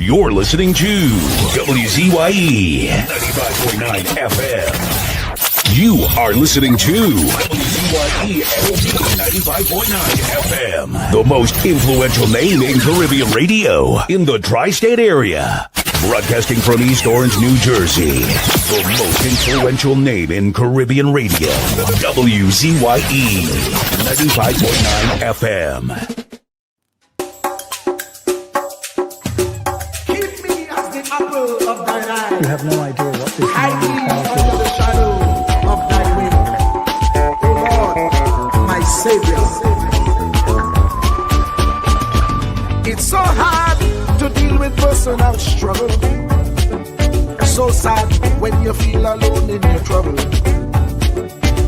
You're listening to WZYE 95.9 FM. You are listening to WZYE 95.9 FM. The most influential name in Caribbean radio in the tri-state area. Broadcasting from East Orange, New Jersey. The most influential name in Caribbean radio. WZYE 95.9 FM. You have no idea what this means. Hide me under the shadow of thy wing, O Lord, my Savior. It's so hard to deal with personal struggle. So sad when you feel alone in your trouble.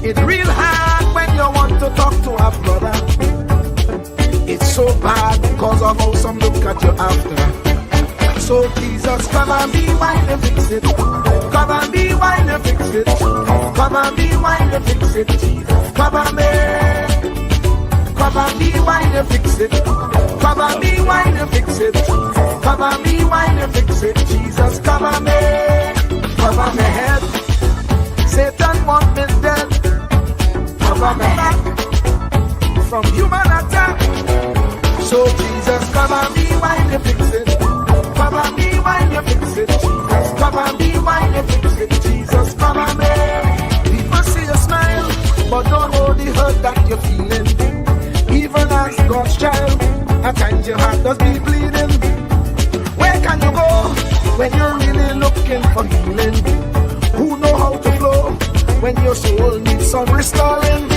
It's real hard when you want to talk to a brother. It's so bad because of how some look at you after. So Jesus, come and be while you fix it. Come and be while you fix it. Come and be while you fix it. Jesus, come and be. Come and be while you fix it. Come and be while you fix it. Come and be while you fix it. Jesus, come and be. Cover my head. Satan want me dead. Cover my back from human attack. So Jesus, come and be while you fix it. Come and be while you fix it, Jesus. Come and be while you fix it, Jesus. Come and be. People see you smile, but don't know the hurt that you're feeling. Even as God's child, at times your heart does be bleeding. Where can you go when you're really looking for healing? Who know how to flow when your soul needs some restoring?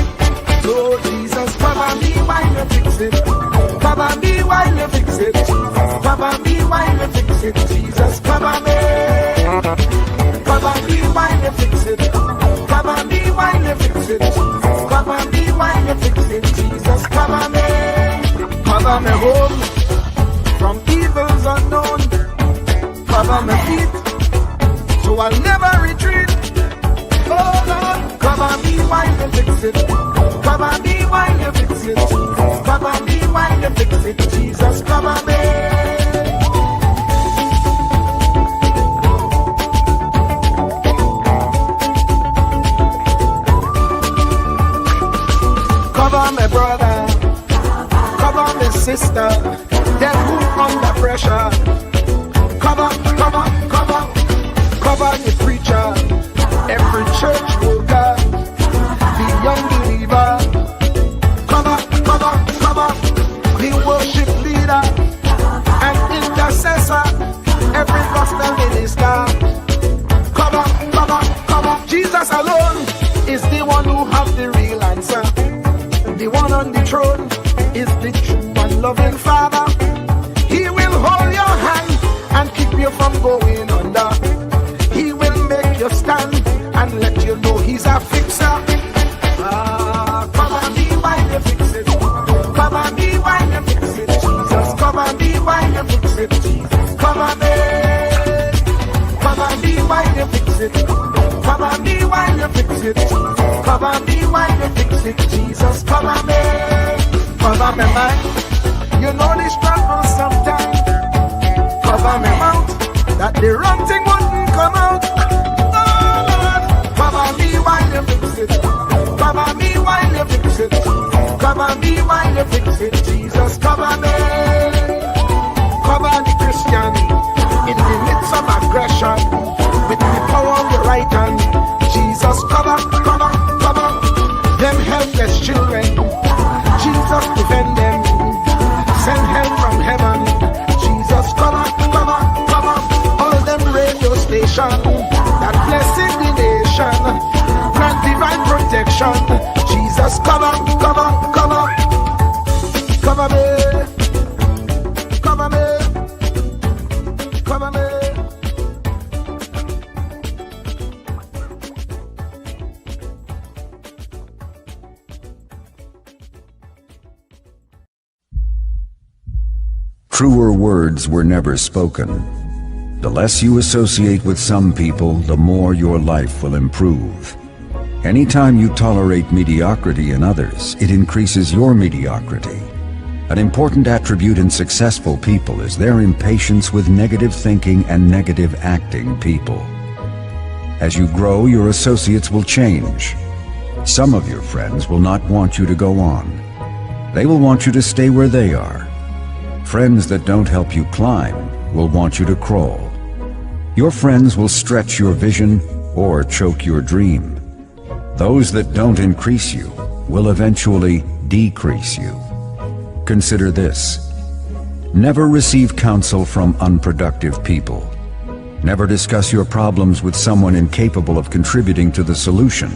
So Jesus, come and be while you fix it. Come and be while you fix it, Jesus. Come and be while you fix it, Jesus. Come and be. Come and be while you fix it. Come and be while you fix it, Jesus. Come and be while you fix it, Jesus. Come and be. Cover me home from evils unknown. Cover my feet so I'll never retreat. Oh Lord, come and be while you fix it. Come and be while you fix it, Jesus. Come and be while you fix it, Jesus. Come and be. Cover my brother, cover my sister, them who under pressure. Cover the preacher, every church worker, the young believer. Cover the worship leader and intercessor, every gospel minister. Cover. Jesus alone is the one who has the real answer. The one on the throne is the true and loving Father. He will hold your hand and keep you from going under. He will make you stand and let you know he's a fixer. Come and be while you fix it. Come and be while you fix it, Jesus. Come and be while you fix it, Jesus. Come and be. Come and be while you fix it. Come and be while you fix it, Jesus. Come and be while you fix it, Jesus. Come and be. Cover my mind. You know the struggle sometimes. Cover my mouth, that the wrong thing wouldn't come out. Oh Lord, cover me while you fix it. Cover me while you fix it. Cover me while you fix it, Jesus. Cover me. Cover the Christian in the midst of aggression with the power of your right hand. Jesus, cover them helpless children. Jesus, defend them. Send help from heaven. Jesus, cover all them radio stations that blessing the nation. Grant divine protection. Jesus, cover me. Truer words were never spoken. The less you associate with some people, the more your life will improve. Anytime you tolerate mediocrity in others, it increases your mediocrity. An important attribute in successful people is their impatience with negative thinking and negative acting people. As you grow, your associates will change. Some of your friends will not want you to go on. They will want you to stay where they are. Friends that don't help you climb will want you to crawl. Your friends will stretch your vision or choke your dream. Those that don't increase you will eventually decrease you. Consider this. Never receive counsel from unproductive people. Never discuss your problems with someone incapable of contributing to the solution,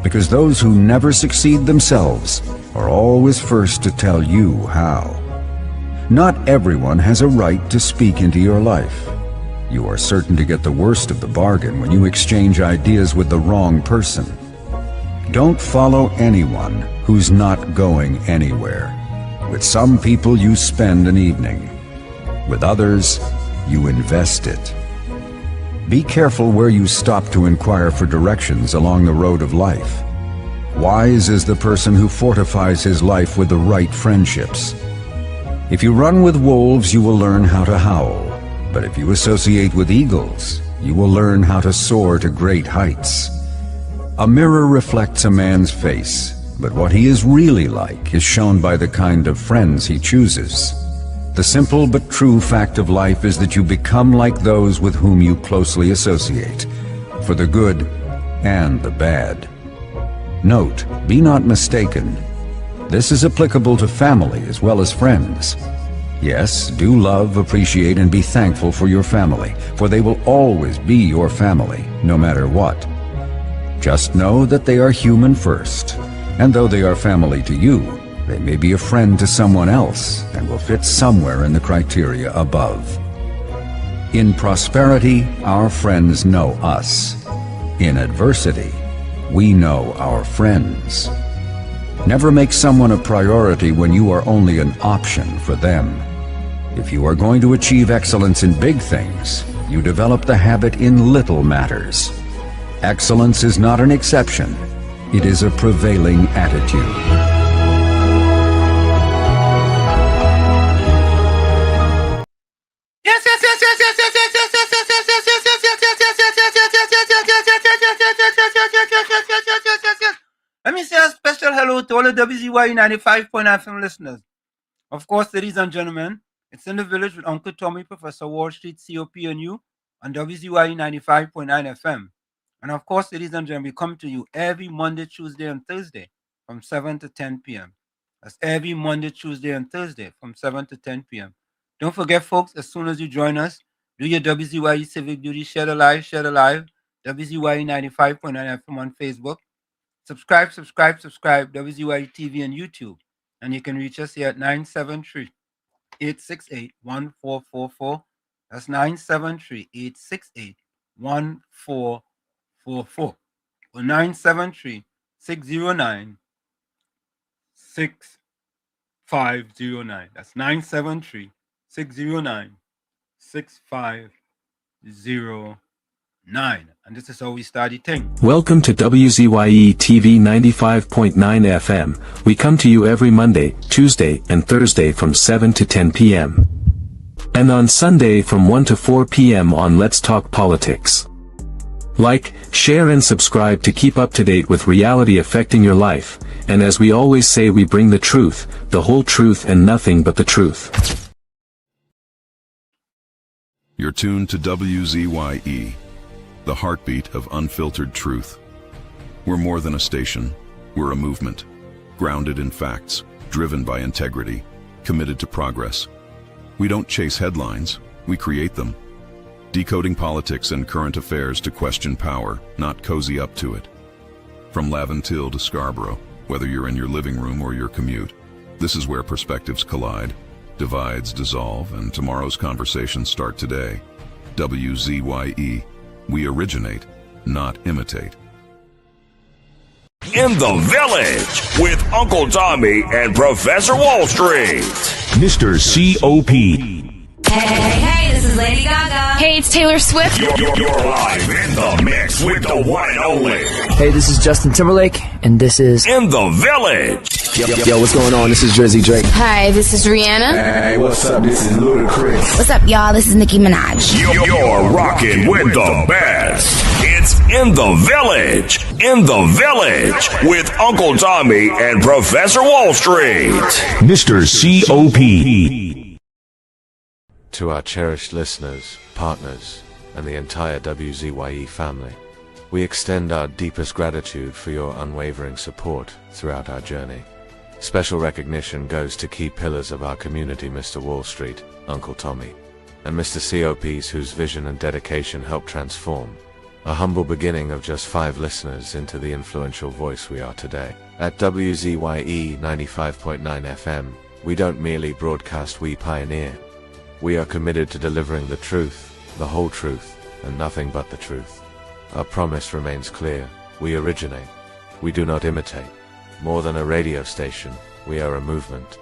because those who never succeed themselves are always first to tell you how. Not everyone has a right to speak into your life. You are certain to get the worst of the bargain when you exchange ideas with the wrong person. Don't follow anyone who's not going anywhere. With some people you spend an evening. With others, you invest it. Be careful where you stop to inquire for directions along the road of life. Wise is the person who fortifies his life with the right friendships. If you run with wolves, you will learn how to howl. But if you associate with eagles, you will learn how to soar to great heights. A mirror reflects a man's face, but what he is really like is shown by the kind of friends he chooses. The simple but true fact of life is that you become like those with whom you closely associate, for the good and the bad. Note, be not mistaken. This is applicable to family as well as friends. Yes, do love, appreciate, and be thankful for your family, for they will always be your family, no matter what. Just know that they are human first. And though they are family to you, they may be a friend to someone else and will fit somewhere in the criteria above. In prosperity, our friends know us. In adversity, we know our friends. Never make someone a priority when you are only an option for them. If you are going to achieve excellence in big things, you develop the habit in little matters. Excellence is not an exception. It is a prevailing attitude. Let me say a special hello to all the WZYE 95.9 FM listeners. Of course, ladies and gentlemen, it's in the village with Uncle Tommy, Professor Wall Street, COP, and you on WZYE 95.9 FM. And of course, ladies and gentlemen, we come to you every Monday, Tuesday, and Thursday from 7 to 10 p.m. That's every Monday, Tuesday, and Thursday from 7 to 10 p.m. Don't forget, folks, as soon as you join us, do your WZYE civic duty, share the live, WZYE 95.9 FM on Facebook. Subscribe, WZYE TV and YouTube. And you can reach us here at 973-868-1444. That's 973-868-1444. Or 973-609-6509. That's 973-609-6509. And this is how we start the thing. Welcome to WZYE TV 95.9 FM. We come to you every Monday, Tuesday, and Thursday from 7 to 10 p.m. And on Sunday from 1 to 4 p.m. on Let's Talk Politics. Like, share and subscribe to keep up to date with reality affecting your life, and as we always say, we bring the truth, the whole truth and nothing but the truth. You're tuned to WZYE, the heartbeat of unfiltered truth. We're more than a station, we're a movement, grounded in facts, driven by integrity, committed to progress. We don't chase headlines, we create them. Decoding politics and current affairs to question power, not cozy up to it. From Laventille to Scarborough, whether you're in your living room or your commute, this is where perspectives collide, divides dissolve, and tomorrow's conversations start today. WZYE, we originate, not imitate. In the Village with Uncle Tommy and Professor Wall Street. Mr. COP. Hey, this is Lady Gaga. Hey, it's Taylor Swift. You're live in the mix with the one and only. Hey, this is Justin Timberlake, and this is In the Village. Yo, what's going on? This is Drizzy Drake. Hi, this is Rihanna. Hey, what's up? This is Ludacris. What's up, y'all? This is Nicki Minaj. You're rocking with the best. It's In the Village. In the Village with Uncle Tommy and Professor Wall Street. Mr. COP. To our cherished listeners, partners, and the entire WZYE family, we extend our deepest gratitude for your unwavering support throughout our journey. Special recognition goes to key pillars of our community, Mr. Wall Street, Uncle Tommy, and Mr. COPs whose vision and dedication helped transform a humble beginning of just 5 listeners into the influential voice we are today. At WZYE 95.9 FM, we don't merely broadcast, we pioneer. We are committed to delivering the truth, the whole truth, and nothing but the truth. Our promise remains clear. We originate. We do not imitate. More than a radio station, we are a movement.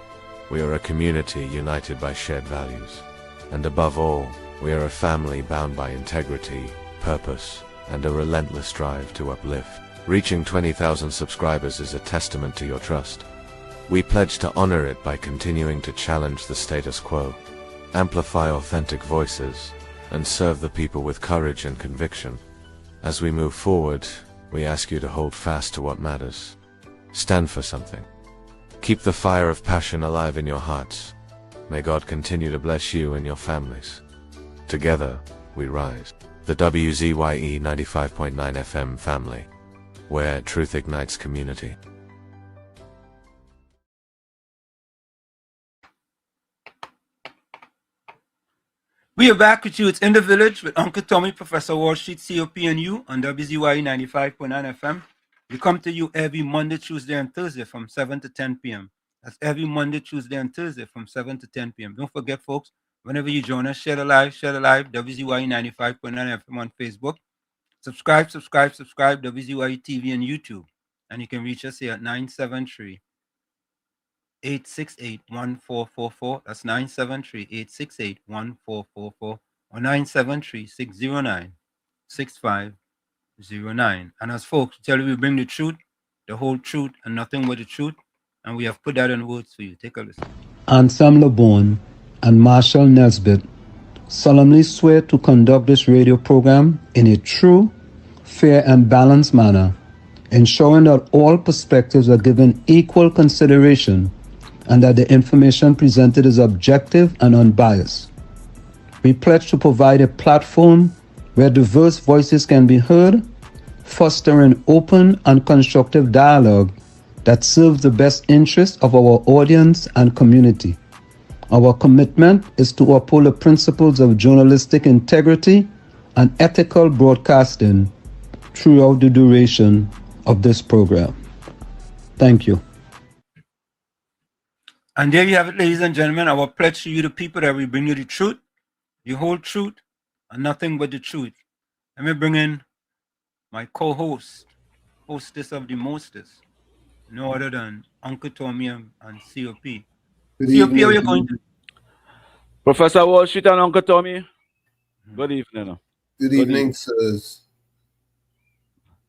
We are a community united by shared values. And above all, we are a family bound by integrity, purpose, and a relentless drive to uplift. Reaching 20,000 subscribers is a testament to your trust. We pledge to honor it by continuing to challenge the status quo, amplify authentic voices, and serve the people with courage and conviction. As we move forward, we ask you to hold fast to what matters. Stand for something. Keep the fire of passion alive in your hearts. May God continue to bless you and your families. Together, we rise. The WZYE 95.9 FM family, where truth ignites community. We are back with you. It's In the Village with Uncle Tommy, Professor Wall Street, COP, and you on WZYE 95.9 FM. We come to you every Monday, Tuesday, and Thursday from 7 to 10 p.m. That's every Monday, Tuesday, and Thursday from 7 to 10 p.m. Don't forget, folks, whenever you join us, share the live, WZYE 95.9 FM on Facebook. Subscribe, WZYE TV and YouTube. And you can reach us here at 973-868-1444. That's 973-868-1444 or 973-609-6509. And as folks tell you, we bring the truth, the whole truth, and nothing but the truth. And we have put that in words for you. Take a listen. Anselm LeBon and Marshall Nesbitt solemnly swear to conduct this radio program in a true, fair, and balanced manner, ensuring that all perspectives are given equal consideration and that the information presented is objective and unbiased. We pledge to provide a platform where diverse voices can be heard, fostering open and constructive dialogue that serves the best interests of our audience and community. Our commitment is to uphold the principles of journalistic integrity and ethical broadcasting throughout the duration of this program. Thank you. And there you have it, ladies and gentlemen, our pledge to you, the people, that we bring you the truth, the whole truth, and nothing but the truth. Let me bring in my co-host, hostess of the mostest, no other than Uncle Tommy and COP. COP, how are you going to? Professor Wall Street and Uncle Tommy, good evening. Good evening, sirs.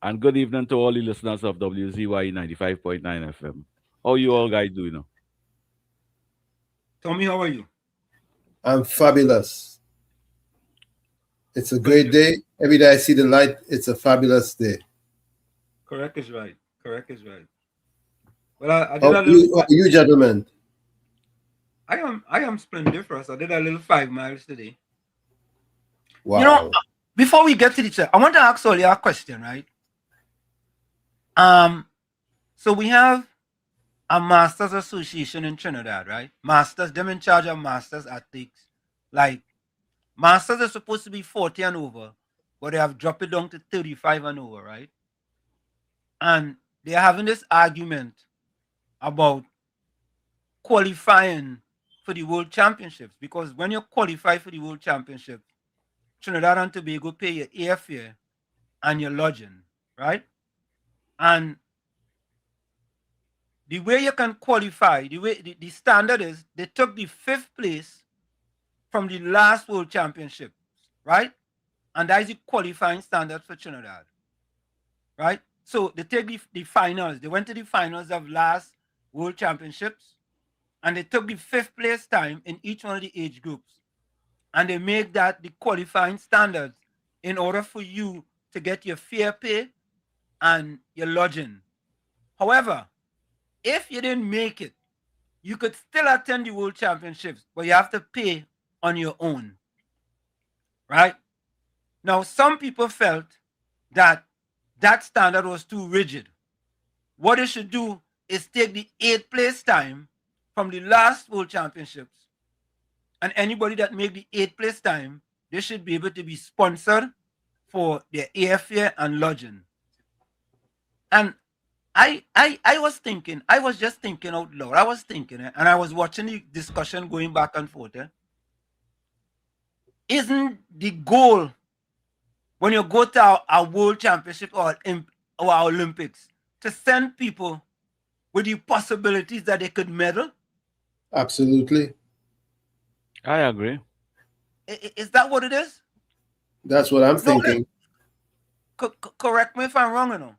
And good evening to all the listeners of WZYE 95.9 FM. How you all guys doing? Tommy, how are you? I'm fabulous. It's a great day. Every day I see the light, it's a fabulous day. Correct is right. Correct is right. Well, I did how you gentlemen? I am splendiferous. I did a little 5 miles today. Wow. You know, before we get to the chat, I want to ask all you a question, right? So we have a Masters Association in Trinidad, right? Masters, them in charge of Masters Athletics. Like, Masters are supposed to be 40 and over, but they have dropped it down to 35 and over, right? And they're having this argument about qualifying for the World Championships, because when you qualify for the World Championships, Trinidad and Tobago pay your airfare and your lodging, right? And the way you can qualify, the standard is they took the 5th place from the last World Championship, right? And that is the qualifying standard for Trinidad, right? So they take the finals. They went to the finals of last World Championships, and they took the 5th place time in each one of the age groups. And they make that the qualifying standards in order for you to get your fair pay and your lodging. However, if you didn't make it, you could still attend the World Championships, but you have to pay on your own, right? Now, some people felt that that standard was too rigid. What they should do is take the 8th place time from the last World Championships, and anybody that make the 8th place time, they should be able to be sponsored for their airfare and lodging. And I was just thinking out loud. I was thinking, and I was watching the discussion going back and forth. Isn't the goal when you go to a World Championship or Olympics to send people with the possibilities that they could medal? Absolutely. I agree. Is that what it is? That's what I'm thinking. Correct me if I'm wrong or no.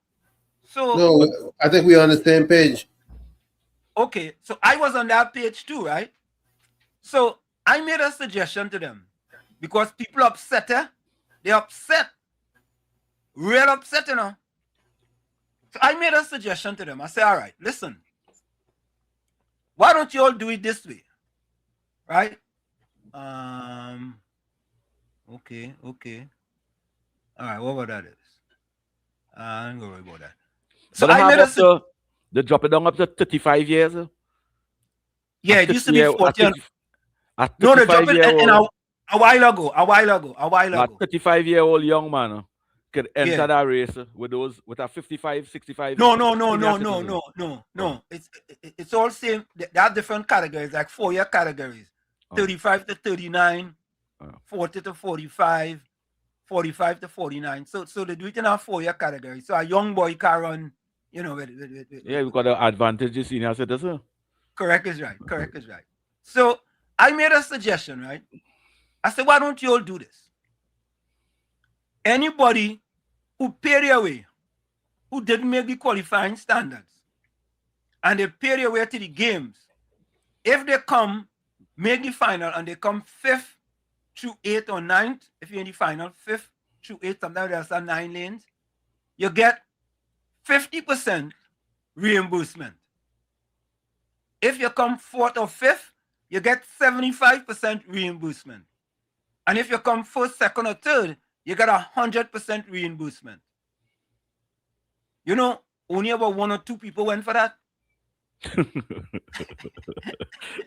So no, I think we're on the same page. Okay, so I was on that page too, right? So I made a suggestion to them because people upset. They're upset, real upset, you know. So I made a suggestion to them. I said, all right, listen, why don't you all do it this way, right? Okay. All right, whatever that is. I don't worry about that. So I made they drop it down up to 35 years. Yeah, it used to be 40. No, they dropped it in a while ago. 35-year-old young man could enter that race with a 55, 65. No. It's all same. They have different categories, like 4-year categories. 35 to 39, 40 to 45, 45 to 49. So they do it in a 4-year category. So a young boy can run, you know. Yeah, we got the advantage of senior citizen. Correct is right. So I made a suggestion, right? I said, why don't you all do this? Anybody who paid their way, who didn't make the qualifying standards, and they paid their way to the games, if they come, make the final, and they come 5th through 8th or 9th, if you're in the final, 5th through 8th, sometimes there's 9 lanes, you get 50% reimbursement. If you come 4th or 5th, you get 75% reimbursement. And if you come 1st, 2nd, or 3rd, you get 100% reimbursement. You know, only about 1 or 2 people went for that.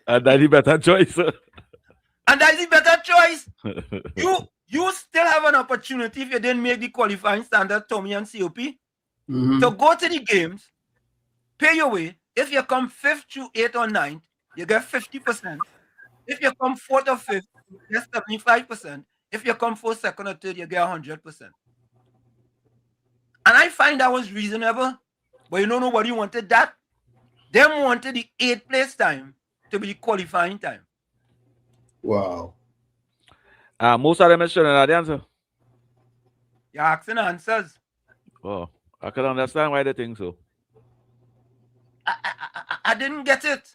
And that's the better choice. You still have an opportunity if you didn't make the qualifying standard, Tommy and COP, to go to the games, pay your way. If you come 5th through 8th or 9th, you get 50%. If you come 4th or 5th, you get 75%. If you come 1st, 2nd, or 3rd, you get 100%. And I find that was reasonable. But you know, nobody wanted that. Them wanted the 8th place time to be the qualifying time. Wow. Most of them is Trinidadians. You're asking answers. Oh, I can understand why they think so. I didn't get it.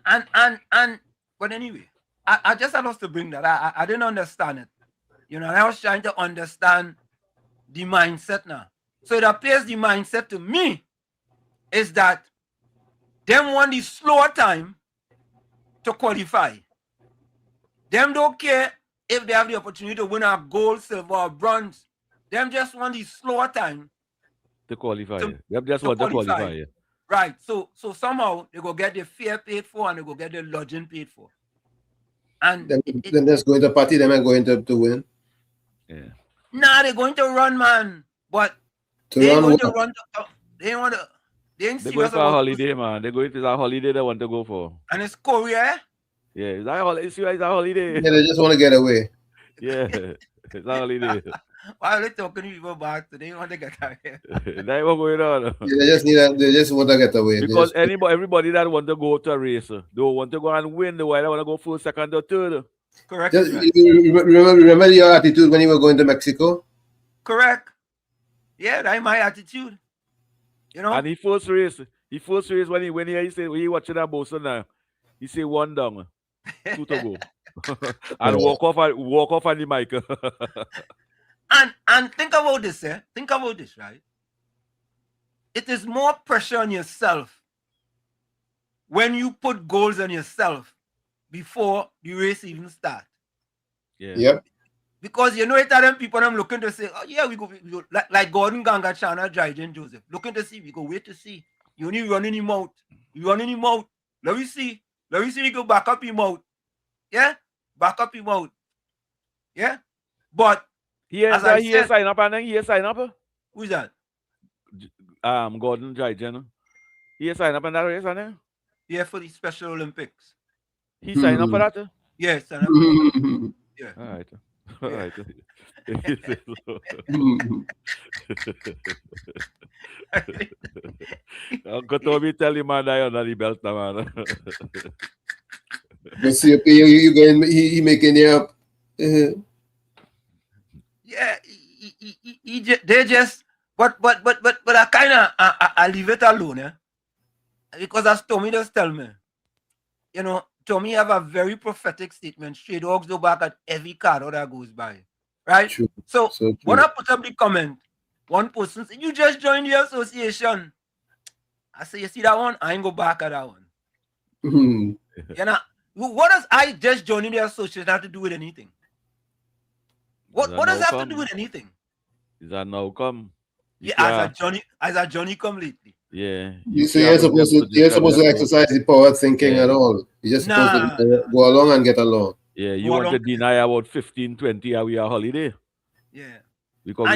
And but anyway, I just had us to bring that. I didn't understand it. You know, and I was trying to understand the mindset now. So it appears the mindset to me is that them want the slower time to qualify. Them don't care if they have the opportunity to win a gold, silver, or bronze. Them just want the slower time to qualify. They just want to qualify. Right. So somehow they go get their fare paid for and they go get their lodging paid for. And then there's going to party, them and going to win. Yeah. Nah, they're going to run, man. But they ain't going to run. They ain't going for a holiday, man. They're going to a holiday they want to go for. And it's Korea. Yeah, it's a holiday. Yeah, they just want to get away. Yeah, it's a holiday. Why are they talking to people about today? Want to get out here? That's what going on. They just want to get away. Because everybody that want to go to a race, they want to go and win. They want to go first, second, or third. Correct. Just, remember your attitude when you were going to Mexico? Correct. Yeah, that's my attitude. You know. And he first race when he said when he watching that Boston now, he say 1 down, 2 to go, and walk off on the mic. and think about this, Think about this, right? It is more pressure on yourself when you put goals on yourself before the race even start. Yeah. Yep. Because you know it are them people I'm looking to say, oh yeah, we go like Gordon Ganga, Chana, Dryden, Joseph. Looking to see, we go wait to see. You only running him out. You running him out. Let me see. We go back up him out. Yeah? Back up him out. Yeah? But he sign up and then he sign up. Who's that? Gordon Dryden. He sign up in that race, and then? Yeah, for the Special Olympics. He signed up for that? Yes, sign up. Yeah. All right. Uncle Tommy tell him man I under the belt now, man. You see, you going, he making you up. Yeah, they just, but I kind of I leave it alone, yeah, because as Tommy just tell me, you know, Tommy have a very prophetic statement. Stray dogs go back at every car that goes by, right? True. So true. When I put up the comment, one person said, "You just joined the association." I say, "You see that one? I ain't go back at that one." You know, what does I just joining the association have to do with anything? What does that have to do with anything? Is that now come? Yeah, as a Johnny come lately. Yeah. You're supposed to exercise the power of thinking at all. You're just supposed to go along and get along. Yeah, you want to deny about 15, 20 hours we are holiday. Yeah. Because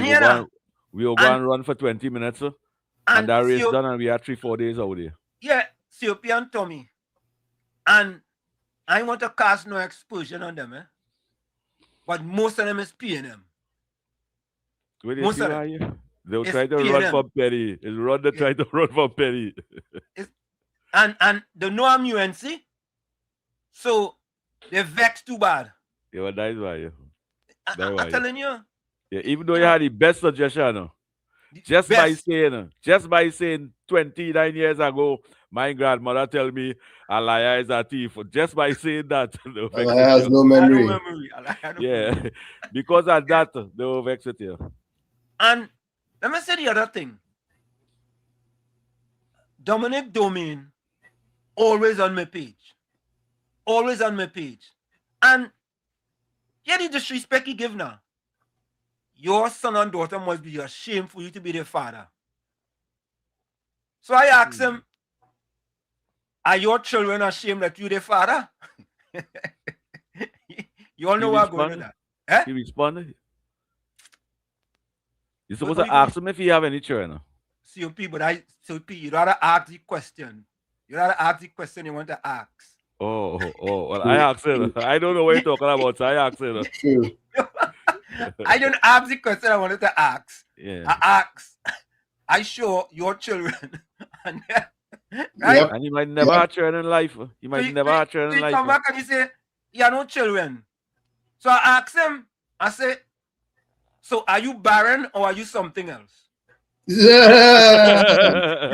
we will go and run for 20 minutes, and that race done, and we are 3-4 days out there. Yeah, COP and Tommy. And I want to cast no aspersion on them, but most of them is P&M. Most of them. They'll try to run for Perry. Try to run for Perry. And they know I'm UNC, so they're vexed too bad. Yeah, well, that's why. I'm telling you. Yeah, even though you had the best suggestion, just by saying 29 years ago, my grandmother tell me a liar is a thief. Just by saying that, a liar has no memory. Yeah, because of that, they will vex it here. And let me say the other thing. Dominic Domain, always on my page. Always on my page. And yeah, the disrespect he give now. Your son and daughter must be ashamed for you to be their father. So I asked him, are your children ashamed that you their father? You all know what's going on that. He responded. You're supposed to ask him if he have any children. COP, you gotta ask the question. You gotta ask the question you want to ask. Oh, well, I asked it. I don't know what you're talking about, so I asked it. I don't ask the question I wanted to ask. Yeah. I ask, I show your children. And, right? Yep. And you might never have children in life. You might never have children in life. You come back and you say, you have no children. So I ask him, I say, so are you barren or are you something else?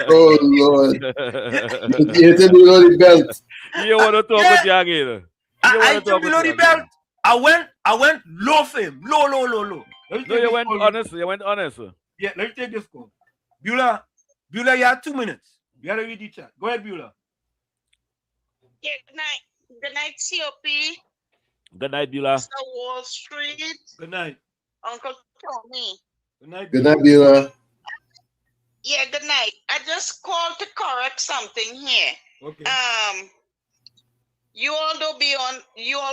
Oh Lord. You hit him below the belt. You want to talk with you again? I hit him below the belt. I went low for him. Low. No, you went honest. You went honest. Yeah, let me take this call. Beulah, you have 2 minutes. You gotta read the chat. Go ahead, Beulah. Yeah, good night. Good night, COP. Good night, Beulah. Mr. Wall Street. Good night. Uncle Tommy. Good night, Good night, Beulah. Yeah, good night. I just called to correct something here. Okay. You all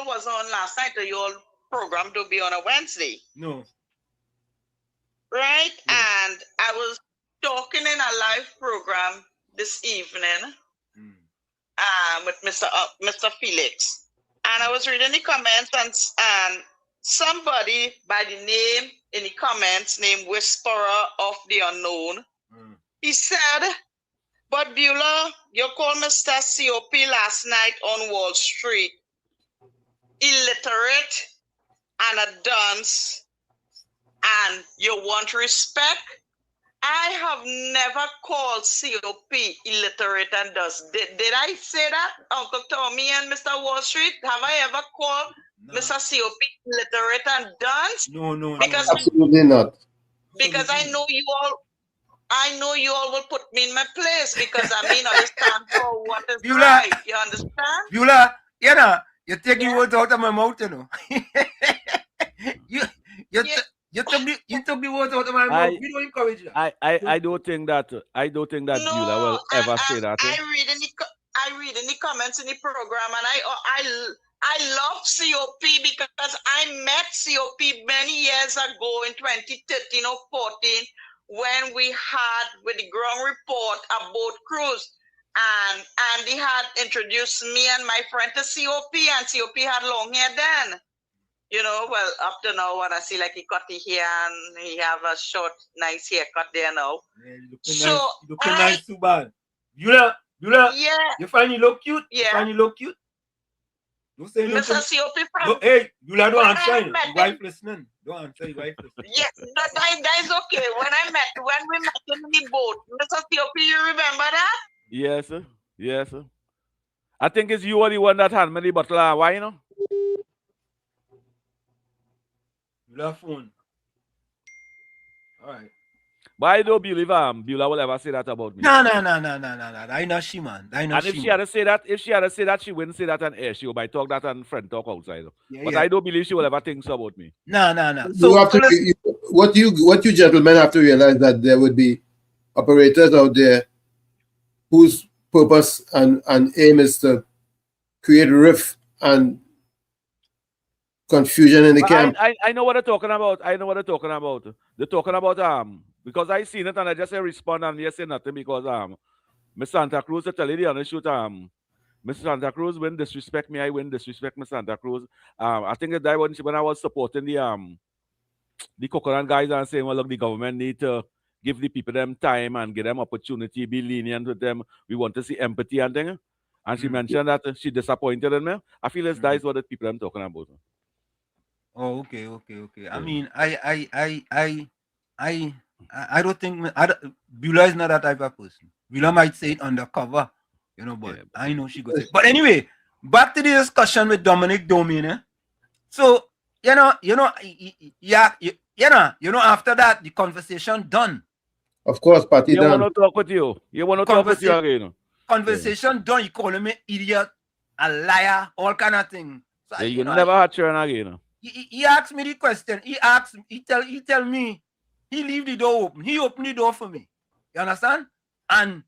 was on last night, or your program do be on a Wednesday. No. Right? Yeah. And I was talking in a live program this evening with Mr. Felix. And I was reading the comments, and somebody by the name in the comments, named Whisperer of the Unknown, he said, but Beulah, you called Mr. COP last night on Wall Street illiterate and a dunce, and you want respect? I have never called COP illiterate and dunce. Did I say that, Uncle Tommy and Mr. Wall Street? Have I ever called Mr. COP illiterate and dunce? No. Because absolutely not. Because I know you all will put me in my place, because I understand for what is right. You understand? Beulah, you take the words out of my mouth, you know. You took the words out of my mouth. We don't encourage that. I don't think that Beulah will ever say that. I read in the comments in the program, and I love COP because I met COP many years ago in 2013 or 14 when we had with the ground report a boat cruise, and Andy had introduced me and my friend to COP, and COP had long hair then. Well, up to now, when I see like he cut the hair and he have a short, nice haircut there now. Yeah, looking nice too bad. Beulah, yeah. You find you look cute? Yeah. You find you look cute? Don't say Mr. COP friend. Hey, Beulah, don't answer. Your wife listening. Don't answer your wife listening. Yes, that is okay. When we met in the boat, Mr. COP, you remember that? Yes, sir. Yes, sir. I think it's you are the one that hand me the bottle of wine, Beulah phone. All right. But I don't believe Beulah will ever say that about me. No. I know she, man. And if she had to say that, she wouldn't say that on air. She would by talk that on friend talk outside. But I don't believe she will ever think so about me. No. So what you gentlemen have to realize that there would be operators out there whose purpose and aim is to create rift and confusion in the camp. I know what they're talking about. They're talking about because I seen it and I just say respond and they say nothing because Miss Santa Cruz, to tell you the honest truth, Miss Santa Cruz when disrespect me, I win disrespect Miss Santa Cruz. I think that when I was supporting the coconut guys and saying, well, look, the government need to give the people them time and give them opportunity, be lenient with them. We want to see empathy and things. And she mentioned that she disappointed in me. I feel that is what the people I'm talking about. Oh, okay. I mean, I don't think Beulah is not that type of person. Beulah might say it undercover, but I know she goes. But anyway, back to the discussion with Dominic Domain. So after that, the conversation done. Of course, Patty done. You want to talk with you. You want to talk with you again. Conversation done. You calling me idiot, a liar, all kind of thing. So, you never had churn again. He asked me the question. He tell me, he leave the door open. He opened the door for me. You understand? And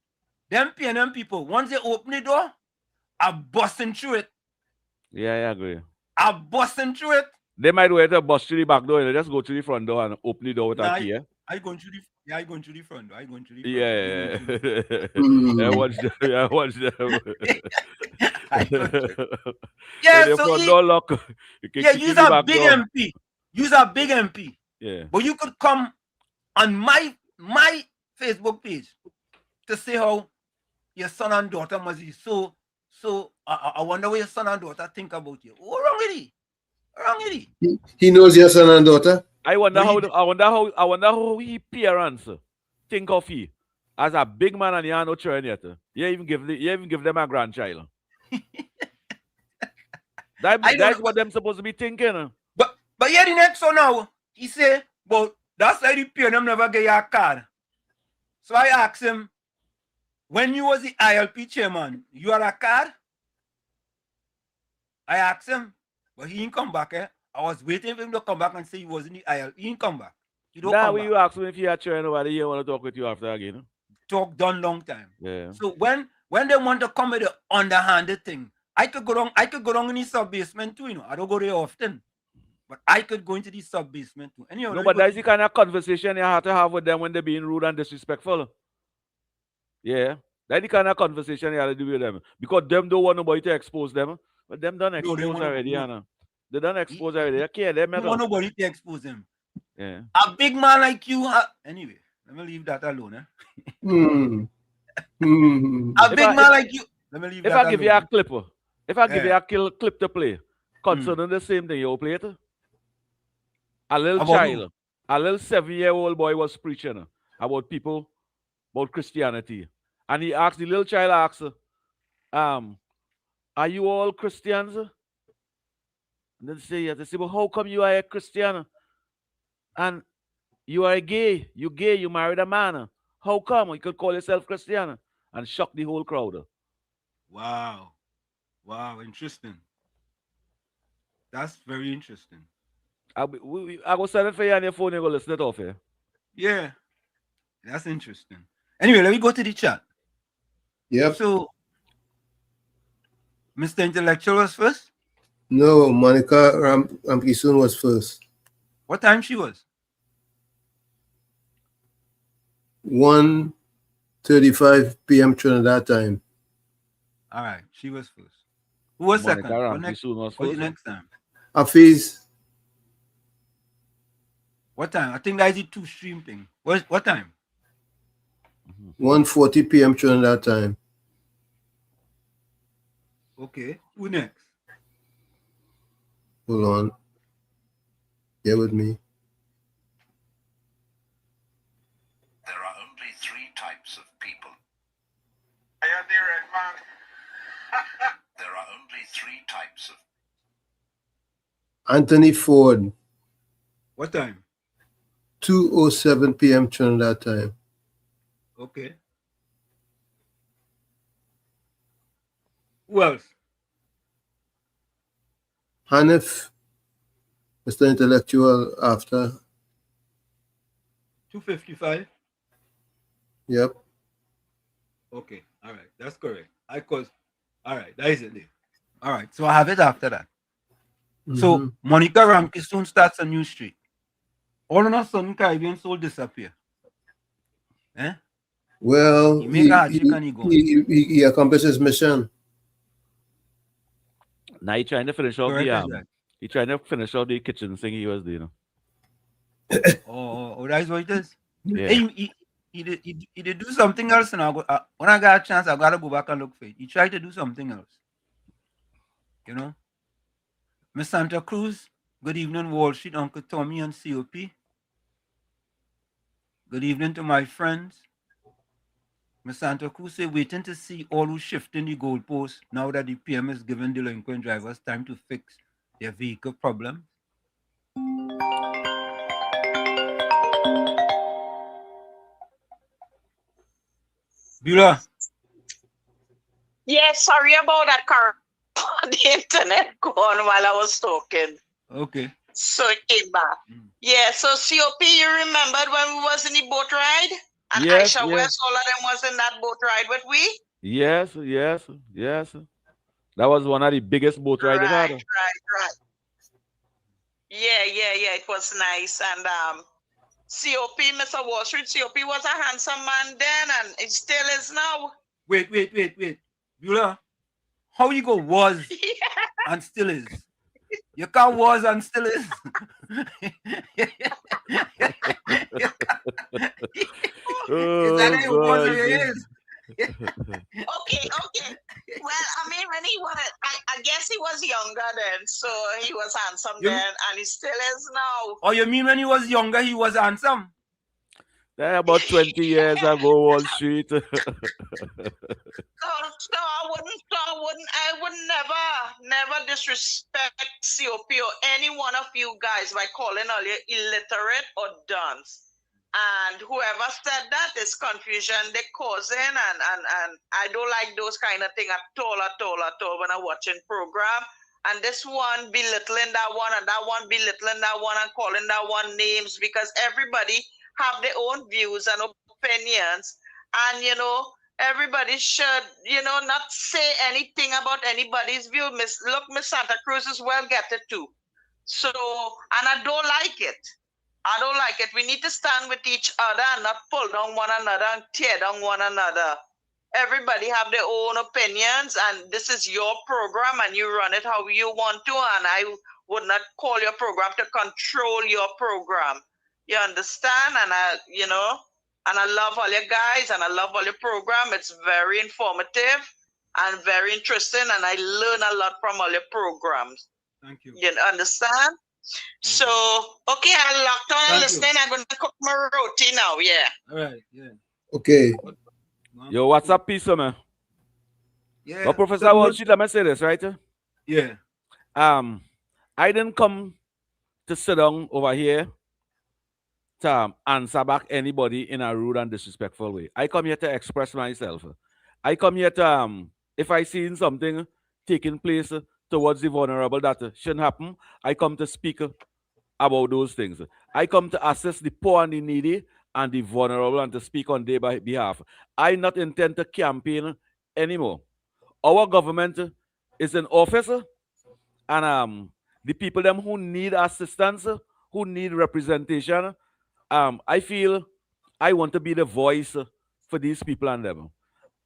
them PNM people, once they open the door, I'm busting through it. Yeah, I agree. I'm busting through it. They might wait to bust through the back door and just go to the front door and open the door with a key. I going through the front door. Yeah. I watch them. Yeah, the so front door lock. Use a big MP. Use a big MP. Yeah. But you could come on my Facebook page to say how your son and daughter must be so I wonder what your son and daughter think about you. What's wrong with he? He knows your son and daughter. I wonder how he parents think of he as a big man and he ain't no children yet. You even give them a grandchild. That's what them supposed to be thinking. But yeah, the next one now, he say, but that's why the PNM never get your card. So I asked him, when you was the ILP chairman, you had a card? I asked him, but he didn't come back. I was waiting for him to come back and say he was in the ILP. He didn't come back. He don't come back. You asked him if he had children over there, he want to talk with you after again. Talk done long time. Yeah. So when they want to come with the underhanded thing, I could go down in the sub basement too, I don't go there often. But I could go into the sub basement too. No, but that's the kind of conversation you have to have with them when they're being rude and disrespectful. Yeah. That's the kind of conversation you have to do with them. Because them don't want nobody to expose them. But them done exposed already, Anna. They don't expose already. They care. They don't want nobody to expose him. Yeah. A big man like you. Anyway, let me leave that alone. A big man like you. Let me leave that alone. If I give you a clip, if I give you a clip to play, concerning the same thing, you'll play it. A little child, a little 7-year-old boy was preaching about people, about Christianity. And he asked, the little child asked, are you all Christians? And then say yes. They say, well, how come you are a Christian? And you are gay. You gay. You married a man. How come you could call yourself Christian? And shock the whole crowd. Wow. Wow. Interesting. That's very interesting. I go send it for you on your phone. You go listen it off here. Yeah. That's interesting. Anyway, let me go to the chat. Yep. So, Mr. Intellectual was first? No, Monica Ramkisoon was first. What time she was? 1:35 p.m. Trinidad time. All right, she was first. Who was Monica second? Ramkisoon was What's first. the next time? Hafiz. What time? I think that is the 2-stream thing. What time? 1:40 p.m. Trinidad time. Okay. Who next? Hold on. Bear with me. There are only 3 types of people. There are only 3 types of. Anthony Ford. What time? 2:07 p.m. Trinidad time. Okay. Who else? Hanif, Mr. Intellectual, after. 2:55. Yep. Okay. All right. That's correct. All right. That is it there. All right. So I have it after that. So Monica Ramkisoon starts a new street. All of a sudden, Caribbean soul disappear. Eh? Well, he accomplished his mission. Now he's trying to finish off he's trying to finish off the kitchen sink he was doing. Oh, that's what it is. Yeah. He did do something else, and when I got a chance, I gotta go back and look for it. He tried to do something else. You know, Miss Santa Cruz. Good evening, Wall Street, Uncle Tommy and COP. Good evening to my friends. Miss Santa Cruz say, waiting to see all who shifting the goalposts now that the PM is giving delinquent drivers time to fix their vehicle problems. Beulah. Yeah, sorry about that, car. The internet gone while I was talking. Okay. So it came back. Yeah, so COP, you remembered when we was in the boat ride? And Yes, Aisha yes. West, all of them was in that boat ride with we? Yes. That was one of the biggest boat rides they had. Right. Yeah. It was nice. And COP, Mr. Wall Street, COP was a handsome man then, and it still is now. Wait. Beulah, how you go was and still is? You can't was and still is. Oh, that it was or God. it is? Okay. Well, I mean, when he was, I guess he was younger then, so he was handsome then, and he still is now. Oh, you mean when he was younger, he was handsome? That about 20 years ago, Wall Street. So I would never disrespect COP or any one of you guys by calling all you illiterate or dunce. And whoever said that is confusion they're causing, and I don't like those kind of thing at all when I'm watching program. And this one belittling that one, and that one belittling that one, and calling that one names, because everybody have their own views and opinions, and everybody should not say anything about anybody's view. Miss Santa Cruz is well get it too. So, and I don't like it. We need to stand with each other and not pull down one another and tear down one another. Everybody have their own opinions, and this is your program, and you run it how you want to. And I would not call your program to control your program. You understand? And I love all you guys, and I love all your program. It's very informative and very interesting, and I learn a lot from all your programs. Thank you. You understand? So, okay, I'm locked on listening. I'm going to cook my roti now, yeah. All right, yeah. Okay. Yo, what's up, piece, man? Yeah. Well, Professor Walsh, let me say this, right? Yeah. I didn't come to sit down over here to answer back anybody in a rude and disrespectful way. I come here to express myself. I come here to, if I see something taking place towards the vulnerable that shouldn't happen, I come to speak about those things. I come to assist the poor and the needy and the vulnerable and to speak on their behalf. I not intend to campaign anymore. Our government is in office, and the people them who need assistance, who need representation, I feel I want to be the voice for these people and them.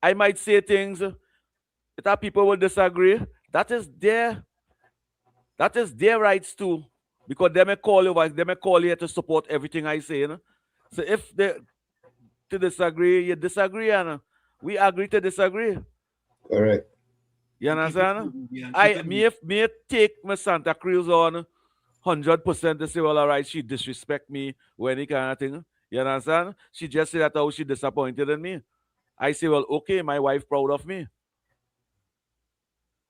I might say things that people will disagree. That is their rights too, because they may call here to support everything I say. So if they to disagree, you disagree, and we agree to disagree. All right. You understand? Me take my Santa Cruz on 100% to say, well, all right, she disrespect me or any kind of thing. You understand? She just said that how she disappointed in me. I say, well, okay, my wife proud of me.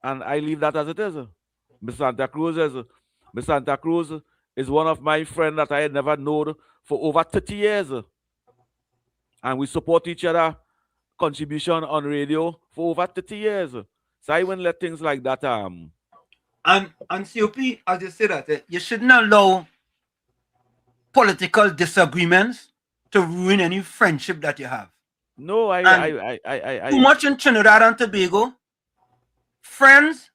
And I leave that as it is. Miss Santa Cruz is one of my friends that I had never known for over 30 years. And we support each other contribution on radio for over 30 years. So I wouldn't let things like that. And COP, as you say that, you shouldn't allow political disagreements to ruin any friendship that you have. No, too much in Trinidad and Tobago, friends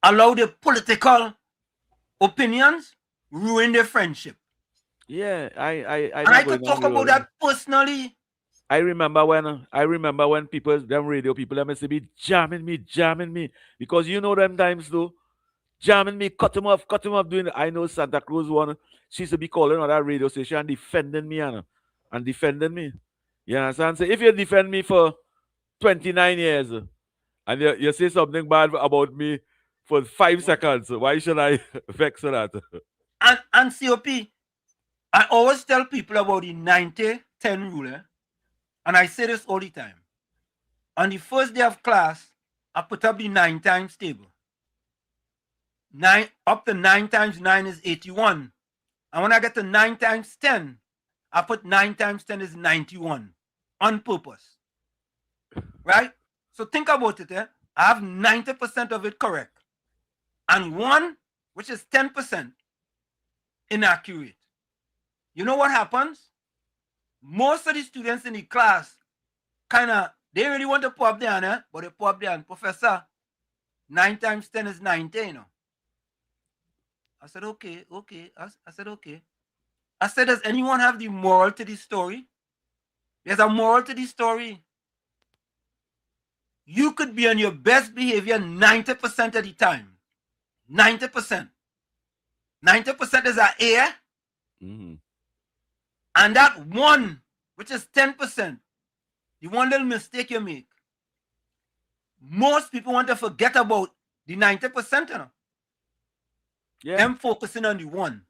allow their political opinions ruin their friendship. Yeah, I could talk about that personally. I remember when people, them radio people, them used to be jamming me. Because you know them times though, jamming me, cut him off, doing it. I know Santa Cruz one, she used to be calling on that radio station and defending me and defending me. You understand? So if you defend me for 29 years and you say something bad about me for 5 seconds, why should I vex for that? And COP, I always tell people about the 90-10 rule. And I say this all the time. On the first day of class, I put up the 9 times table. Up to 9 times 9 is 81. And when I get to 9 times 10, I put 9 times 10 is 91. On purpose. Right? So think about it. I have 90% of it correct. And 1, which is 10%, inaccurate. You know what happens? Most of the students in the class they really want to put up their hand, but they put up their hand. Professor, 9 times 10 is 90, you know. I said, okay. I said, okay. I said, does anyone have the moral to this story? There's a moral to this story. You could be on your best behavior 90% of the time. 90%. 90% is an A. Mm-hmm. And that 1, which is 10%, the one little mistake you make, most people want to forget about the 90%, you know. Yeah. Them focusing on the 1.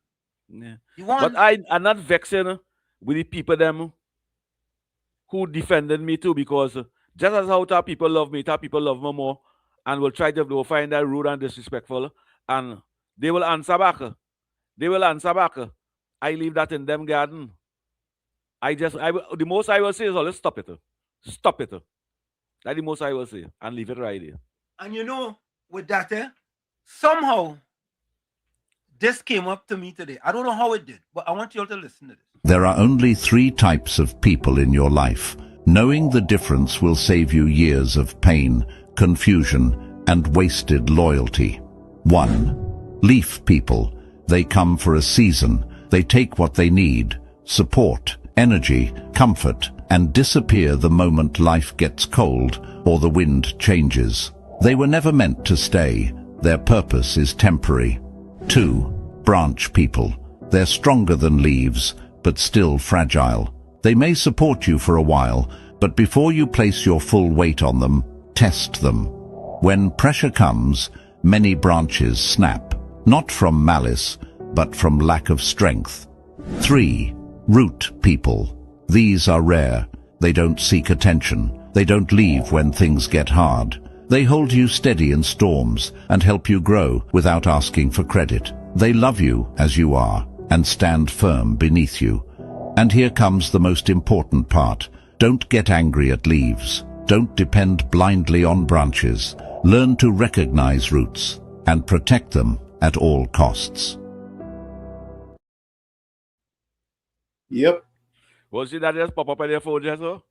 Yeah. The 1. But I'm not vexing with the people them who defended me too, because just as how people love me, people love me more and will try to find that rude and disrespectful, and they will answer back. I leave that in them garden. The most I will say is, let's stop it. Stop it. That's the most I will say, and leave it right there. And you know, with that, somehow, this came up to me today. I don't know how it did, but I want you all to listen to this. There are only 3 types of people in your life. Knowing the difference will save you years of pain, confusion, and wasted loyalty. 1. Leaf people. They come for a season. They take what they need, support, energy, comfort, and disappear the moment life gets cold or the wind changes. They were never meant to stay. Their purpose is temporary. 2. Branch people. They're stronger than leaves, but still fragile. They may support you for a while, but before you place your full weight on them, test them. When pressure comes, many branches snap, not from malice, but from lack of strength. 3. Root people. These are rare. They don't seek attention. They don't leave when things get hard. They hold you steady in storms and help you grow without asking for credit. They love you as you are and stand firm beneath you. And here comes the most important part. Don't get angry at leaves. Don't depend blindly on branches. Learn to recognize roots and protect them at all costs. Yep. Was it that just pop up on your phone, just so?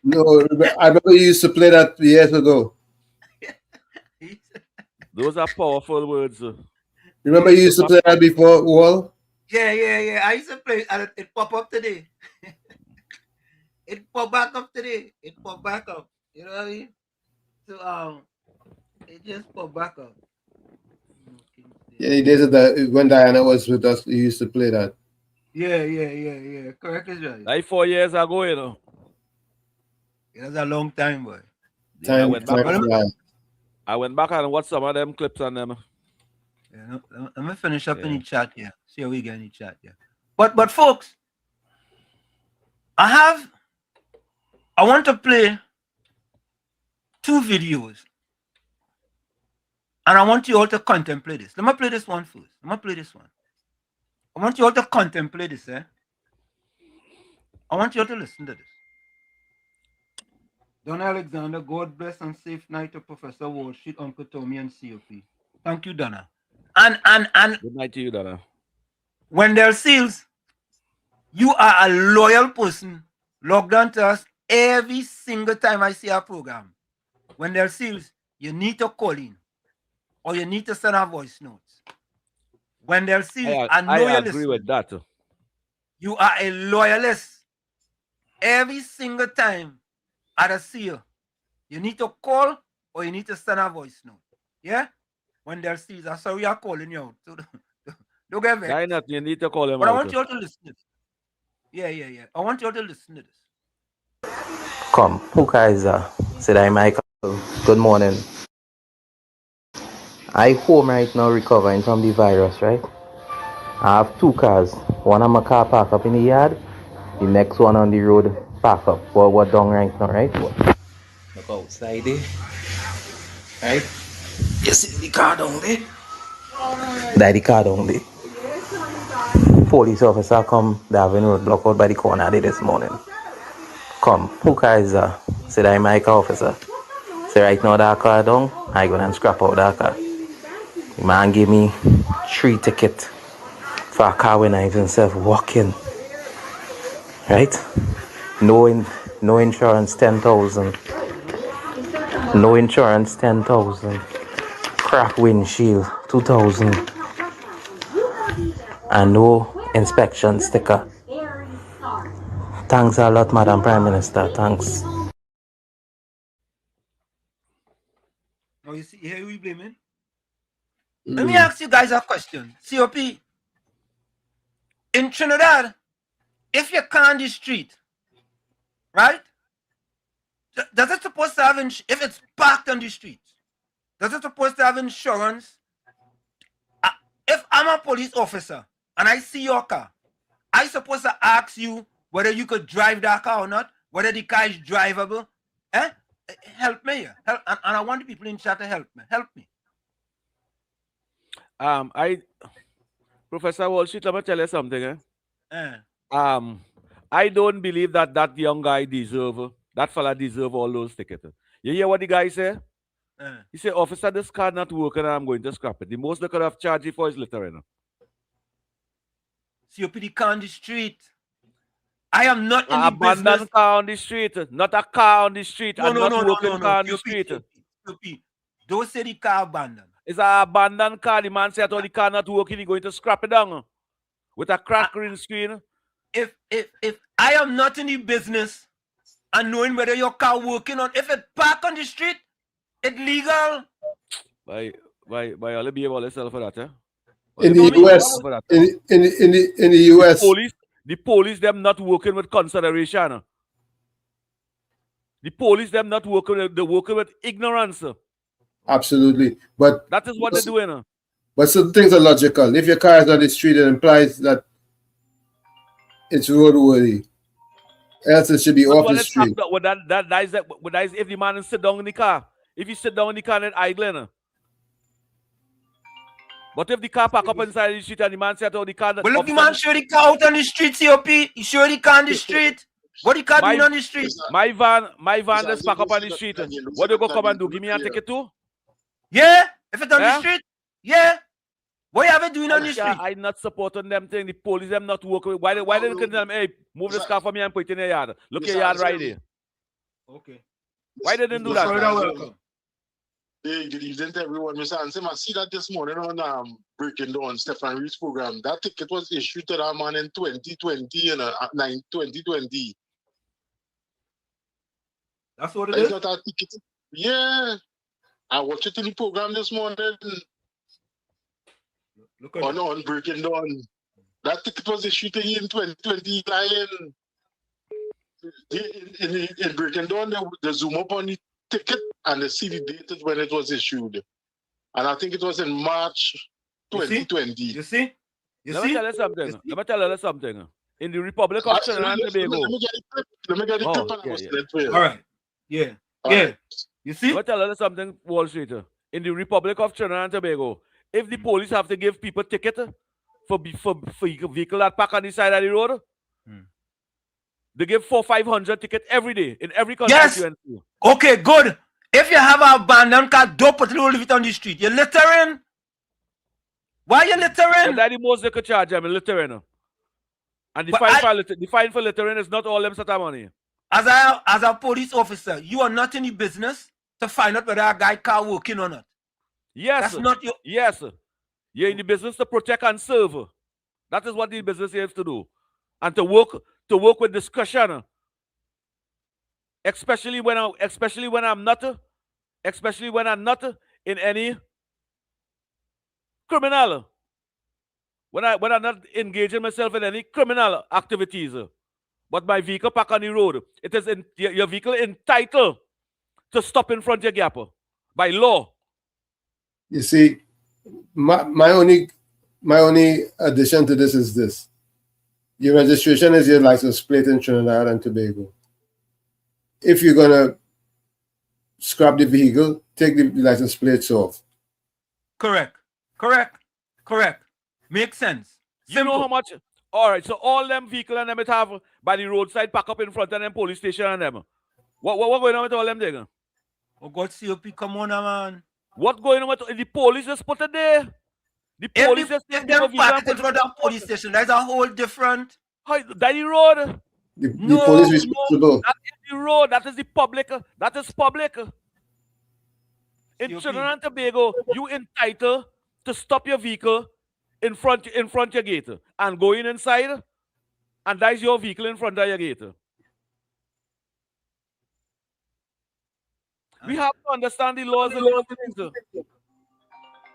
No, I remember you used to play that years ago. Those are powerful words. Remember you used to play that before, Wall? Yeah. I used to play and it pop up today. It pop back up today. It pop back up. You know what I mean? So it just pop back up. Yeah, he did that when Diana was with us. He used to play that. Yeah. Correct is right. Like 4 years ago, you know. It was a long time, boy. I went back and watched some of them clips on them. Yeah, let me finish up in the chat here. See how we get in the chat here. But folks, I want to play 2 videos. And I want you all to contemplate this. Let me play this one first. I want you all to contemplate this, eh? I want you all to listen to this. Don Alexander, God bless and safe night to Professor Wall Street, Uncle Tommy, and COP. Thank you, Donna. And good night to you, Donna. Wendell Seals, you are a loyal person, logged on to us every single time I see our program. Wendell Seals, you need to call in, or you need to send our voice notes. Wendell Seals, I know I you're agree listening. with that. You are a loyalist. Every single time I see you, you need to call or you need to send a voice note. Yeah? When they'll see, I'm sorry I'm calling you out. So don't get vexed. You need to call him but out. I want you all to listen to this. Yeah. I want you all to listen to this. Come, who guys said I Michael. Good morning. I home right now recovering from the virus, right? I have 2 cars. One of my car parked up in the yard. The next one on the road park up. But we're down right now, right? Look outside there. Right? You see the car down there? That's the car down there. Police officer come, they have a road block out by the corner there this morning. Come, who car is that? Said I my car officer. Say right now that car down, I go and scrap out that car. The man gave me 3 tickets for a car when I even self walking. Right? No insurance 10,000. No insurance 10,000. Crack windshield 2,000. And no inspection sticker. Thanks a lot, Madam Prime Minister. Thanks. Now you see here we blaming. Let me ask you guys a question. COP. In Trinidad, if you car on the street, right? Does it supposed to have if it's parked on the street? Does it supposed to have insurance? If I'm a police officer and I see your car, I supposed to ask you whether you could drive that car or not, whether the car is drivable. Help me here. And I want the people in chat to help me. Help me. Professor Wall Street, let me tell you something. I don't believe that young guy that fella deserve all those tickets. You hear what the guy say? He said, officer, this car not working and I'm going to scrap it. The most they could have charged you for is littering. COP the car on the street. I am not in the abandoned business. Car on the street, not a car on the street, No. car on the street. Don't say the car abandoned. It's an abandoned car. The man said, "Oh, the car not working. He's going to scrap it down with a cracked green screen." If I am not in the business and knowing whether your car working or if it park on the street, it's legal. By all behave all yourself for that, eh? In the US, in the US, the police them not working with consideration. The police them not working with ignorance. Absolutely, but that is what they're doing. But some things are logical. If your car is on the street, it implies that it's roadworthy. Else it should be off the street. That is if the man sit down in the car. If he sit down in the car and idling. But if the car park up inside the street and the man set out the car... But look, the man show the car out on the street, COP. He show the car on the street. What the car doing on the street? My van just park up on the street. What do you go come and do? Give me a ticket too? Yeah? If it's on the street? Yeah. What you have it doing on the street? I'm not supporting them thing. The police them not working. Why they tell them, hey, move this car for me and put it in your yard. Look at your yard right there. Okay. Why they didn't do that? Hey, good evening to everyone. Mr. Ansim, I see that this morning on Breaking Dawn, Stefan Reed's program. That ticket was issued to that man in 2020 and 2020. That's what it is? Got that ticket. Yeah. I watched it in the program this morning. Look at on Breaking Dawn. That ticket was issued to him in 2020. In Breaking Dawn, they zoom up on the ticket and they see the date when it was issued. And I think it was in March 2020. You see? Let me tell you something. In the Republic of Trinidad and Tobago. Let me get the clip and I will send it for you. All right. Yeah. Yeah. You see? Let me tell you something, Wall Street. In the Republic of Trinidad and Tobago, if the police have to give people ticket for vehicle that park on the side of the road, they give 400-500 tickets every day in every constituency. Yes. Okay, good. If you have an abandoned car, don't put it on the street. You're littering. Why are you littering? That's the most they could charge them, littering. And the fine for littering is not all them sort of money. As a police officer, you are not in the business to find out whether a guy car working or not. Yes. That's not your... Yes. You're in the business to protect and serve. That is what the business has to do. And to work with discretion. Especially when I'm not in any criminal. When I'm not engaging myself in any criminal activities. But my vehicle park on the road, it is your vehicle entitled to stop in front of your gap by law. You see, my only addition to this is this. Your registration is your license plate in Trinidad and Tobago. If you're gonna scrap the vehicle, take the license plates off. Correct. Makes sense. You know how much? All right, so all them vehicles and them it have by the roadside pack up in front of them police station and them. What going on with all them things? Oh God, COP, come on, man. What going on with the police just put it there? The police just if them park in front of the police station, that's a whole different. That the road. The police responsible. That is the road. That is the public. That is public. In Trinidad and Tobago, you entitled to stop your vehicle in front your gate and go inside, and that's your vehicle in front of your gate. We have to understand the laws and all things.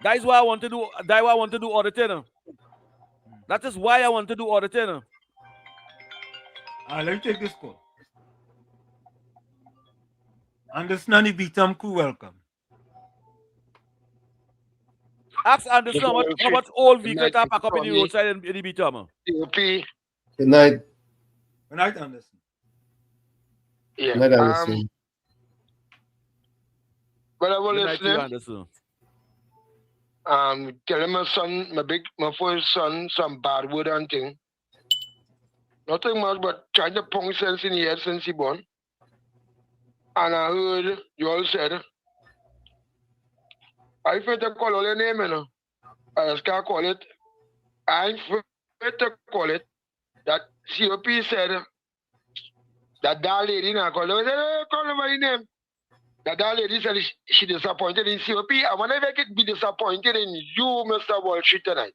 That is why I want to do. That's why I want to do auditing. That is why I want to do auditing. Let me take this call. Understand the BTM crew, welcome. Ask Anderson how much old vehicles are packed up in the roadside in the BTM. Good night. Good night, Anderson. Yeah. Good night, Anderson. But I was listening. Telling my son, my first son, some bad word and thing. Nothing much, but trying to punk sense in the head since he born. And I heard you all said, I feel to call all your name, you know. I just can't call it. I feel to call it that COP said that lady, now call her, hey, call her my name. That lady said she disappointed in COP. I want to be disappointed in you, Mr. Wall Street, tonight.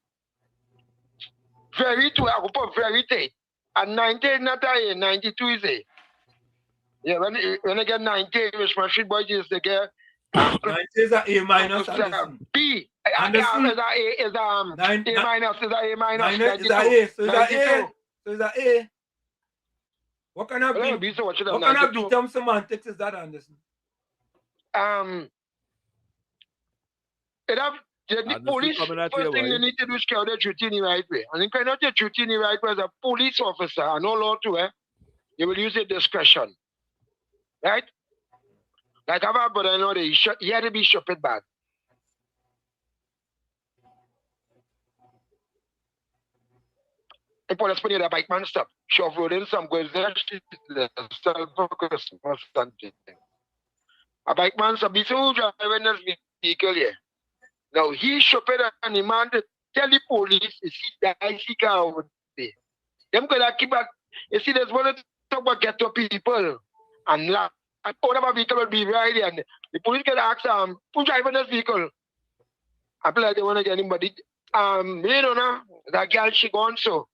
Very true. I will put very tight. And 19, not a 92 is a. Yeah, when I get 19, which my street boy is the girl, Mine says a A minus. Anderson. B. Anderson. Is a A is A minus. Is a A minus. Is a A. So is a A. So is a A. What kind of B-term semantics is that, Anderson? It have the police. First thing you need to do is carry their duty in the right way. And if you cannot your duty in the right way as a police officer, and no law to it, you will use your discretion. Right? Like I have a brother, he had to be shot bad. The police put the bike man stop. Shove road in some goes there, self-focus or something. A bike man stop, he's who driving this vehicle here. Now he shopped and the man to tell the police, you see that I see car over there. Them gonna keep back. You see, there's one to talk about ghetto people and laugh. And all of our vehicle will be right there. And the police can ask who's driving this vehicle? I feel like they want to get him, but you know, that girl she gone so.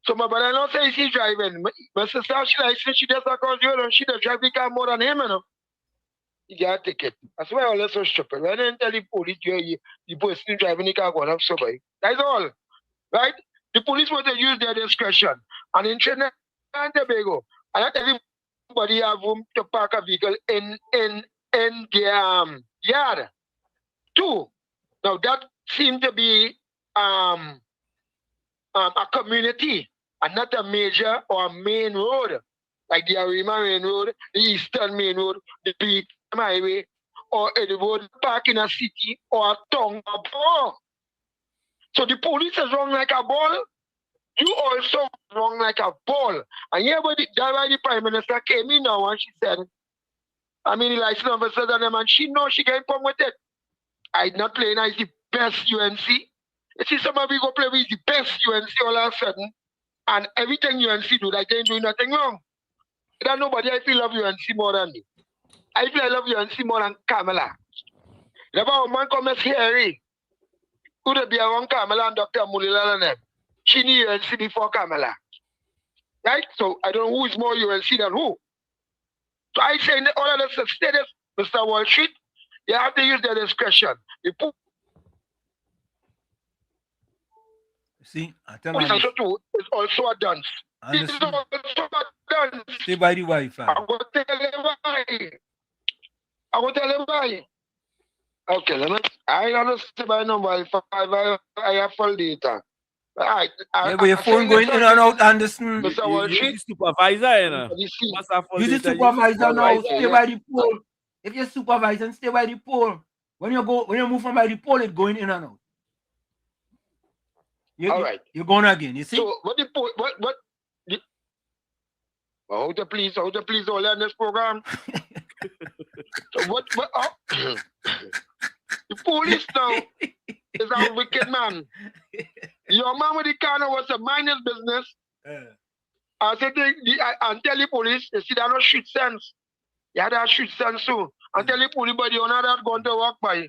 So my brother not say she's driving. My sister she just across the road and she does drive the car more than him, you know. He got a ticket. That's why all that's so stupid. When they tell the police the person driving the car going up somebody. That's all. Right? The police want to use their discretion. And in Trinidad and Tobago, and not everybody have room to park a vehicle in their yard. Two. Now that seems to be a community and not a major or a main road. Like the Arima Main Road, the Eastern Main Road, the Beat Highway, or the road park in a city or a town or ball. So the police is wrong like a ball. You also wrong like a ball. And yeah, but that's why the Prime Minister came in now and she said, I mean, the license officer and them, and she knows she can come with it. I'm not playing as the best UNC. You see, some of you go play with the best UNC all of a sudden, and everything UNC do, like they ain't doing nothing wrong. There's nobody I feel love UNC more than me. I feel I love UNC more than Kamala. Never a man come as Harry. Could it be around Kamala and Dr. Mulila and them? She knew UNC before Kamala. Right? So I don't know who is more UNC than who. So I say in all of the status, Mr. Wall Street, you have to use their discretion. See, I tell you. It's also a dance. It's also a dance. Stay by the Wi-Fi. I will tell you why. Okay, I understand by no Wi-Fi. I have full data. Right. Yeah, but your phone going in and out, Anderson. Mr. Wall Street, supervisor, you know. Use the supervisor now. Stay by the pole. If you're supervising, stay by the pole. When you move from by the pole, it's going in and out. All right. You're going again, you see? So how to please all in this program? So the police now is a wicked man. Your man with the car was a minus business. I said and tell the police, you see, they don't shoot sense. You had to shoot sense too. And tell the police, but you're not going to walk by.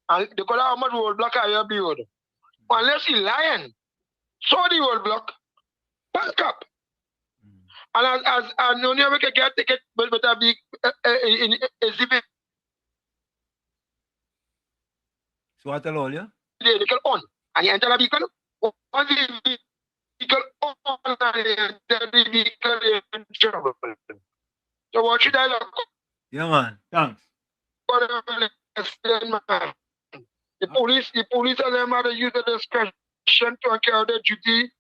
And they call how much roadblock are you build. Unless he's lying. So the roadblock, back up. And as no never can get ticket, but a big exhibit. So what tell all you? The vehicle on. And you enter the vehicle. Once the vehicle on, and the vehicle in trouble. So what should I look? Yeah, man. Thanks. The police and them have to use the discretion to carry their duty.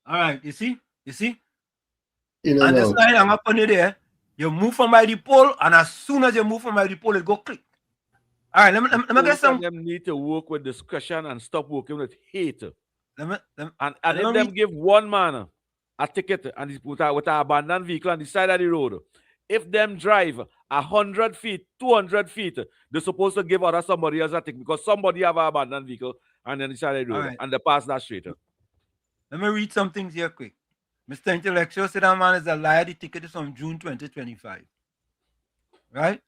All right, you see? You know, and this line I'm up on it there. You move from by the pole, and as soon as you move from by the pole, it go click. All right, let me get some. Them need to work with discretion and stop working with hate. And if them give one man a ticket and with an abandoned vehicle on the side of the road, if them drive 100 feet, 200 feet, they're supposed to give other somebody else a ticket because somebody have an abandoned vehicle and then the side of the road and they pass that straight. Let me read some things here quick. Mr. Intellectual said that man is a liar. The ticket is from June 2025. Right?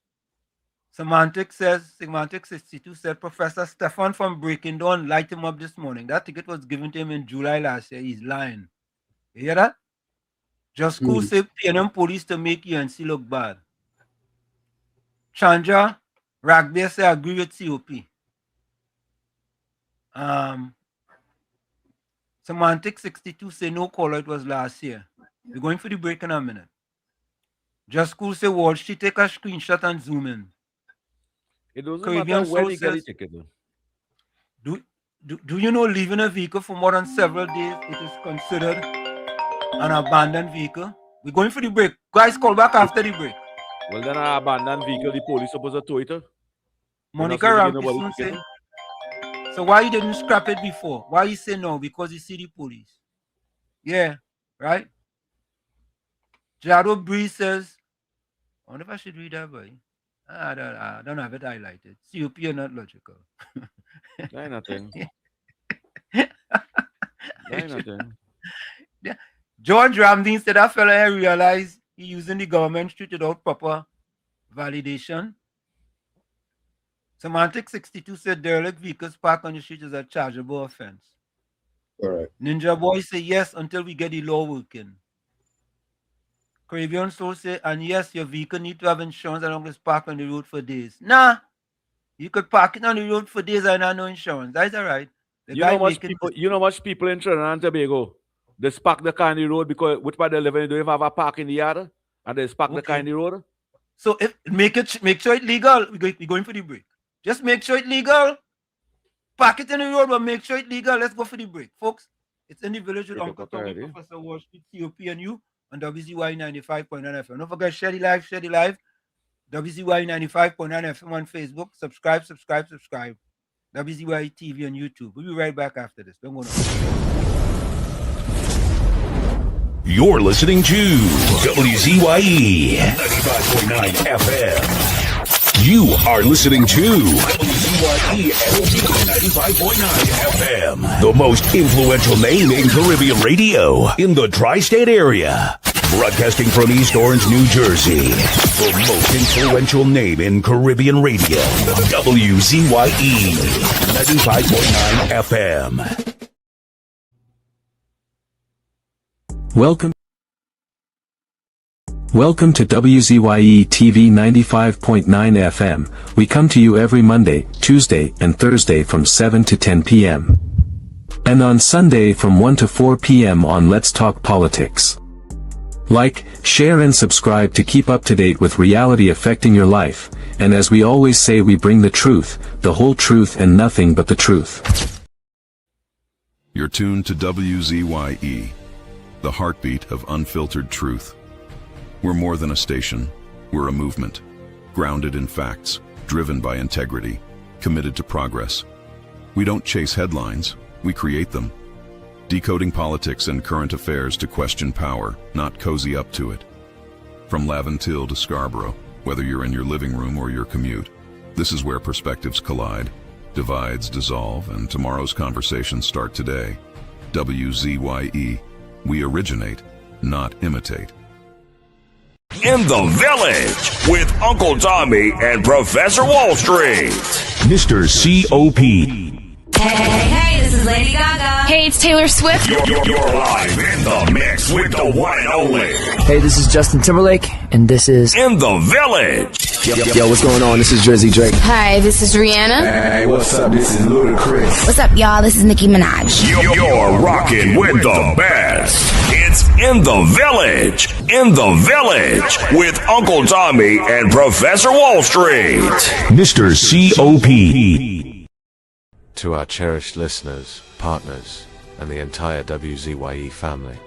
Semantic 62 said Professor Stefan from Breaking Dawn light him up this morning. That ticket was given to him in July last year. He's lying. You hear that? Just school said PNM police to make UNC look bad. Chandra Ragbe say agree with COP. Semantic 62 say no caller, it was last year. We're going for the break in a minute. Just Cool say Wall Street, take a screenshot and zoom in. It doesn't Caribbean matter when Soul you get the says, ticket. do you know leaving a vehicle for more than several days, it is considered an abandoned vehicle? We're going for the break. Guys, call back after the break. Well, then an abandoned vehicle, the police supposed to tow it. Monica Rampi say, so why you didn't scrap it before? Why you say no? Because you see the police. Yeah, right? Jado Bree says, I wonder if I should read that, boy. I don't have it highlighted. COP are not logical. That's nothing. That's nothing. Yeah. George Ramdeen said that fella here realized he using the government street without proper validation. Semantic 62 said derelict vehicles parked on the street is a chargeable offense. All right. Ninja Boy say yes until we get the law working. Caribbean Soul say, and yes, your vehicle need to have insurance and it's parked on the road for days. Nah, you could park it on the road for days and not no insurance. That's all right. You know much people in Trinidad and Tobago, they park the car on the road because which part they live in, they don't have a park in the yard, and they park the car on the road. So if make sure it's legal. We're going for the break. Just make sure it's legal. Park it in the road, but make sure it's legal. Let's go for the break, folks. It's in the village with Uncle Tommy, Professor Wall Street, COP, and you on WZYE 95.9 FM. Don't forget, share the live. WZYE 95.9 FM on Facebook. Subscribe. WZYE TV on YouTube. We'll be right back after this. Don't go nowhere. You're listening to WZYE 95.9 FM. You are listening to WZYE 95.9 FM, the most influential name in Caribbean radio in the tri-state area. Broadcasting from East Orange, New Jersey, the most influential name in Caribbean radio, WZYE 95.9 FM. Welcome to WZYE TV 95.9 FM. We come to you every Monday, Tuesday, and Thursday from 7 to 10 p.m. And on Sunday from 1 to 4 p.m. on Let's Talk Politics. Like, share and subscribe to keep up to date with reality affecting your life, and as we always say, we bring the truth, the whole truth and nothing but the truth. You're tuned to WZYE, the heartbeat of unfiltered truth. We're more than a station, we're a movement, grounded in facts, driven by integrity, committed to progress. We don't chase headlines, we create them. Decoding politics and current affairs to question power, not cozy up to it. From Laventille to Scarborough, whether you're in your living room or your commute, this is where perspectives collide, divides dissolve, and tomorrow's conversations start today. WZYE, we originate, not imitate. In the Village with Uncle Tommy and Professor Wall Street. Mr. COP. Hey, this is Lady Gaga. Hey, it's Taylor Swift. You're live in the mix with the one and only. Hey, this is Justin Timberlake, and this is In the Village. Yo, what's going on? This is WZYE. Hi, this is Rihanna. Hey, what's up? This is Ludacris. What's up, y'all? This is Nicki Minaj. You're rocking with the best. It's In the Village. In the Village with Uncle Tommy and Professor Wall Street. Mr. COP. To our cherished listeners, partners, and the entire WZYE family,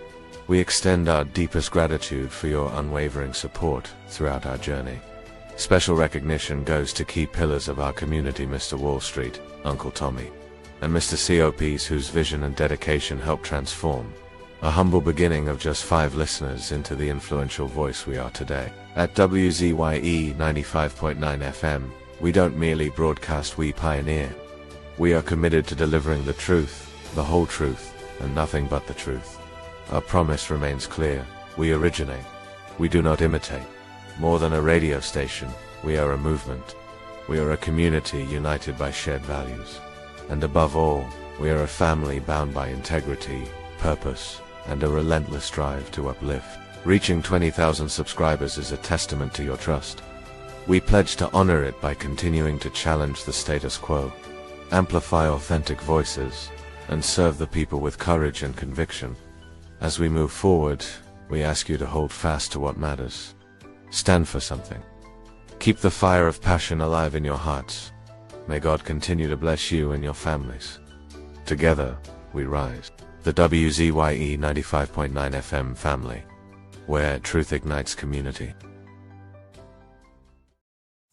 we extend our deepest gratitude for your unwavering support throughout our journey. Special recognition goes to key pillars of our community, Mr. Wall Street, Uncle Tommy, and Mr. COPs whose vision and dedication helped transform a humble beginning of just 5 listeners into the influential voice we are today. At WZYE 95.9 FM, we don't merely broadcast, we pioneer. We are committed to delivering the truth, the whole truth, and nothing but the truth. Our promise remains clear. We originate. We do not imitate. More than a radio station, we are a movement. We are a community united by shared values. And above all, we are a family bound by integrity, purpose, and a relentless drive to uplift. Reaching 20,000 subscribers is a testament to your trust. We pledge to honor it by continuing to challenge the status quo, amplify authentic voices, and serve the people with courage and conviction. As we move forward, we ask you to hold fast to what matters. Stand for something. Keep the fire of passion alive in your hearts. May God continue to bless you and your families. Together, we rise. The WZYE 95.9 FM family, where truth ignites community.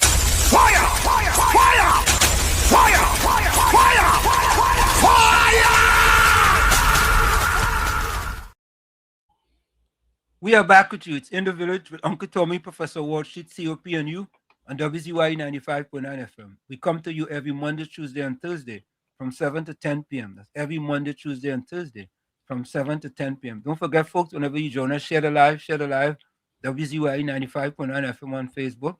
Fire! Fire! Fire! Fire! Fire! Fire! Fire! We are back with you. It's In the Village with Uncle Tommy, Professor Wall Street, COP, and you on WZYE 95.9 FM. We come to you every Monday, Tuesday, and Thursday from 7 to 10 p.m. That's every Monday, Tuesday, and Thursday from 7 to 10 p.m. Don't forget, folks, whenever you join us, share the live, WZYE 95.9 FM on Facebook.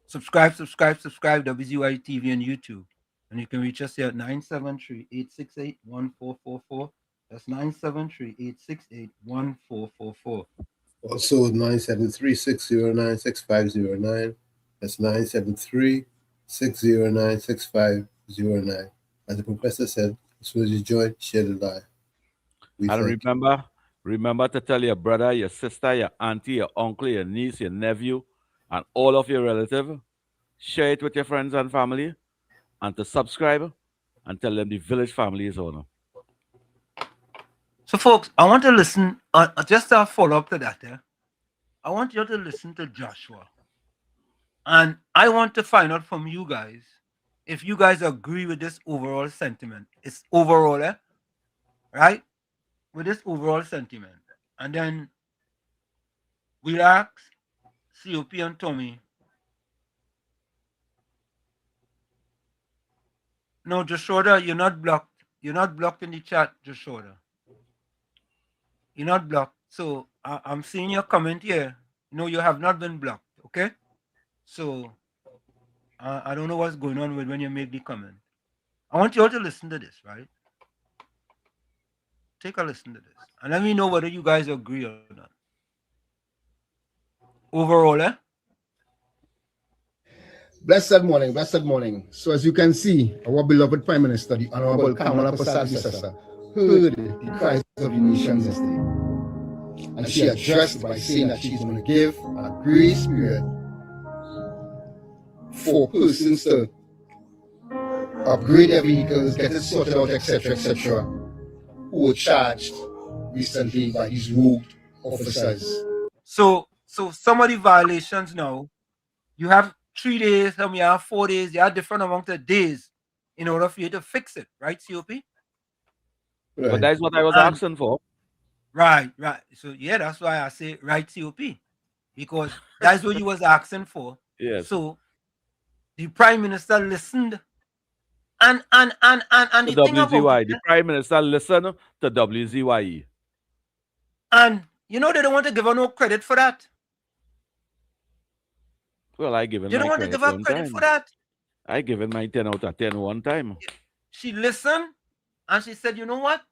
Subscribe, WZYE TV and YouTube. And you can reach us here at 973-868-1444. That's 973-868-1444. Also 973-609-6509. That's 973-609-6509. As the professor said, as soon as you join, share the live. And remember to tell your brother, your sister, your auntie, your uncle, your niece, your nephew, and all of your relatives. Share it with your friends and family, and to subscribe and tell them the village family is on. So, folks, I want to listen, just a follow-up to that. I want you to listen to Joshua. And I want to find out from you guys if you guys agree with this overall sentiment. It's overall, right? With this overall sentiment. And then we'll ask COP and Tommy. No, Joshua, you're not blocked. You're not blocked in the chat, Joshua. You're not blocked. So I'm seeing your comment here. No, you have not been blocked. Okay? So I don't know what's going on with when you make the comment. I want you all to listen to this, right? Take a listen to this. And let me know whether you guys agree or not. Overall, Blessed morning, blessed morning. So as you can see, our beloved Prime Minister, the Honorable Kamala Prasad-Visasa, heard the cries of the nation yesterday. And she addressed by saying that she's going to give a grace period for persons to upgrade their vehicles, get it sorted out, etc., etc., who were charged recently by these rogue officers. So some of the violations now, you have 3 days, some you have 4 days, you have different amount of days in order for you to fix it, right, COP? Right. But that's what I was asking for. Right. So yeah, that's why I say right, COP, because that's what you was asking for. Yes. So the Prime Minister listened, and the thing about WZYE, the Prime Minister listened to WZYE, and you know they don't want to give her no credit for that. Well, I give him. You don't want to give her credit for that. I give him my 10 out of 10 one time. She listened and she said, you know what?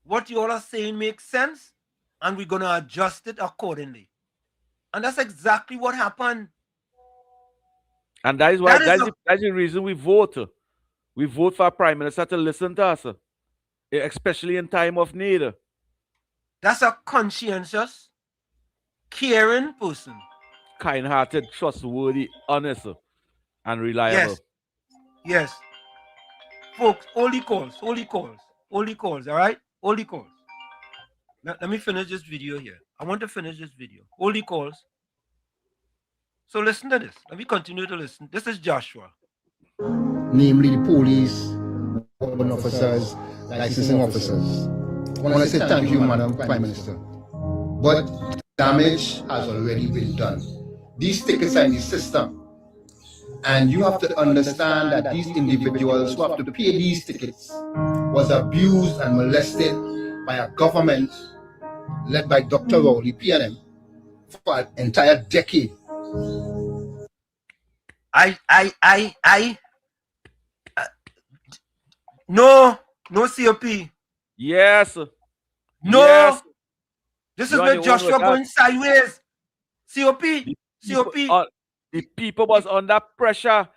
What you all are saying makes sense, and we're going to adjust it accordingly. And that's exactly what happened. And that is why that's the reason we vote. We vote for a Prime Minister to listen to us, especially in time of need. That's a conscientious, caring person. Kind-hearted, trustworthy, honest, and reliable. Yes. Folks, holy calls, all right? Holy calls. Let me finish this video here. I want to finish this video. Holy calls. So listen to this. Let me continue to listen. This is Joshua. Namely the police, officers, licensing officers. I want to say thank you, Madam Prime Minister. But damage has already been done. These tickets are in the system. And you have to understand that these individuals who have to pay these tickets was abused and molested by a government led by Dr. Rowley, PNM, for an entire decade. No COP. Yes. No. Yes. This is where Joshua going sideways. COP. The people was under pressure.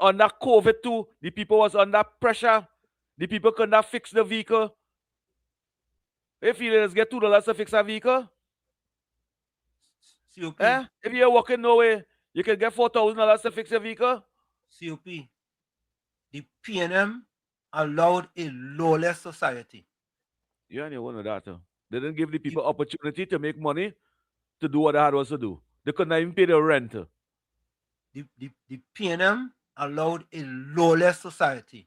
Under COVID too, the people was under pressure. The people could not fix the vehicle. If you let's get $2 to fix a vehicle. COP. If you're working nowhere, you can get $4,000 to fix your vehicle. COP. The PNM allowed a lawless society. Yeah, and you wonder that. They didn't give the people opportunity to make money to do what they had was to do. They could not even pay their rent. The PNM allowed a lawless society.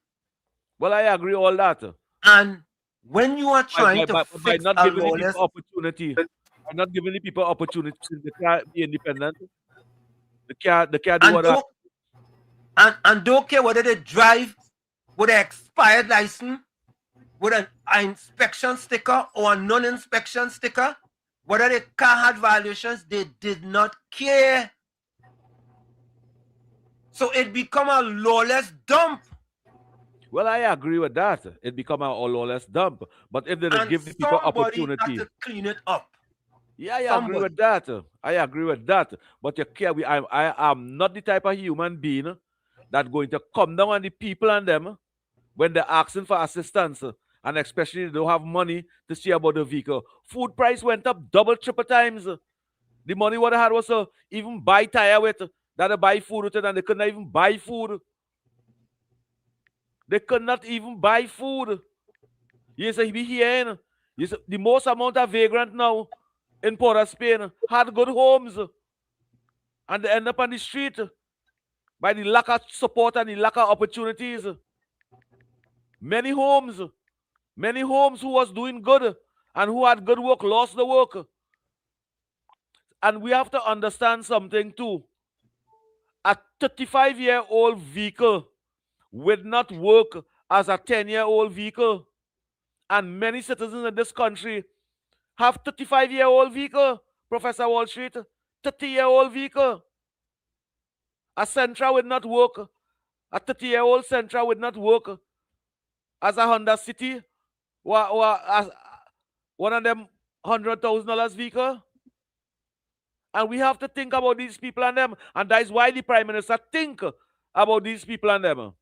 Well, I agree all that. And when you are trying to fix by not a giving lawless the people opportunity, by not giving the people opportunity, they can't be independent. They can't do what that. And don't care whether they drive with an expired license, with an inspection sticker or a non-inspection sticker, whether the car had violations, they did not care. So it become a lawless dump. Well, I agree with that. It become a lawless dump. But if they don't give the people opportunity, to clean it up. Yeah, I agree with that. I agree with that. But you can't. I am not the type of human being that going to come down on the people and them when they're asking for assistance, and especially they don't have money to see about the vehicle. Food price went up double, triple times. The money what I had was to even buy tire with, that they buy food with it, and they could not even buy food. They could not even buy food. You say be here. You say, the most amount of vagrant now in Port of Spain had good homes, and they end up on the street by the lack of support and the lack of opportunities. Many homes who was doing good and who had good work lost the work. And we have to understand something too. A 35-year-old vehicle would not work as a 10-year-old vehicle. And many citizens in this country have 35-year-old vehicle, Professor Wall Street, 30-year-old vehicle. A Sentra would not work. A 30-year-old Sentra would not work as a Honda City or as one of them $100,000 vehicle. And we have to think about these people and them. And that is why the Prime Minister think about these people and them.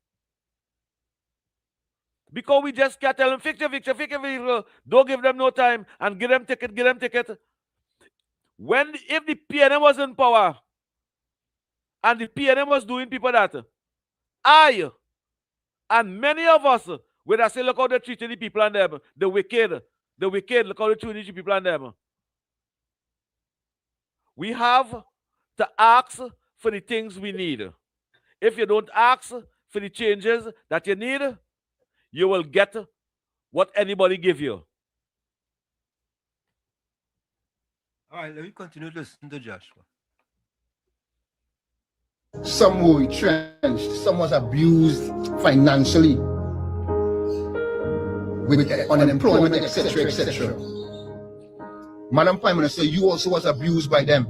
Because we just can't tell them, fix your vehicle. Don't give them no time and give them ticket. If the PNM was in power and the PNM was doing people that, I and many of us would have said, look how they're treating the people and them. The wicked, look how they're treating the people and them. We have to ask for the things we need. If you don't ask for the changes that you need, you will get what anybody give you. All right, let me continue to listen to Joshua. Some were retrenched, some was abused financially with unemployment, etc., etc. Madam Prime Minister, you also was abused by them.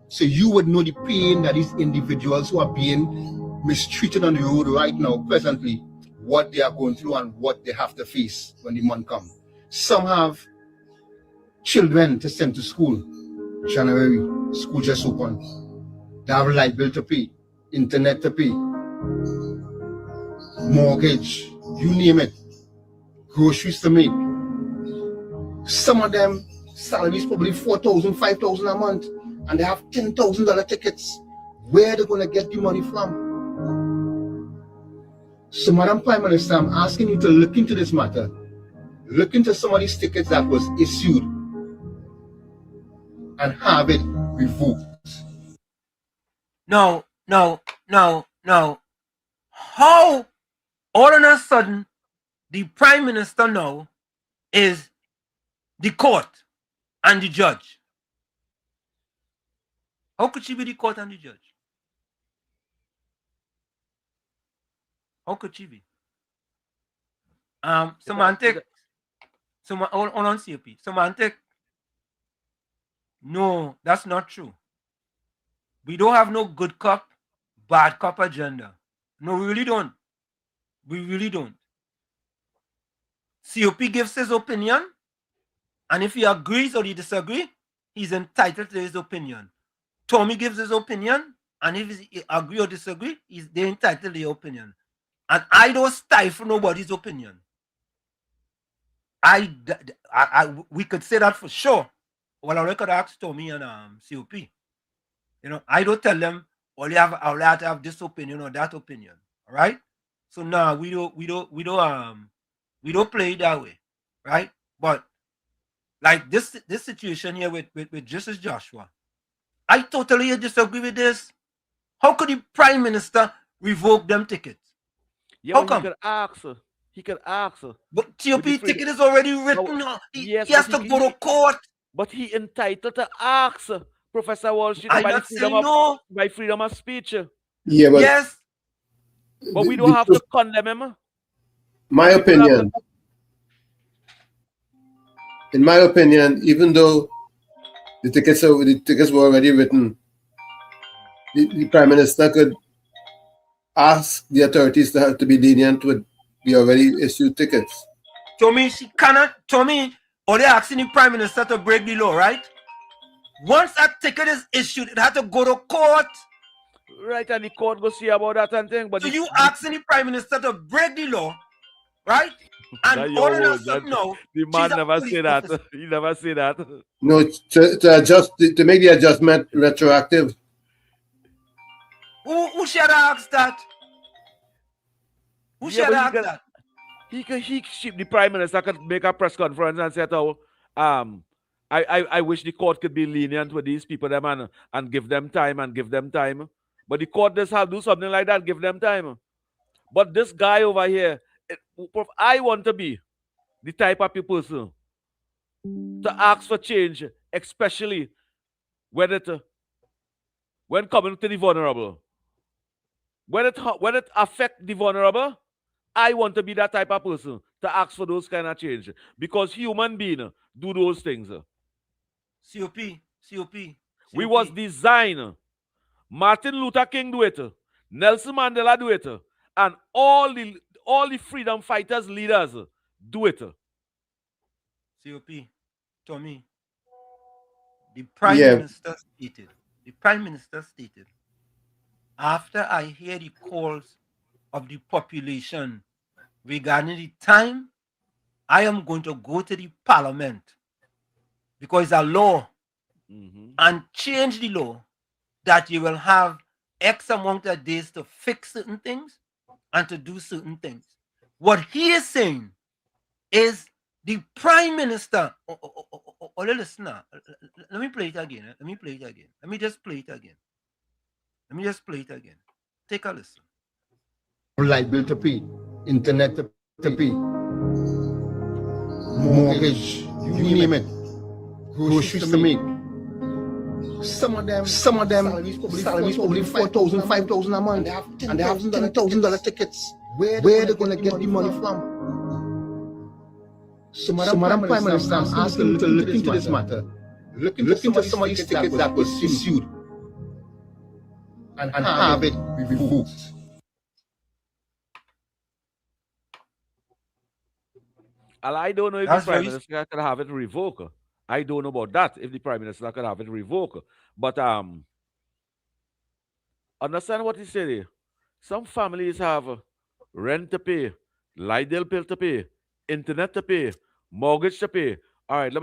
So you would know the pain that these individuals who are being mistreated on the road right now, presently, what they are going through and what they have to face when the month comes. Some have children to send to school. January, school just opened. They have light bill to pay, internet to pay, mortgage, you name it, groceries to make. Some of them salaries probably $4,000, $5,000 a month, and they have $10,000 tickets. Where are they going to get the money from? So, Madam Prime Minister, I'm asking you to look into this matter. Look into some of these tickets that was issued and have it revoked. No. How all of a sudden the Prime Minister now is the court and the judge? How could she be the court and the judge? How could she be? Semantic. Hold on, COP. Semantic. No, that's not true. We don't have no good cop, bad cop agenda. No, we really don't. We really don't. COP gives his opinion, and if he agrees or he disagrees, he's entitled to his opinion. Tommy gives his opinion, And if he agree or disagree, they're entitled to their opinion. And I don't stifle nobody's opinion. We could say that for sure. Well, I could ask Tommy and COP. You know, I don't tell them all you have to have this opinion or that opinion. All right. So now we don't play it that way, right? But like this situation here with Justice Joshua, I totally disagree with this. How could the Prime Minister revoke them tickets? Yeah, How come? He could ask. But TOP ticket is already written. No, he has to go to court. But he entitled to ask Professor Walsh by freedom of speech. Yeah, but yes. But we don't have to condemn him. My opinion. In my opinion, even though the tickets were already written, the Prime Minister could ask the authorities to be lenient with the already issued tickets. Tommy, she cannot. Tommy, or they're asking the Prime Minister to break the law, right? Once a ticket is issued, it had to go to court. Right, and the court go see about that and thing. But so you asking the Prime Minister to break the law, right? And all of us know the man never say that. He never say that. No, to make the adjustment retroactive. Who should ask that? Who should ask that? The Prime Minister could make a press conference and say, I wish the court could be lenient with these people them and give them time. But the court does have to do something like that, give them time. But this guy over here, I want to be the type of person to ask for change, especially when coming to the vulnerable. When it affects the vulnerable, I want to be that type of person to ask for those kind of change. Because human beings do those things. COP. We was designed. Martin Luther King do it. Nelson Mandela do it. And all the freedom fighters, leaders do it. COP, Tommy, the Prime Minister stated, after I hear the calls of the population regarding the time, I am going to go to the Parliament because it's a law and change the law that you will have X amount of days to fix certain things and to do certain things. What he is saying is the Prime Minister, listen now, let me play it again. Let me just play it again. Take a listen. Light bill to pay, internet to pay, mortgage, you name it, groceries to make. Some of them salaries probably 4,000, 5,000 a month, and they have $10,000 tickets. Where are they going to get the money from? So Madam Prime Minister, I'm asking you to look into this matter. Look into some of these tickets that were issued and have it revoked. I don't know if the Prime Minister could have it revoked. I don't know about that, if the Prime Minister could have it revoked. But understand what he said here. Some families have rent to pay, light bill to pay, internet to pay, mortgage to pay. All right,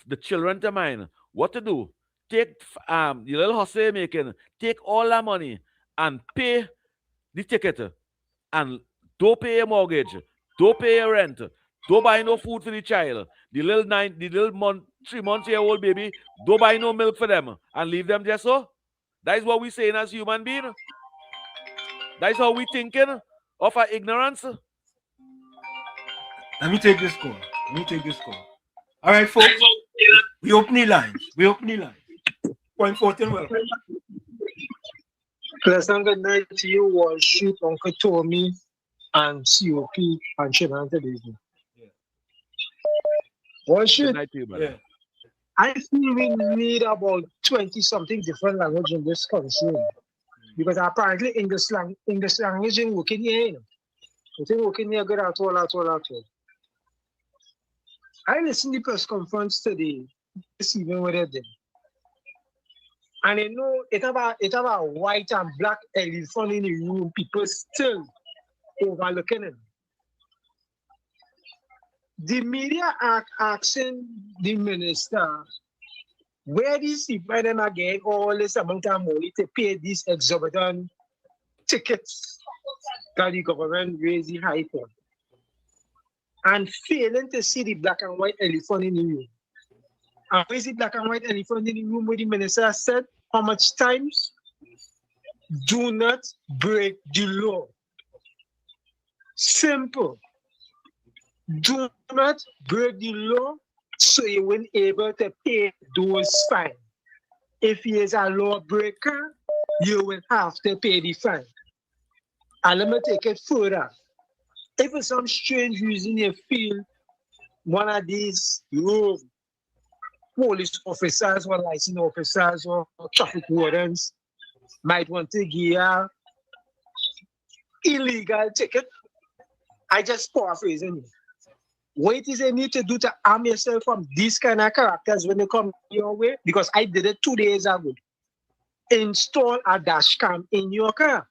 the children to mind. What to do? Take the little hustle you're making, take all that money and pay the ticket. And don't pay your mortgage, don't pay your rent, don't buy no food for the child. The little 3-month-old baby, don't buy no milk for them and leave them just so. That is what we're saying as human beings. That is how we thinking of our ignorance. Let me take this call. All right, folks. We open the lines. Point 14, welcome. Pleasant good night to you, Wall Street, Uncle Tommy, and COP, and Shannon Television. Wall Street, I feel we need about 20-something different language in this country. Because apparently English language isn't working here. It ain't working here good at all. I listened to the press conference today, this evening with them. And you know, it have a white and black elephant in the room. People still overlooking it. The media are asking the minister where these people them are getting all this amount of money to pay these exorbitant tickets that the government raise the high for, and failing to see the black and white elephant in the room. And where's the black and white elephant in the room where the minister said how much times? Do not break the law. Simple. Do not break the law so you will be able to pay those fines. If he is a lawbreaker, you will have to pay the fine. And let me take it further. If for some strange reason you feel one of these road police officers or license officers or traffic wardens might want to give you illegal ticket, I just paraphrasing. What it is you need to do to arm yourself from these kind of characters when they come your way? Because I did it 2 days ago. Install a dash cam in your car.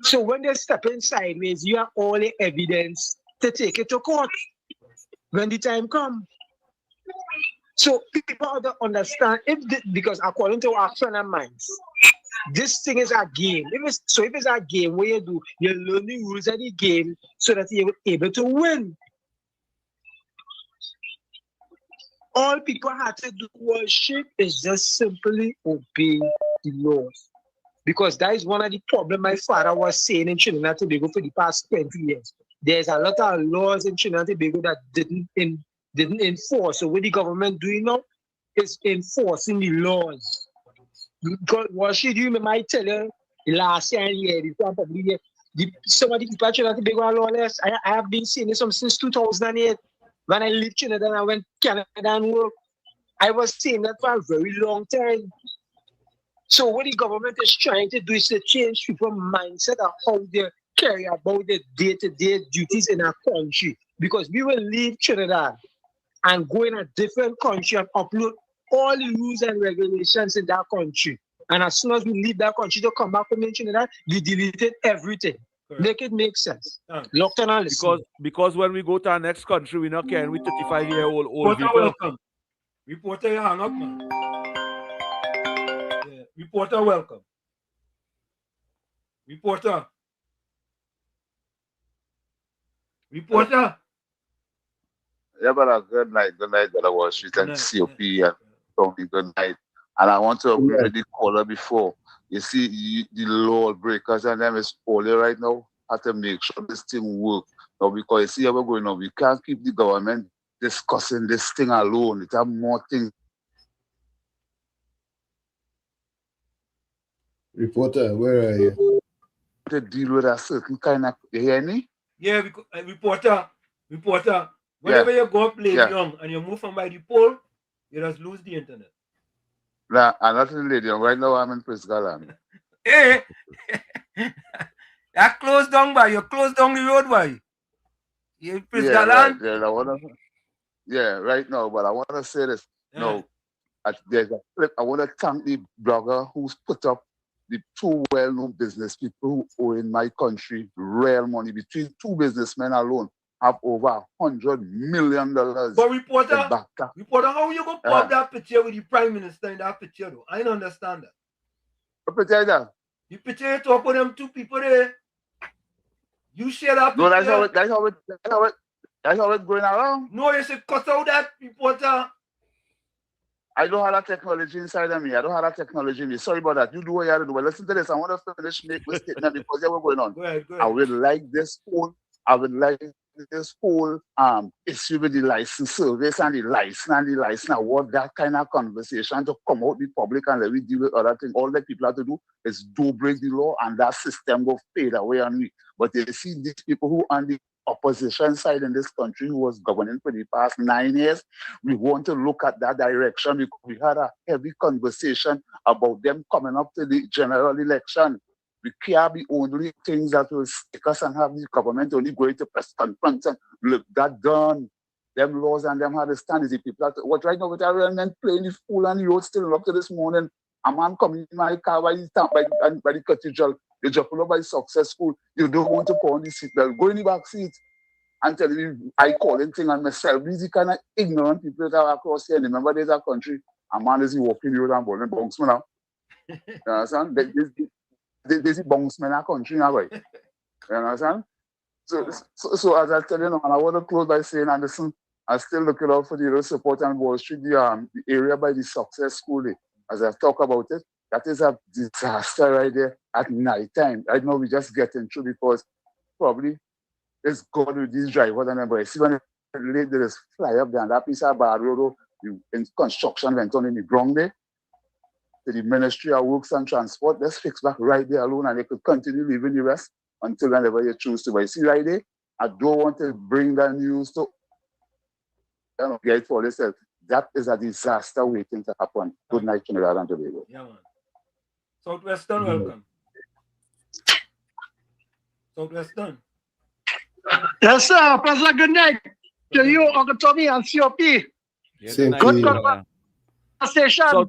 So when they step in sideways, you have all the evidence to take it to court when the time comes. So people have to understand, because according to our friend of mine, this thing is a game. If it's a game where you learn the rules of the game so that you're able to win. All people had to do worship is just simply obey the laws. Because that is one of the problems my father was saying in Trinidad and Tobago for the past 20 years. There's a lot of laws in Trinidad and Tobago that didn't enforce. So what the government doing now is enforcing the laws. Because what should you might tell you last year and year before probably some of the people in Trinidad and Tobago are lawless. I have been saying this since 2008. When I lived in Trinidad and I went to Canada and work, I was saying that for a very long time. So what the government is trying to do is to change people's mindset of how they carry about their day-to-day duties in our country. Because we will leave Trinidad and go in a different country and upload all the rules and regulations in that country. And as soon as we leave that country to come back from Trinidad, we deleted everything. Correct. Make it make sense. Locked on because when we go to our next country, we're not carrying with 35-year-old Reporter, people. welcome. Reporter, you hang up, man. Yeah. Reporter, welcome. Reporter. Yeah, but good night, Brother Wall Street and COP and Tony, good night. And I want to agree with the caller before. You see, the law breakers and them is only right now have to make sure this thing works. Now, because you see how we're going on, we can't keep the government discussing this thing alone. It have more things. Reporter, where are you? To deal with a certain kind of, you hear me? Yeah, reporter. Whenever you go up Lady Young and you move from by the pole, you just lose the internet. Nah, I'm not in Lady Young. Right now I'm in Prisgaland. Hey! That closed down by you closed down the road by you in Prisgaland? Right now, but I want to say this. No, there's a clip. I want to thank the blogger who's put up the two well-known business people who owe in my country real money. Between two businessmen alone have over $100 million. But reporter, how you going to pop that picture with the Prime Minister in that picture though? I don't understand that. What picture is that? The picture you talk with them two people there. You share that picture. No, that's how it's going around. No, you should cut out that reporter. I don't have that technology inside of me. I don't have that technology in me. Sorry about that. You do what you have to do. But listen to this. I want to finish make my statement because they were going on. Go ahead. I would like this whole issue with the license service and the license award, that kind of conversation to come out in public and let me deal with other things. All that people have to do is do break the law and that system will fade away on me. But you see these people who on the opposition side in this country who was governing for the past 9 years, we want to look at that direction because we had a heavy conversation about them coming up to the general election. We can't be only things that will stick us and have the government only going to press conference and look that done. Them laws and them how to stand is the people that what right now with our men playing the fool on the road still up to this morning A man coming in my car by the cathedral, you just pull up by Success School, you don't want to go on the seatbelt, go in the back seat and tell me I calling thing on myself. These are kind of ignorant people that are across here. And remember, there's a country, a man is walking the road and balling bunks now. You understand? There's a bunks in our country now, right? You understand? So as I tell you now, and I want to close by saying, Anderson, I'm still looking out for the support on Wall Street, the area by the Success School. As I've talked about it, that is a disaster right there at night time. Right now, we just getting through because probably it's God with these drivers and everybody. See when the lady just fly up there and that piece of bad road, in construction went on in the ground there. To the Ministry of Works and Transport, let's fix back right there alone and they could continue living the rest until whenever you choose to. But you see right there, I don't want to bring that news to get it for yourself. That is a disaster waiting to happen. Good night, Trinidad and Tobago. Yeah, man. Southwestern, welcome. Southwestern. Yes, sir. Pastor, good night to you, Uncle Tommy and COP. Same Good conversation.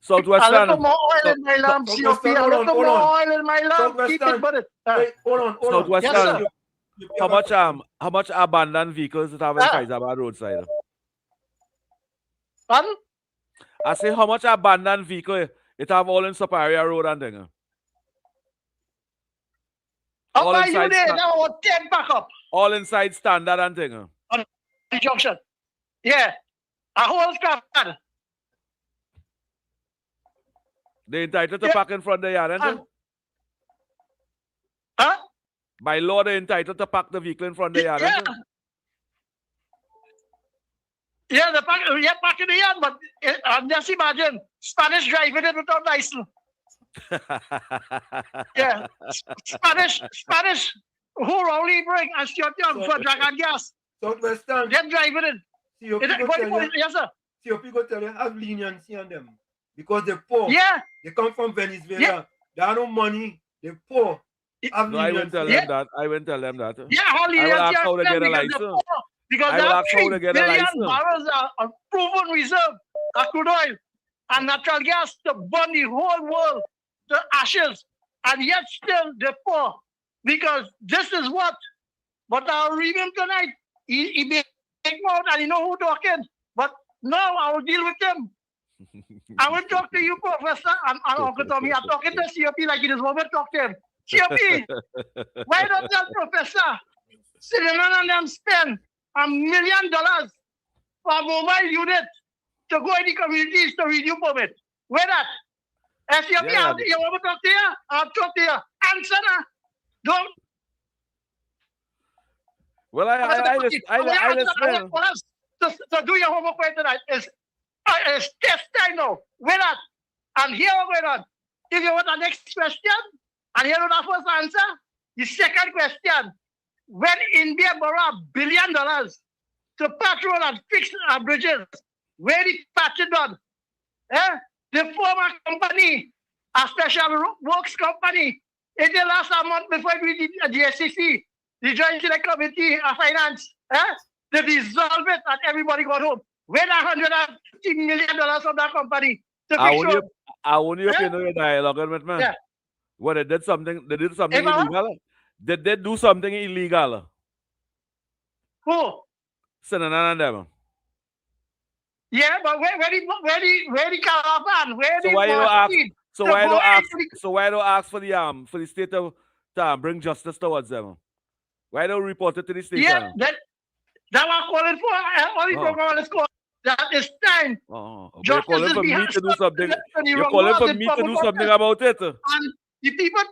Southwestern. A little more oil in my lamp, COP. A little more oil in my lamp. Keep it, but Wait, hold on. Southwestern. Yes, how much abandoned vehicles it have in Kaiserabad roadside? Pardon? I say how much abandoned vehicle it have all in Superior Road and thing. All inside you there, now 10 back up. All inside standard and thing. On the junction. Yeah. A whole car. They entitled to park in front of the yard, aren't they? Huh? By law, they're entitled to park the vehicle in front of the yard, aren't they? Yeah, they park in the yard, but just imagine Spanish driving it without license. Yeah, Spanish who only bring and shut down for drag and gas. Southwestern. Them driving it. Yes, sir. COP go tell you have leniency on them because they're poor. Yeah. They come from Venezuela. Yeah. They have no money. They're poor. No, I won't tell them that. I won't tell them that. Yeah, I will ask how to get a license. Because I will ask how to get a license. barrels are proven reserve of crude oil and natural gas to burn the whole world to ashes, and yet still they're poor. Because this is what I'll read him tonight. He make mouth and he know who talking. But now I will deal with him. I will talk to you, Professor, and Uncle Tommy. I'm talking to COP like it is moment to talk to him. COP, why don't that Professor sitting on them spend $1 million for a mobile unit to go in the communities to renew permit? Where that? COP, you want to talk to you? I'll talk to you. Answer now. Don't. Well, I listen. To do your homework for tonight is test time now. Where that? And here we're going on. If you want the next question, and here we the first answer, the second question, when India borrowed $1 billion to patrol and fix our bridges, where the patch it done? The former company, a special works company, in the last month before we did the SEC, the Joint Select Committee of Finance, they dissolved it and everybody got home. Where $150 million from that company to fix road? I want you to know your dialogue with me. Yeah. Well, they did something illegal. Did they do something illegal? Who? Senator and them. Yeah, but where the caravan? Where so the why you ask? So why don't ask? So why don't ask for the state to bring justice towards them? Why don't report it to the state? Yeah, that was calling for only program is called. That is time. You're calling for me to do something. You're calling for me to do something about it. And the people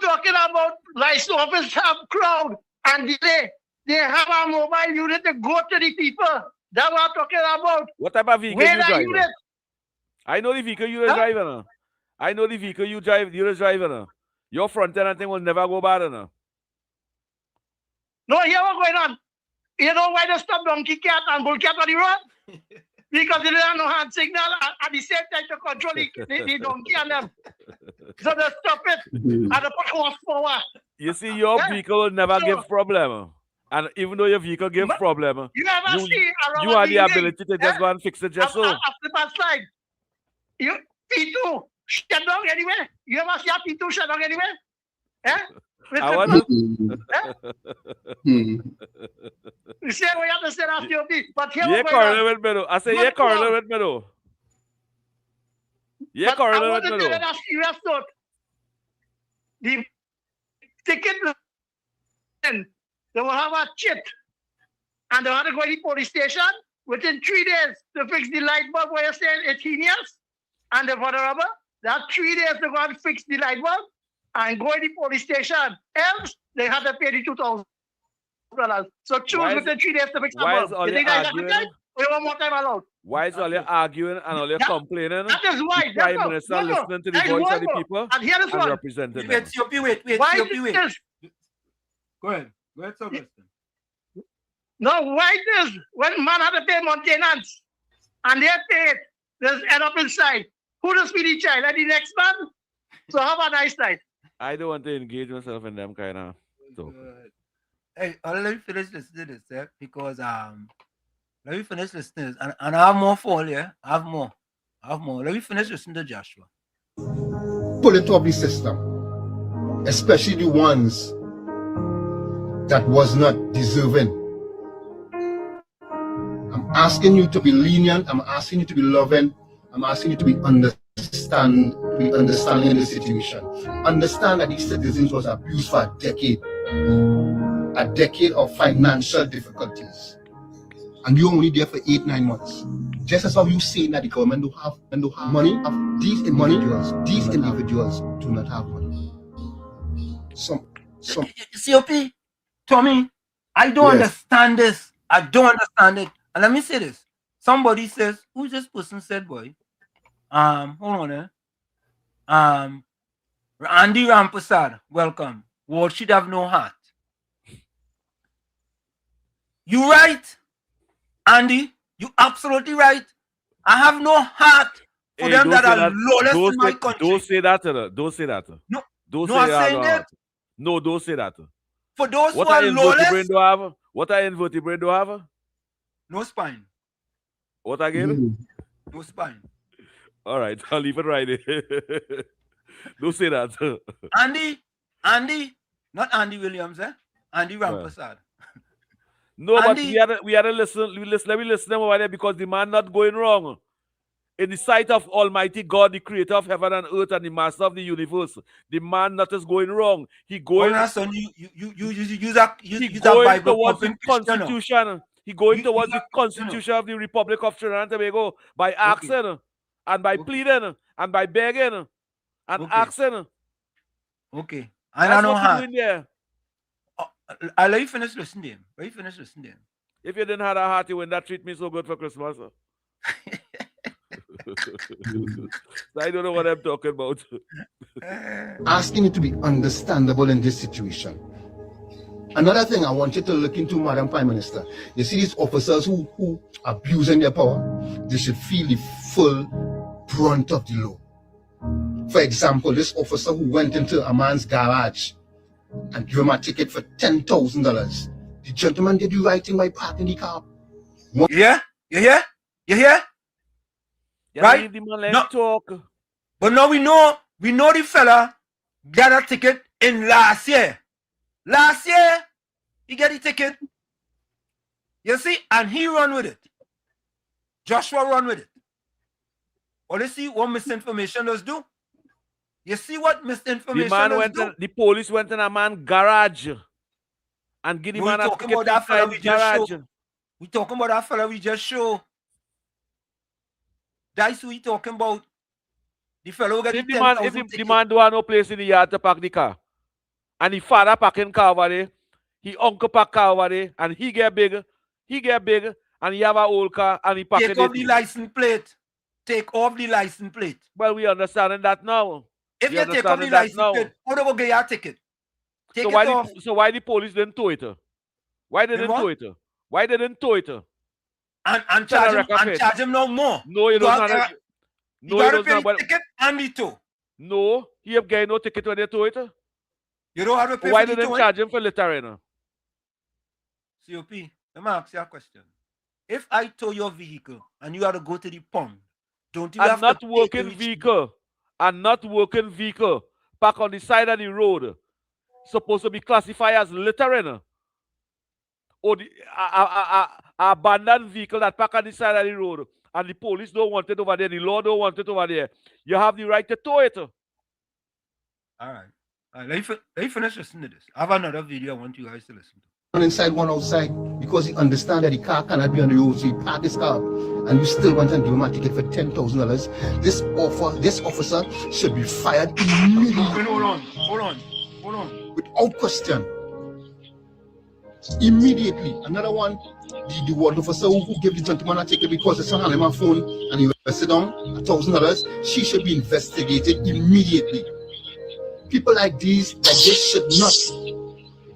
talking about license officers have crowd and they have a mobile unit to go to the people. That's what I'm talking about. What type of vehicle you drive? I know the vehicle you're driving. I know the vehicle you're driving. Your front end thing will never go bad. No, here what's going on. You know why they stop donkey cat and bull cat on the road? Because they don't have no hand signal at the same time to control the donkey and them. So they stop it and they put horse forward. You see, your vehicle will never give problem. And even though your vehicle gives problem, You ever see a you rubber have the leaning? ability to just go and fix it just so. After that slide, you P2 shut down anywhere. You ever see a P2 shut down anywhere? Eh? I want You say we have to say that COP, but here yeah, we're going correlate with me though. I say yeah, correlate with me though. Yeah, I correlate want with to me tell though. you that serious note. The ticket, they will have a chit, and they want to go to the police station within 3 days to fix the light bulb where you're saying 18 years, and for the rubber, they have 3 days to go and fix the light bulb and go to the police station. Else, they have to pay the $2,000. So choose within 3 days to fix the bulb. You think that's a time? Or you want more time allowed? Why is all you arguing and all you complaining? That is why. The Prime Minister listening to the voice of the people and here is one. representing them. Wait. Why wait. this? Go ahead, so No, why this? When man had to pay maintenance and they paid, there's end up inside. Who does feed the child? And the next man? So have a nice night. I don't want to engage myself in them kind of talk. Hey, let me finish listening to this, because let me finish listening, and I have more for you. I have more. Let me finish listening to Joshua. Pull it off the system, especially the ones that was not deserving. I'm asking you to be lenient. I'm asking you to be loving. I'm asking you to be understanding in the situation. Understand that these citizens was abused for a decade of financial difficulties, and you're only there for 8-9 months. Just as how you say that the government don't have money, these individuals do not have money. Some COP, Tommy, I don't understand this. I don't understand it. And let me say this. Somebody says, who's this person said, boy? Hold on, Andy Rampasad, welcome. War should have no heart. You right, Andy. You absolutely right. I have no heart for them that are lawless in my country. Don't say that. Don't say that. No, don't no, say I'm saying that. No, don't say that. For those who are lawless, what are invertebrate do have? No spine. What again? No spine. All right, I'll leave it right there. Don't say that. Andy, not Andy Williams, Andy Rampasad. No, Andy, but we had to listen. Let me listen over there, because the man not going wrong. In the sight of Almighty God, the creator of heaven and earth and the master of the universe, the man not is going wrong. He going. Son, you use that Bible towards the Constitution. He going towards the Constitution of the Republic of Trinidad and Tobago by asking and by pleading and by begging and asking. Okay, I don't know how. I'll let you finish listening to him. If you didn't have a heart, you wouldn't that treat me so good for Christmas. I don't know what I'm talking about. Asking you to be understandable in this situation. Another thing I want you to look into, Madam Prime Minister. You see these officers who abusing their power, they should feel the full brunt of the law. For example, this officer who went into a man's garage and gave him a ticket for $10,000. The gentleman did the right thing by parking the car. You hear? Right? Talk. But now we know the fella got a ticket in last year. Last year, he got the ticket. You see, and he run with it. Joshua run with it. Well, you see what misinformation does do? You see what misinformation does do? The police went in a man's garage and give the man a ticket inside the garage. We talking about that fella we just show. That's who we talking about. The fellow got if the man don't have no place in the yard to park the car, and the father parking car over there, he uncle park car over there, and he get big, and he have a old car, and he park it. Take off the license plate. Take off the license plate. Well, we understanding that now. If you take off the license plate, how do you get your ticket? So why the police didn't tow it? Why they didn't tow it? Why they didn't tow it? And charge him no more. No, you don't have no, you don't have the ticket and the tow. No, he have getting no ticket when they tow it. You don't have to pay why for the didn't charge him for littering? COP, let me ask you a question. If I tow your vehicle and you have to go to the pond, don't you A have not to pay to working reach vehicle, a not working vehicle, park on the side of the road, supposed to be classified as littering, or the abandoned vehicle that park on the side of the road, and the police don't want it over there, the law don't want it over there. You have the right to tow it. All right. Let me finish listening to this. I have another video I want you guys to listen to. One inside, one outside, because he understands that the car cannot be on the road, so he park his car, and you still want to give him a ticket for $10,000. This officer should be fired immediately. Hold on. Without question. Immediately. Another one, the ward officer who gave the gentleman a ticket because the son had him a phone and he arrested him $1,000, she should be investigated immediately. People like these, they should not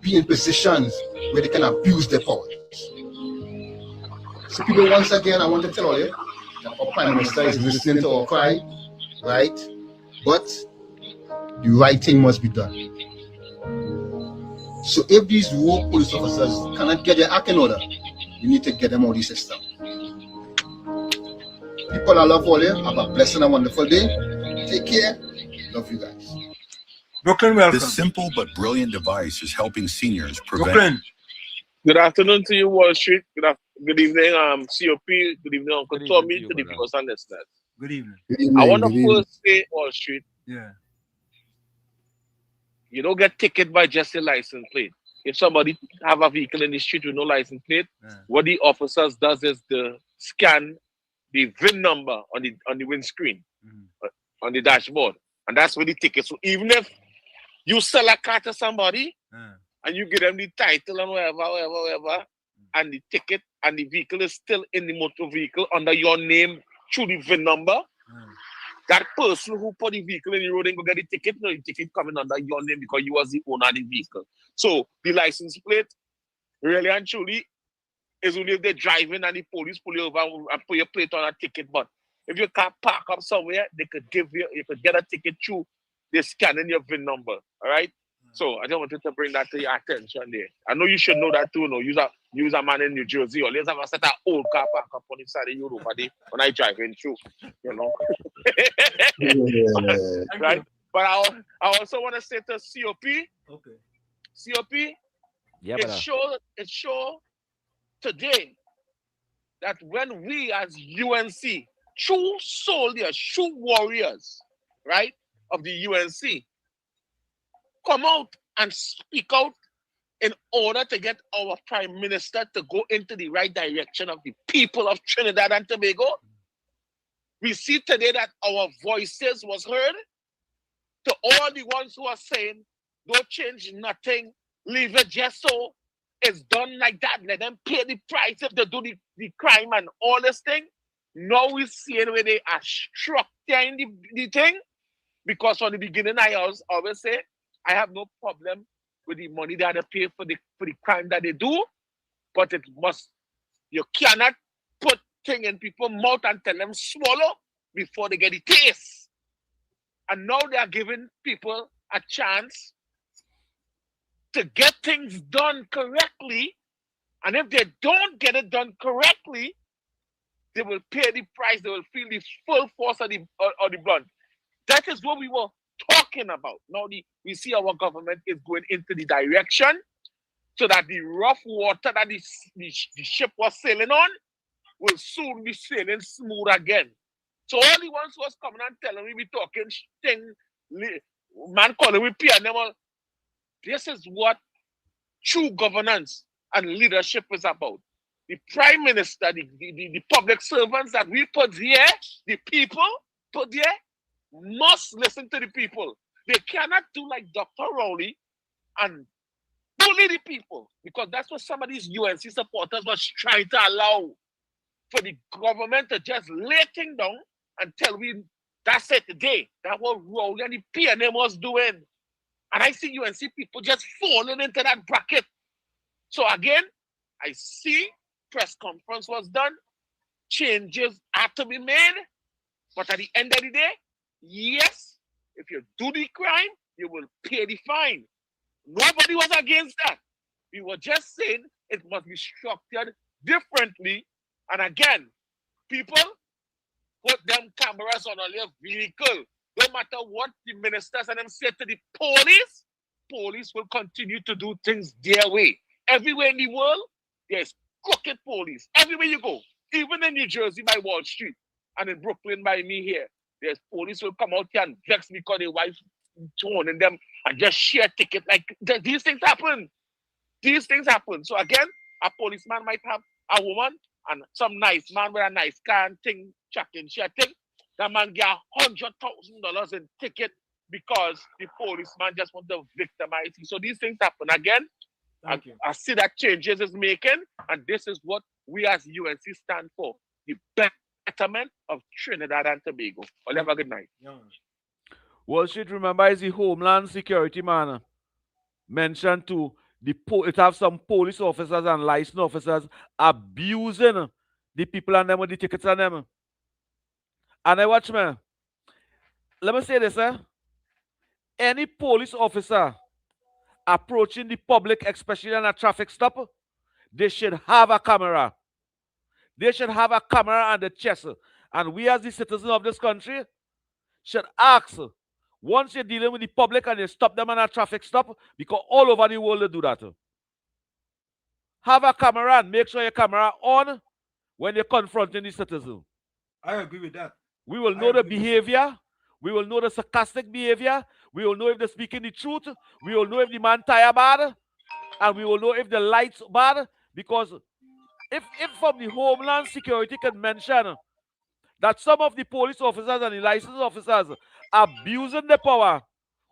be in positions where they can abuse their powers. So people, once again, I want to tell all you that our Prime Minister is listening to our cry, right? But the right thing must be done. So if these rogue police officers cannot get their act in order, we need to get them out of the system. People, I love all you. Have a blessed and a wonderful day. Take care. Love you guys. Brooklyn, welcome. This simple but brilliant device is helping seniors prevent. Brooklyn. Good afternoon to you, Wall Street. Good evening, COP. Good evening, Uncle Tommy, to the viewers and listeners. Good evening. I want to first say, Wall Street, Yeah. you don't get ticket by just a license plate. If somebody have a vehicle in the street with no license plate, what the officers does is to scan the VIN number on the windscreen, on the dashboard, and that's where the ticket. So even if you sell a car to somebody and you give them the title and whatever, and the ticket and the vehicle is still in the motor vehicle under your name through the VIN number, that person who put the vehicle in the road ain't gonna get the ticket. No, the ticket coming under your name because you was the owner of the vehicle. So the license plate, really and truly, is only if they're driving and the police pull you over and put your plate on a ticket. But if your car park up somewhere, they could you could get a ticket through. They're scanning your VIN number. All right. So I just wanted to bring that to your attention there. I know you should know that too. No, use a man in New Jersey. Always have a set of old car park up on the side of Europe when I driving through. You know. Right. But I also want to say to COP. Okay. COP. Yeah, it's sure today that when we as UNC, true soldiers, true warriors, right, of the UNC, come out and speak out in order to get our Prime Minister to go into the right direction of the people of Trinidad and Tobago. We see today that our voices was heard. To all the ones who are saying, don't change nothing, leave it just so it's done like that, let them pay the price if they do the crime and all this thing. Now we see where they are structuring the thing, because from the beginning I always say, I have no problem with the money that they pay for the crime that they do, but you cannot put thing in people's mouth and tell them swallow before they get the taste. And now they are giving people a chance to get things done correctly, and if they don't get it done correctly, they will pay the price. They will feel the full force of the blunt. That is what we were talking about. Now we see our government is going into the direction so that the rough water that the ship was sailing on will soon be sailing smooth again. So all the ones who was coming and telling me, we talking thing, man calling we pay them all. This is what true governance and leadership is about. The Prime Minister, the public servants that we put here, the people put here, must listen to the people. They cannot do like Dr. Rowley and bully the people, because that's what some of these UNC supporters was trying to allow, for the government to just lay things down and tell we that's it today. That's what Rowley and the PNM was doing. And I see UNC people just falling into that bracket. So again, I see press conference was done. Changes had to be made. But at the end of the day, yes, if you do the crime, you will pay the fine. Nobody was against that. We were just saying it must be structured differently. And again, people put them cameras on all your vehicle. No matter what the ministers and them say to the police will continue to do things their way. Everywhere in the world, there's crooked police. Everywhere you go, even in New Jersey by Wall Street and in Brooklyn by me here, there's police will come out here and vex me because their wife turning them and just share ticket. Like these things happen. These things happen. So again, a policeman might have a woman and some nice man with a nice car and thing, checking, share thing. That man get $100,000 in ticket because the policeman just want to victimize you. So these things happen. Again, I see that changes is making, and this is what we as UNC stand for. The betterment of Trinidad and Tobago. Well, have a good night. Wall Street, remember, is the Homeland Security man mentioned to it have some police officers and licensed officers abusing the people and them with the tickets on them. And I watch me. Let me say this, any police officer approaching the public, especially on a traffic stop, they should have a camera. They should have a camera on the chest. And we as the citizens of this country should ask, once you're dealing with the public and you stop them on a traffic stop, because all over the world they do that. Have a camera and make sure your camera on when you're confronting the citizen. I agree with that. We will know the behavior. We will know the sarcastic behavior. We will know if they're speaking the truth. We will know if the man tire bad. And we will know if the lights bad. Because if from the Homeland Security can mention that some of the police officers and the licensed officers are abusing the power,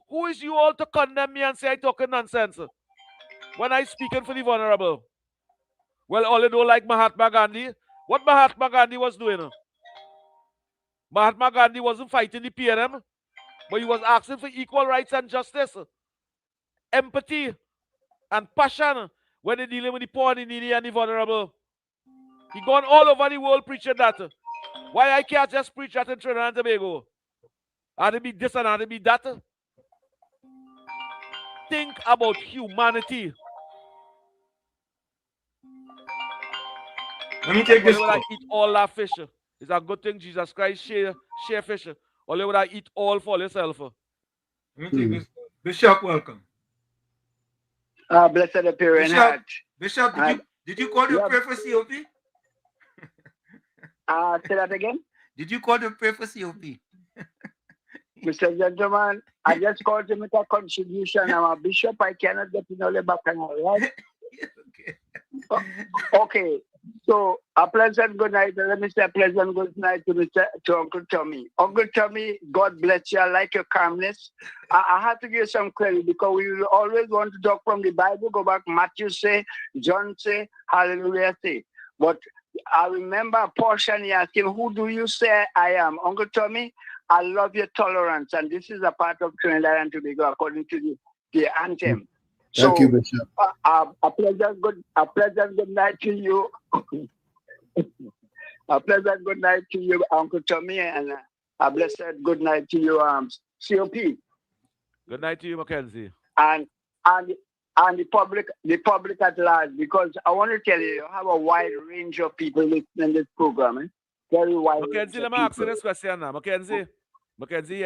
who is you all to condemn me and say I talking nonsense when I speaking for the vulnerable? Well, all you don't like Mahatma Gandhi. What Mahatma Gandhi was doing? Mahatma Gandhi wasn't fighting the PNM, but he was asking for equal rights and justice, empathy, and passion when they're dealing with the poor, the needy, and the vulnerable. He gone all over the world preaching that. Why I can't just preach that in Trinidad and Tobago? And it be this and it be that. Think about humanity. Let me take this. When I eat all that fish, it's a good thing Jesus Christ share fish. Or would I eat all for yourself? Let me take this. Bishop, welcome. Blessed appearing heart. Bishop, did you call to pray for COP? Say that again. Did you call to pray for COP? Mr. Gentleman, I just called to make a contribution. I'm a bishop. I cannot get in all the back and all, right? Okay. So a pleasant good night. Let me say a pleasant good night to Uncle Tommy. Uncle Tommy, God bless you. I like your calmness. I have to give some credit because we will always want to talk from the Bible. Go back, Matthew say, John say, Hallelujah say. But I remember a portion he asked him, who do you say I am? Uncle Tommy, I love your tolerance. And this is a part of Trinidad and Tobago according to the anthem. Thank you, Bishop. A pleasant good night to you. A pleasant good night to you, Uncle Tommy, and a blessed good night to you, COP. Good night to you, Mackenzie. And the public at large, because I want to tell you have a wide range of people listening to this program. Very wide. Mackenzie, let me ask you this question now. Mackenzie, you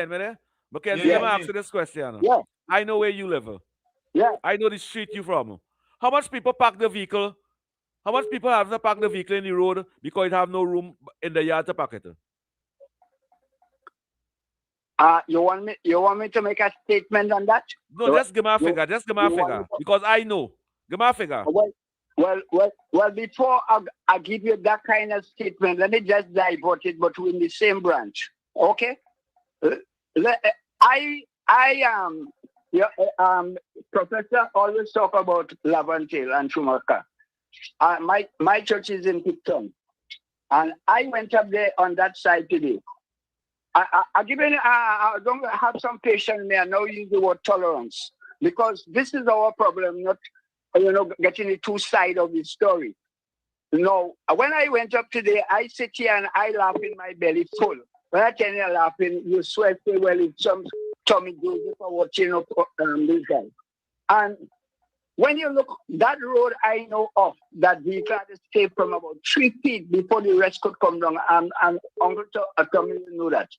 me? Mackenzie, let me ask you this question. Yeah. I know where you live. Yeah. I know the street you from. How much people park the vehicle? How much people have to park the vehicle in the road because it have no room in the yard to park it? You want me to make a statement on that? No, just give me a figure. Just give me a figure. Because I know. Give me a figure. Well, before I give you that kind of statement, let me just divert it between the same branch. Okay? Professor always talk about Laventille and Schumacher. My church is in Picton, and I went up there on that side today. I don't have some patience there. Now use the word tolerance because this is our problem. Not getting the two sides of the story. No, when I went up today, I sit here and I laugh in my belly full. When I tell you laughing, you swear say, well, it's some Tommy Joseph or watching up this guy. And When you look, that road I know of, that vehicle had to stay from about 3 feet before the rest could come down, and Uncle Tommy knew that.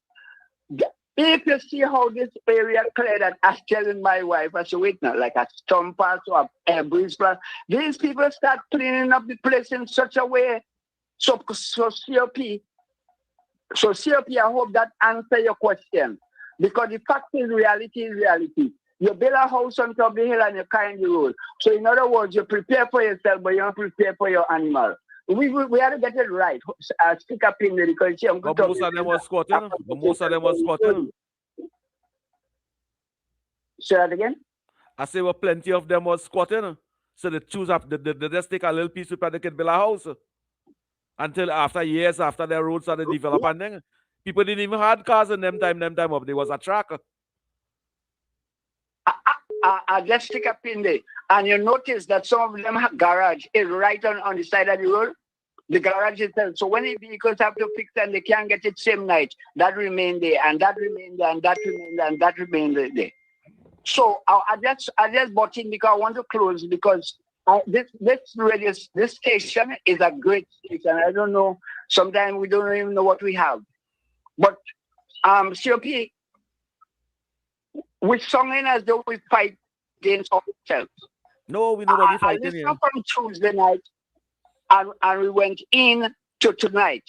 If you see how this area cleared, I was telling my wife, I said, wait now, like a storm pass or a breeze pass, these people start cleaning up the place in such a way. So COP, I hope that answer your question. Because the fact is reality is reality. You build a house on top of the hill and you carry the road. So in other words, you prepare for yourself, but you don't prepare for your animal. We have to get it right. Stick up in there because but most of them was squatting. But most of them was squatting. Say that again? I say, well, plenty of them was squatting. So they choose up, they just take a little piece of they can build a house. Until after years after their roads started developing, then people didn't even have cars in them time up. There was a track. I just stick up in there. And you notice that some of them have garage is right on the side of the road. The garage itself. So when the vehicles have to fix and they can't get it same night, that remain there, and that remain there, and that remain there, and that remain there. So I just bought in because I want to close because this station is a great station. I don't know. Sometimes we don't even know what we have. But COP, we're singing as though we fight against ourselves. No, we know what we're fighting here. I from Tuesday night, and we went in to tonight.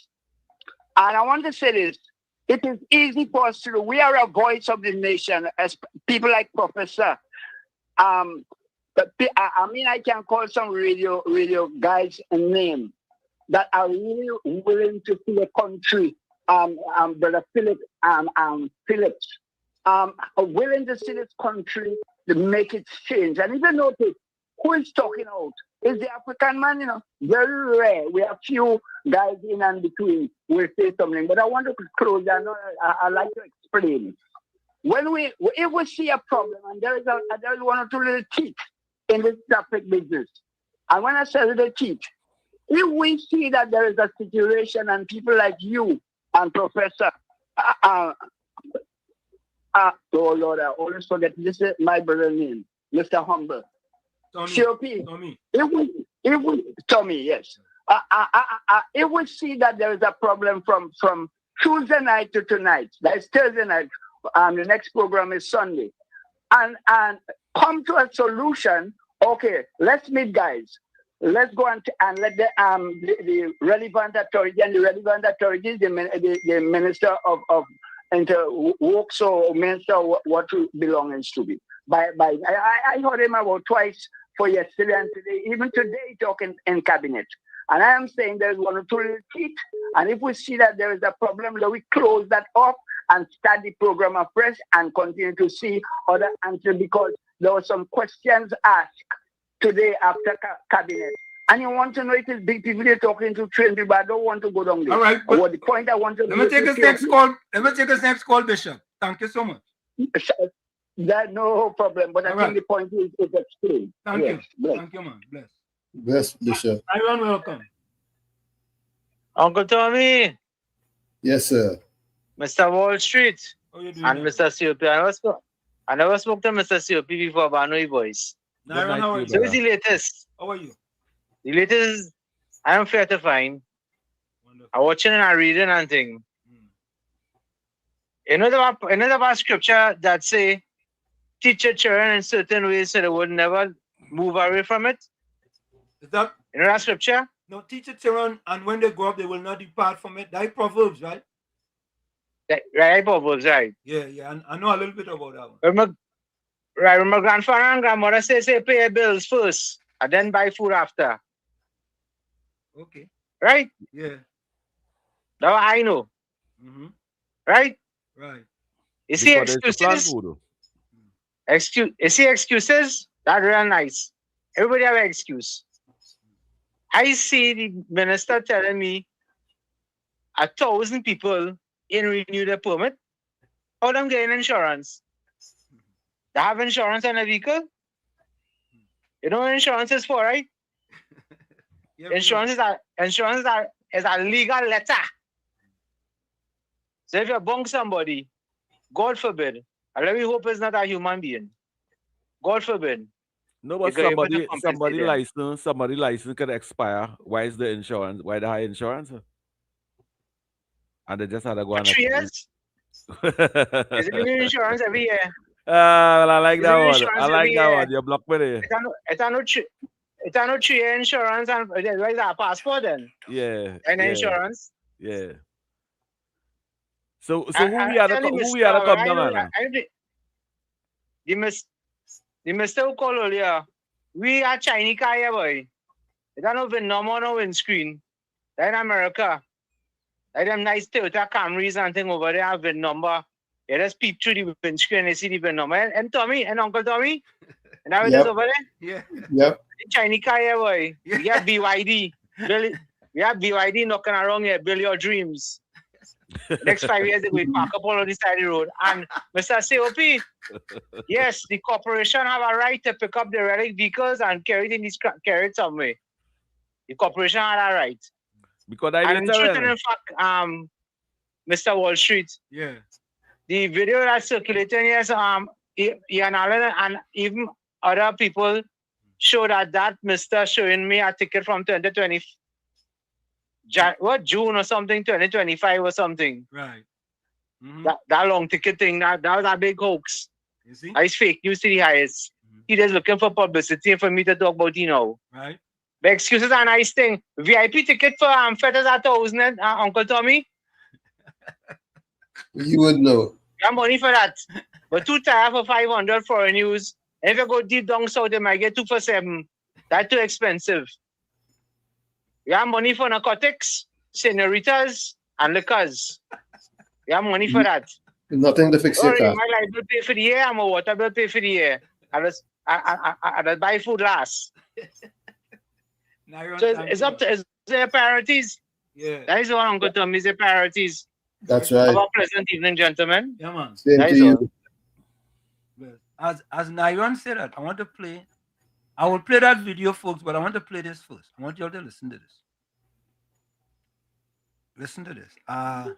And I want to say this. It is easy for us to do. We are a voice of the nation, as people like Professor. But I mean, I can call some radio guys a name that are really willing to see the country. Brother Philip, Phillips, willing to see this country to make it change. And even notice who is talking out is the African man. You know, very rare. We have few guys in and between will say something. But I want to close. I like to explain. If we see a problem and there is one or two little teeth in this traffic business, and when I say little teeth, if we see that there is a situation and people like you and Professor, oh Lord, I always forget. This is my brother's name, Mr. Humble. Tommy. If we Tommy, yes. If we see that there is a problem from Tuesday night to tonight, that is Thursday night, the next program is Sunday, and come to a solution. Okay, let's meet, guys. Let's go and let the relevant authority and the relevant authorities, the Minister of Works or Minister what belongs to be. I heard him about twice for yesterday and today, even today talking in cabinet. And I am saying there's one or two little teeth. And if we see that there is a problem, then we close that off and start the program afresh and continue to see other answers, because there were some questions asked today after cabinet. And you want to know it is big people you're talking to, train people. I don't want to go down there. All right. But the point I want to let me take this next call. Let me take this next call, Bishop. Thank you so much. That no problem. But I think the point is explained. Thank you. Bless. Thank you, man. Bless. Bless, Bishop. Everyone, welcome. Uncle Tommy. Yes, sir. Mr. Wall Street. How you doing, and Mr. COP. I never spoke to Mr. COP before, but I know your voice. Naira, how are you? So what's the latest? How are you? The latest is, I am fair to find. Wonderful. I'm watching and I'm reading and thing. You know the scripture that say, teach your children in certain ways so they would never move away from it? Is that? You know that scripture? No, teach your children, and when they grow up, they will not depart from it. That is Proverbs, right? Right, Proverbs, right. Yeah, I know a little bit about that one. When my grandfather and grandmother say pay your bills first, and then buy food after. Okay. Right? Yeah. That's what I know. Mm-hmm. Right? Right. You see excuses? You see excuses? That's real nice. Everybody have an excuse. I see the minister telling me 1,000 people in renew their permit. How them getting insurance? They have insurance on a vehicle? You know what insurance is for, right? Insurance is a legal letter. So if you bunk somebody, God forbid, I really hope it's not a human being. God forbid. No, but somebody license can expire. Why is the insurance? Why the high insurance? And they just had to go on 3 years. Is it new insurance every year? Well, I like that one. I like that one. You blocked me there. It's no 3-year insurance and where is our passport then? Yeah. And insurance. Yeah. So who we had to come down? The Mr. who called earlier, we are Chinese car here, boy. It's not even normal no windscreen. They're in America. Like them nice Toyota Camrys and thing over there have VIN number. You just peep through the windscreen and you see the VIN number. And Tommy, and Uncle Tommy, and how it is over there? Yeah. Yep. Chinese car here, boy. We have BYD. We have BYD knocking around here, build your dreams. Next 5 years, we park up all on the side of the road. And Mr. COP, yes, the corporation have a right to pick up the relic vehicles and carry it somewhere. The corporation had a right. Because in fact, Mr. Wall Street. Yeah. The video that's circulating, yes, Ian Allen and even other people show that Mr. showing me a ticket from 2020. June or something, 2025 or something. Right. Mm-hmm. That long ticket thing, that was a big hoax. You see? It's fake news to the highest. He just looking for publicity for me to talk about, Right. The excuses are nice thing. VIP ticket for fetters at 1,000, Uncle Tommy. You would know. You have money for that. But 2 tires for 500 for a news. And if you go deep down south, they might get 2 for 7. That's too expensive. You have money for narcotics, senoritas, and liquors. You have money for that. Nothing to fix your car. My light bill pay for the year, and my water bill pay for the year. I just buy food last. So it's up to their priorities. Yeah. That is what Uncle Tom is their priorities. That's right. Have a pleasant evening, gentlemen. Yeah, man. Same to you. As Nayon said that, I want to play. I will play that video, folks, but I want to play this first. I want you all to listen to this. Listen to this. Let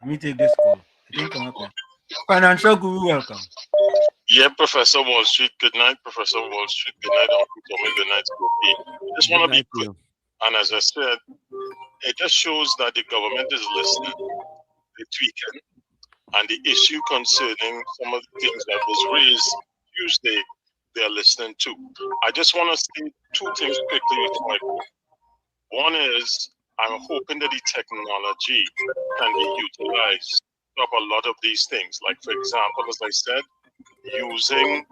me take this call. Financial Guru, welcome. Yeah, Professor Wall Street. Good night, Professor Wall Street. Good night, Uncle Tommy. Good night, Scoopy. Just want to be quick. And as I said, it just shows that the government is listening. They're tweaking. And the issue concerning some of the things that was raised Tuesday, they're listening to. I just want to say 2 things quickly before I go. One is, I'm hoping that the technology can be utilized to stop a lot of these things. Like, for example, as I said, using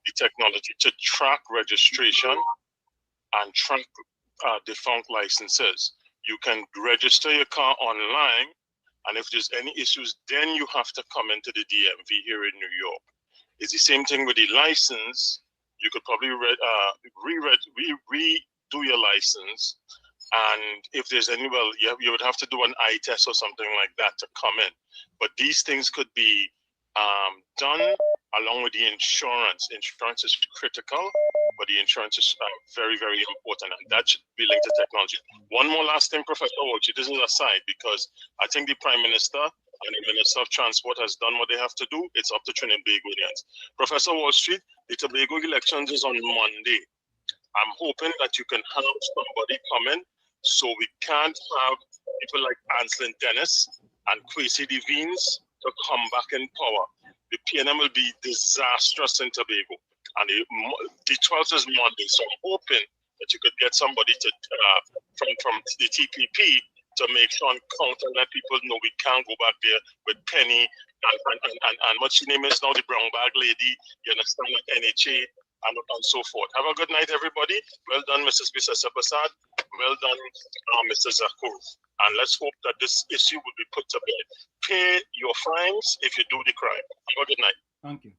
the technology to track registration and track defunct licenses. You can register your car online, and if there's any issues, then you have to come into the DMV here in New York. It's the same thing with the license. You could probably redo your license, and if there's any, you would have to do an eye test or something like that to come in. But these things could be done along with the insurance. Insurance is critical, but the insurance is very, very important, and that should be linked to technology. One more last thing, Professor Walsh, this is aside, because I think the Prime Minister and the Minister of Transport has done what they have to do. It's up to Trinidad and Tobagoans. Professor Wall Street, the Tobago elections is on Monday. I'm hoping that you can have somebody come in so we can't have people like Anslin Dennis and Kwesi Devines to come back in power. The PNM will be disastrous in Tobago. And the 12th is Monday, so I'm hoping that you could get somebody to from the TPP to make sure and counter and let people know we can't go back there with Penny and what her name is now, the brown bag lady, you understand, like NHA and so forth. Have a good night, everybody. Well done, Mrs. Bisasa Basad. Well done, Mr. Zakur. And let's hope that this issue will be put to bed. Pay your fines if you do the crime. Have a good night. Thank you.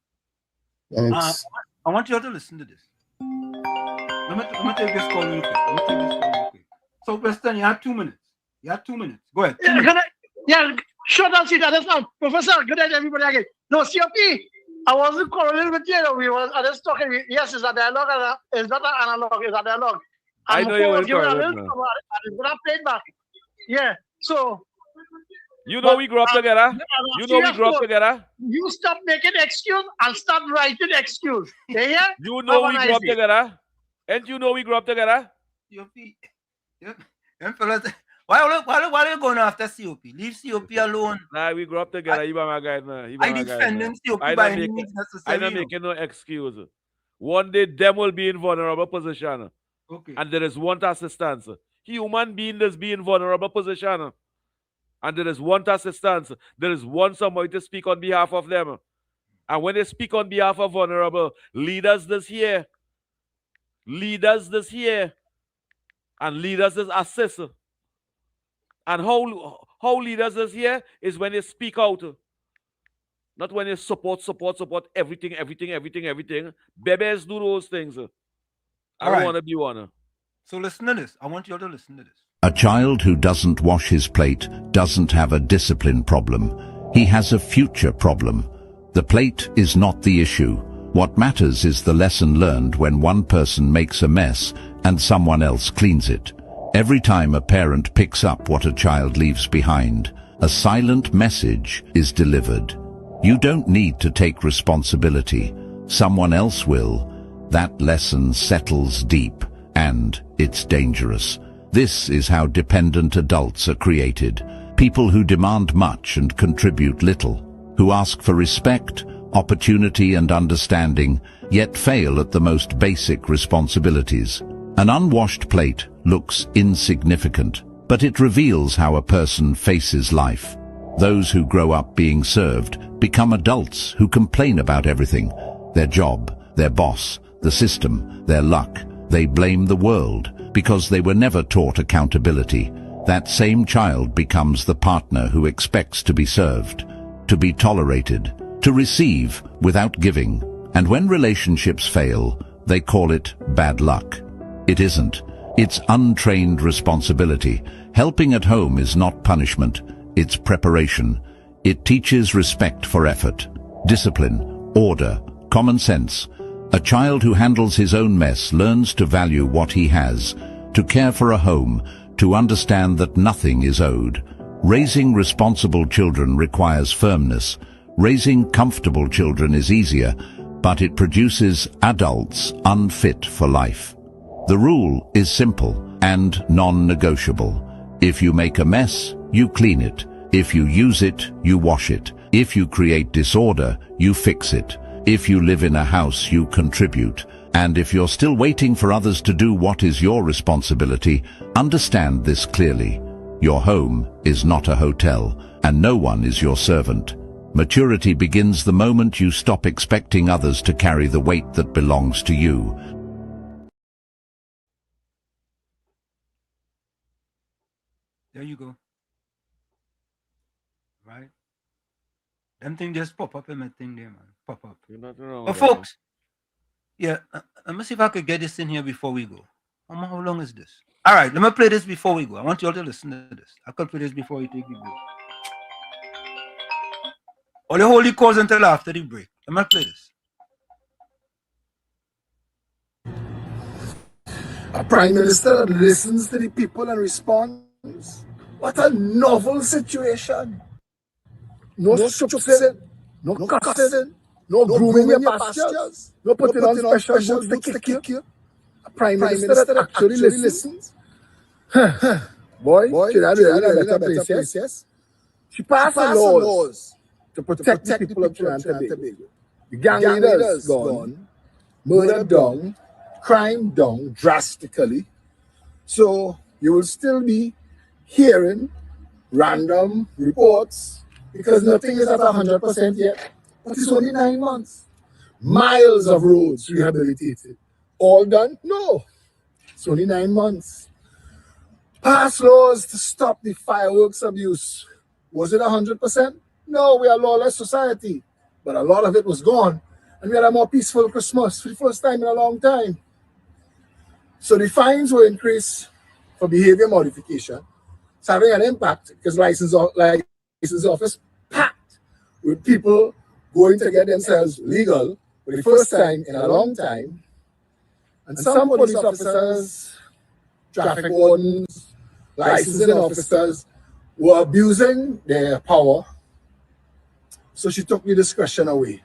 I want you all to listen to this. Let me take this call real quick. So, Preston, you have 2 minutes. Go ahead. Shut up, see that now. Professor, good night, everybody again. No, COP, I wasn't quarreling with you. I was just talking. Yes, it's a dialogue. It's not an analog. It's a dialogue. I know you were quarreling. I'm going to play it back. Yeah. So, You know we grew up together. You know we grew up together. You stop making excuse and stop writing excuse. You hear? You know we grew up together. And you know we grew up together. Why are you going after COP? Leave COP alone. Nah, we grew up together. You my guy, man. I defending COP by any means necessary. I'm not making no excuse. One day them will be in vulnerable position. Okay. And there is want assistance. Human being is be in vulnerable position. And there is want assistance. There is want somebody to speak on behalf of them. And when they speak on behalf of vulnerable, leaders this here. Leaders this here. And leaders this assist. And how leaders is here is when they speak out. Not when they support everything. Bebes do those things. I don't want to be one. So listen to this. I want you all to listen to this. A child who doesn't wash his plate doesn't have a discipline problem. He has a future problem. The plate is not the issue. What matters is the lesson learned when one person makes a mess and someone else cleans it. Every time a parent picks up what a child leaves behind, a silent message is delivered. You don't need to take responsibility. Someone else will. That lesson settles deep, and it's dangerous. This is how dependent adults are created. People who demand much and contribute little, who ask for respect, opportunity and understanding, yet fail at the most basic responsibilities. An unwashed plate looks insignificant, but it reveals how a person faces life. Those who grow up being served become adults who complain about everything. Their job, their boss, the system, their luck. They blame the world because they were never taught accountability. That same child becomes the partner who expects to be served, to be tolerated, to receive without giving. And when relationships fail, they call it bad luck. It isn't. It's untrained responsibility. Helping at home is not punishment. It's preparation. It teaches respect for effort, discipline, order, common sense. A child who handles his own mess learns to value what he has, to care for a home, to understand that nothing is owed. Raising responsible children requires firmness. Raising comfortable children is easier, but it produces adults unfit for life. The rule is simple and non-negotiable. If you make a mess, you clean it. If you use it, you wash it. If you create disorder, you fix it. If you live in a house, you contribute. And if you're still waiting for others to do what is your responsibility, understand this clearly. Your home is not a hotel, and no one is your servant. Maturity begins the moment you stop expecting others to carry the weight that belongs to you. There you go. Right? Them thing just pop up in my thing there, man. Pop up. But folks, yeah, let me see if I could get this in here before we go. How long is this? All right, let me play this before we go. I want you all to listen to this. I could play this before we take the break. Only hold the calls until after the break. Let me play this. A prime minister that listens to the people and responds. What a novel situation. No sitting, no cussing, no grooming your pastures, no putting on special boots to kick you. A prime minister that actually listens. Boy, should I really a better place, yes? She passed laws to protect the people of Trinidad and Tobago. The gang leaders gone, murder down, crime down drastically. So you will still be hearing random reports because nothing is at 100% yet. But it's only 9 months. Miles of roads rehabilitated. All done? No. It's only 9 months. Pass laws to stop the fireworks abuse. Was it 100%? No, we are a lawless society. But a lot of it was gone. And we had a more peaceful Christmas for the first time in a long time. So the fines were increased for behavior modification. It's having an impact because license office packed with people going to get themselves legal for the first time in a long time. And some police officers, traffic wardens, licensing officers were abusing their power. So she took the discretion away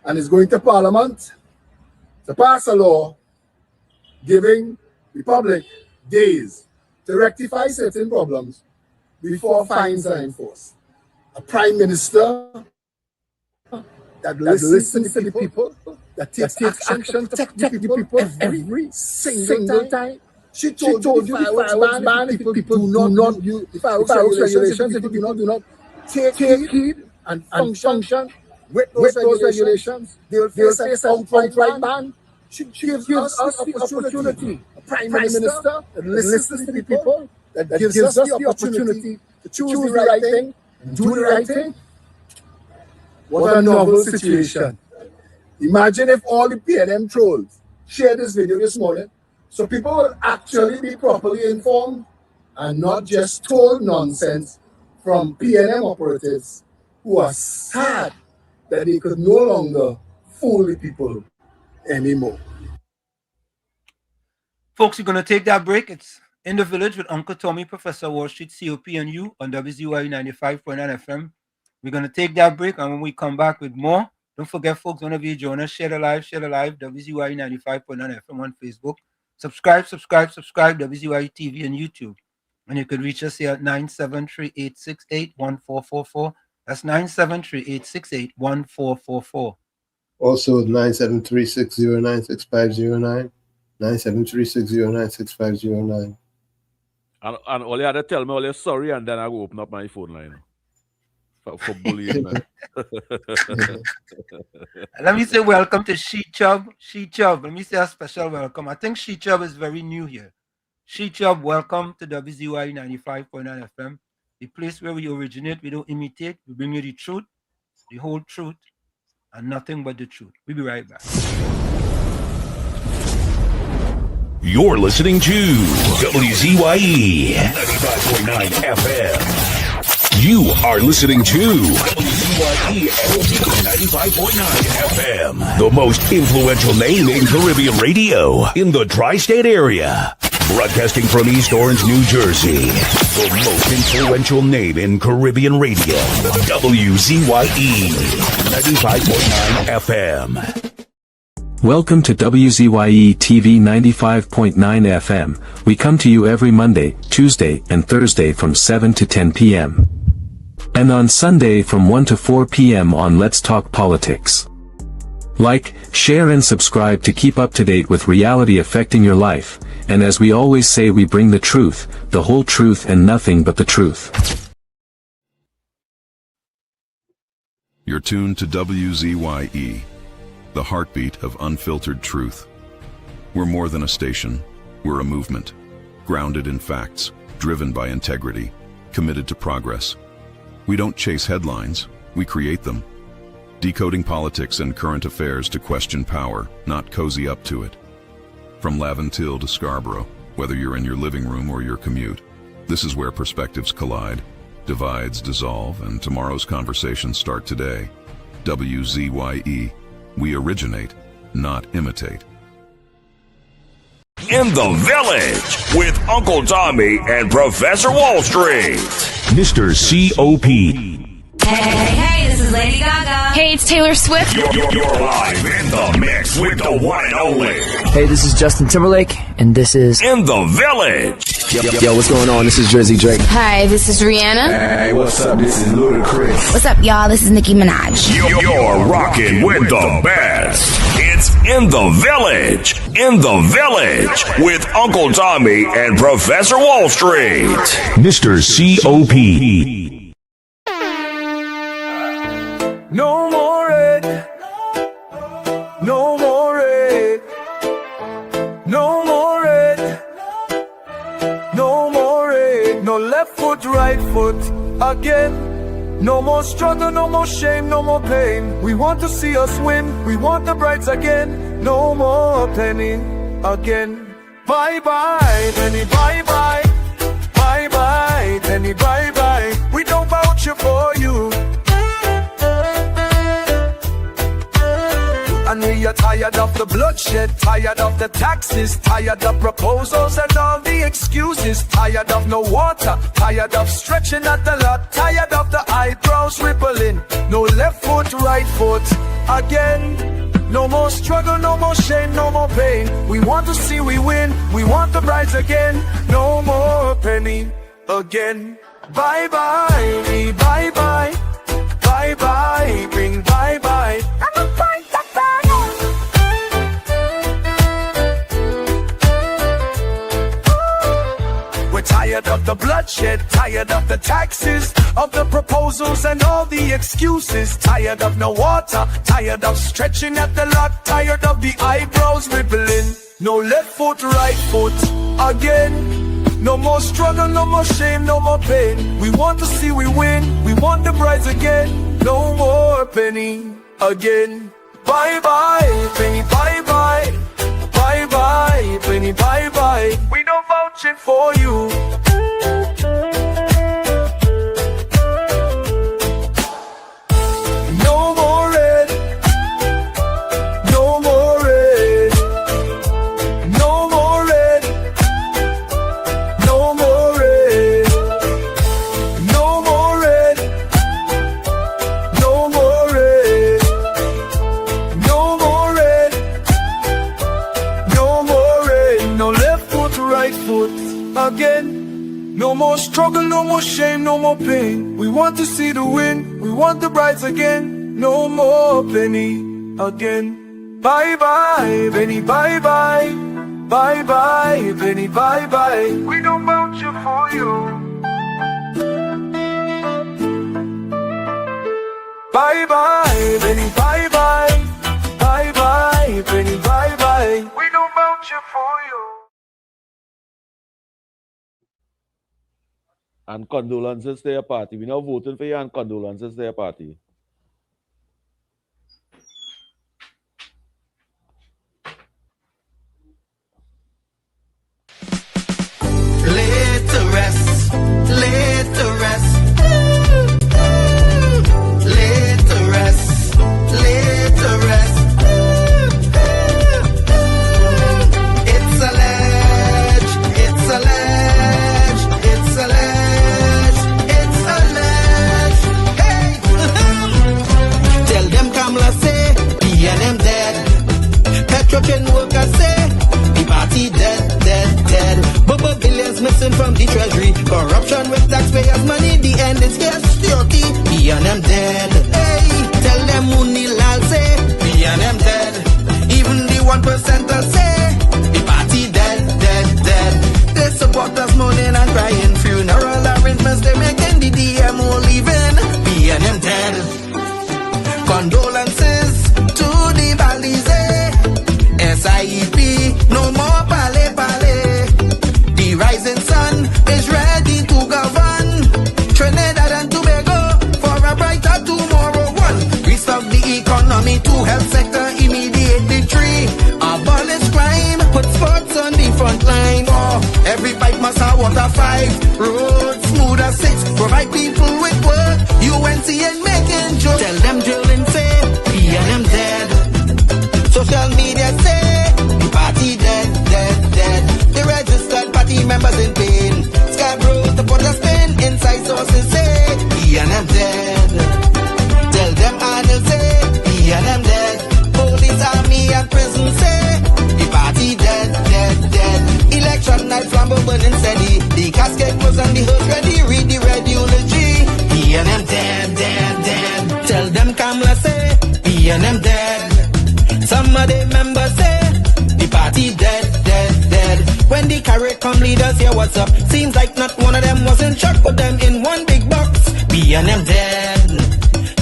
and is going to Parliament to pass a law giving the public days to rectify certain problems before fines are enforced. A prime minister that listens to the people, that takes action to protect the people every single time. She told you fireworks ban if people do not use the fireworks regulations, if people do not take heed and function with those regulations, they will face an outright ban. She gives us the opportunity, a prime minister that listens to the people, that gives us the opportunity to choose the right thing and do the right thing. What a novel situation. Imagine if all the PNM trolls shared this video this morning, so people will actually be properly informed and not just told nonsense from PNM operatives who are sad that they could no longer fool the people anymore. Folks, we're going to take that break. It's In the Village with Uncle Tommy, Professor Wall Street, COP and you on WZYE 95.9 FM. We're going to take that break, and when we come back with more, don't forget, folks, whenever you join us, share the live, WZYE 95.9 FM on Facebook. Subscribe, WZYE TV and YouTube. And you can reach us here at 973-868-1444. That's 973-868-1444. Also 973-609-6509. 973-609-6509. And all you had to tell me, all you're sorry, and then I will open up my phone line for bullying, man. Let me say welcome to She Chubb. Let me say a special welcome. I think She Chubb is very new here. She Chubb, welcome to WZYE 95.9 FM, the place where we originate. We don't imitate. We bring you the truth, the whole truth, and nothing but the truth. We'll be right back. You're listening to WZYE 95.9 FM. You are listening to WZYE 95.9 FM, the most influential name in Caribbean radio in the tri-state area. Broadcasting from East Orange, New Jersey, the most influential name in Caribbean radio, WZYE 95.9 FM. Welcome to WZYE TV 95.9 FM. We come to you every Monday, Tuesday, and Thursday from 7 to 10 p.m. And on Sunday from 1 to 4 p.m. on Let's Talk Politics. Like, share and subscribe to keep up to date with reality affecting your life. And as we always say, we bring the truth, the whole truth, and nothing but the truth. You're tuned to WZYE, the heartbeat of unfiltered truth. We're more than a station, we're a movement, grounded in facts, driven by integrity, committed to progress. We don't chase headlines, we create them. Decoding politics and current affairs to question power, not cozy up to it. From Laventille to Scarborough, whether you're in your living room or your commute, this is where perspectives collide, divides dissolve, and tomorrow's conversations start today. WZYE. We originate, not imitate. In the Village with Uncle Tommy and Professor Wall Street. Mr. COP. Hey, this is Lady Gaga. Hey, it's Taylor Swift. You're live in the mix with the one and only. Hey, this is Justin Timberlake, and this is In the Village. Yo, what's going on? This is Jersey Hi, this is Rihanna. Hey, what's up? This is Ludacris. What's up, y'all? This is Nicki Minaj. You're rocking with the best. It's In the Village. In the Village with Uncle Tommy and Professor Wall Street. Mr. COP. No more red. No more red. No more red. No more red. No left foot, right foot again. No more struggle, no more shame, no more pain. We want to see us win. We want the brides again. No more penny again. Bye bye, penny, bye bye. Bye bye, penny, bye bye. We don't vouch for you. And we are tired Tired of the bloodshed, tired of the taxes, tired of proposals and all the excuses. Tired of no water, tired of stretching at the lot, tired of the eyebrows rippling. No left foot, right foot again. No more struggle, no more shame, no more pain. We want to see we win, we want the prize again. No more penny again. Bye bye, bye bye, bye bye, bring bye bye. We're tired of the bloodshed, tired of the taxes, of the proposals and all the excuses. Tired of no water, tired of stretching at the lot, tired of the eyebrows rippling. No left foot, right foot again. No more struggle, no more shame, no more pain. We want to see we win, we want the prize again. No more penny again. Bye bye, penny bye bye. Bye bye, penny bye bye. We don't vouching for you. No more red. No more red. No more red. No more red. No more red. No more red. No more red. No more rain, no left foot, right foot again. No more struggle, no more shame, no more pain. We want to see the win, we want the prize again. No more penny again. Bye bye, penny bye bye. Bye bye, penny bye bye. We don't vouch for you. Bye bye, penny bye bye. Bye bye, penny bye bye. We don't vouch for you. And condolences to your party. We're not voting for you, and condolences to your party. Laid to rest, laid to rest. Laid to rest, laid to rest. It's alleged, it's alleged, it's alleged, it's alleged. Hey! Tell them Kamala say, BNM dead. Petrochen workers say, the party dead, dead, dead. Bubba billions missing from the treasury. Corruption with taxpayers' money, the end is here, security. BNM dead. Hey, tell them Munilal say, BNM dead. Even the 1% say, the party dead, dead, dead. They support us mourning and crying. Funeral arrangements they making, the DMO leaving. BNM dead. Condolences to the Balize. SIEP, no more pale pale. The rising sun is ready to govern Trinidad and Tobago for a brighter tomorrow. One, restart the economy, two, health sector, immediate victory. Abolish crime, put sports on the front line. Oh, every bite must have water. 5, roads smooth as 6, provide people with work. UNC and making jokes. Tell them drilling say, BNM dead. Social media say, the party dead, dead, dead. The registered party members in pain. Scarborough, the put a spin. Inside sources say, BNM dead. Tell them Arnold say, BNM dead. Police, army and prison say, the party dead, dead, dead. Election night, flambeau burning steady. The casket was on the hearse ready. Read the red eulogy. BNM dead, dead, dead. Tell them Kamala say, BNM dead. Some of the members say, the party dead, dead, dead. When the CARICOM leaders hear what's up, seems like not one of them was in shock. Put them in one big box, BNM dead.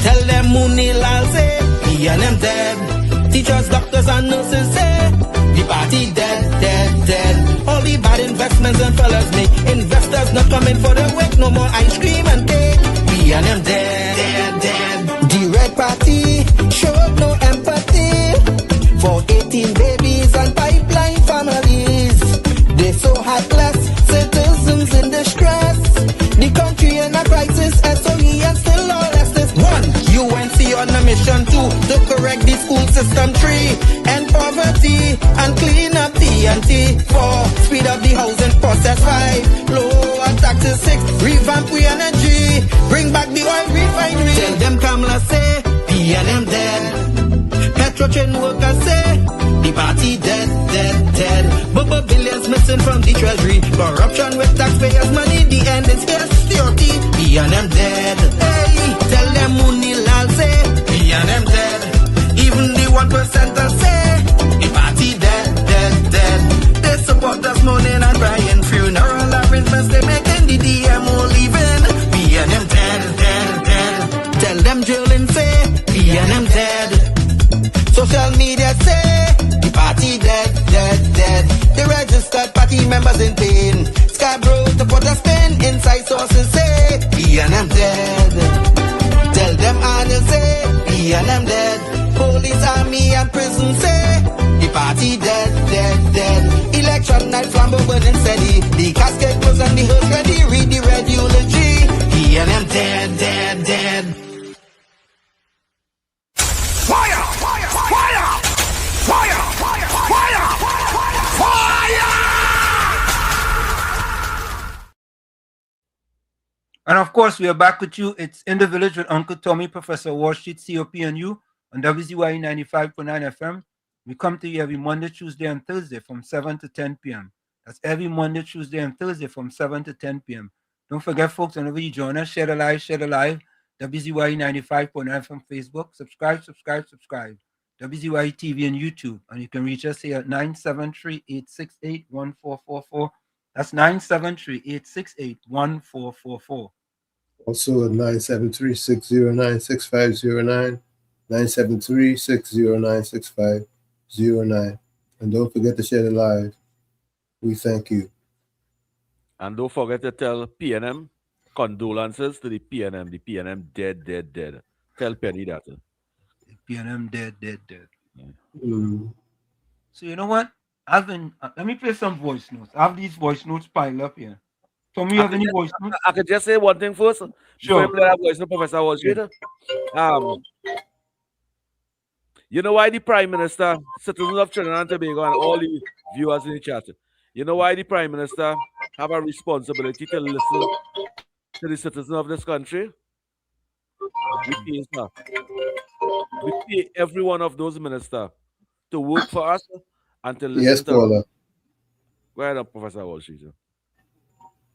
Tell them Munilal say, BNM dead. Teachers, doctors and nurses say, the party dead, dead, dead. All the bad investments and fellas make investors not coming for the work. No more ice cream and cake, BNM dead, dead, dead. The Red Party showed no empathy for 18 babies and pipeline families. They so heartless, citizens in distress. The country in a crisis, SOE and still all less. 1, UNC on a mission to correct the school system tree, end poverty and clean up TNT. 4, speed up the housing process. 5, lower taxes. 6, revamp we energy, bring back the oil refinery. Tell them Kamala say PNM dead. Petro train workers say the party dead, dead, dead. But billions missing from the treasury. Corruption with taxpayers' money. The end is here. Security. PNM dead. Hey, tell them Munilal say PNM dead. Even the 1%ers say the party dead, dead, dead. They support us mourning and crying. Funeral arrangements they making. The DMO leaving. PNM dead, dead, dead. Tell them drilling say PNM dead. Social media say the party dead, dead, dead. The registered party members in pain. Scarborough to put a spin. Inside sources say PNM dead. Tell them Arnold say PNM dead. Police, army and prison say the party dead, dead, dead. Election night flambeau burning steady. The casket closed and the hearse ready. Read the red eulogy. PNM dead, dead, dead. Fire! Fire! Fire! Fire! Fire! Fire! Fire! And of course, we are back with you. It's In the Village with Uncle Tommy, Professor Wall Street, COP and you on WZYE 95.9 FM. We come to you every Monday, Tuesday, and Thursday from 7 to 10 p.m. That's every Monday, Tuesday, and Thursday from 7 to 10 p.m. Don't forget, folks, whenever you join us, share the live, share the live. WZYE 95.9 from Facebook. Subscribe. WZYE TV and YouTube. And you can reach us here at 973-868-1444. That's 973-868-1444. Also at 973-609-6509. 973-609-6509. And don't forget to share the live. We thank you. And don't forget to tell PNM condolences to the PNM. The PNM dead, dead, dead. Tell Penny that. PNM dead, dead, dead. Yeah. So you know what? Let me play some voice notes. I have these voice notes piled up here. Tommy, you have any voice notes? I could just say one thing first. Sure. Before you play that voice note, Professor Wall Street. You know why the Prime Minister, citizens of Trinidad and Tobago, and all the viewers in the chat, you know why the Prime Minister have a responsibility to listen to the citizens of this country? We pay every one of those ministers to work for us and to listen Yes, to Paula. us. Go ahead, Professor Wall Street.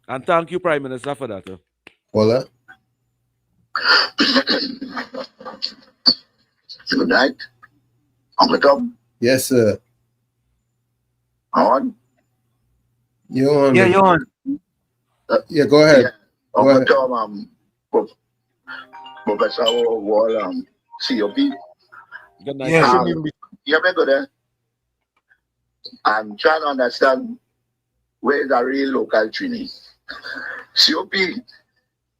And thank you, Prime Minister, for that. Paula. Good night. Uncle Tom. Yes, sir. On? You're on. Yeah, you're on. Yeah, go ahead. Yeah. Uncle Tom, Professor Wall, COP. Good night. Yeah. You may go there. I'm trying to understand where is the real local training. COP,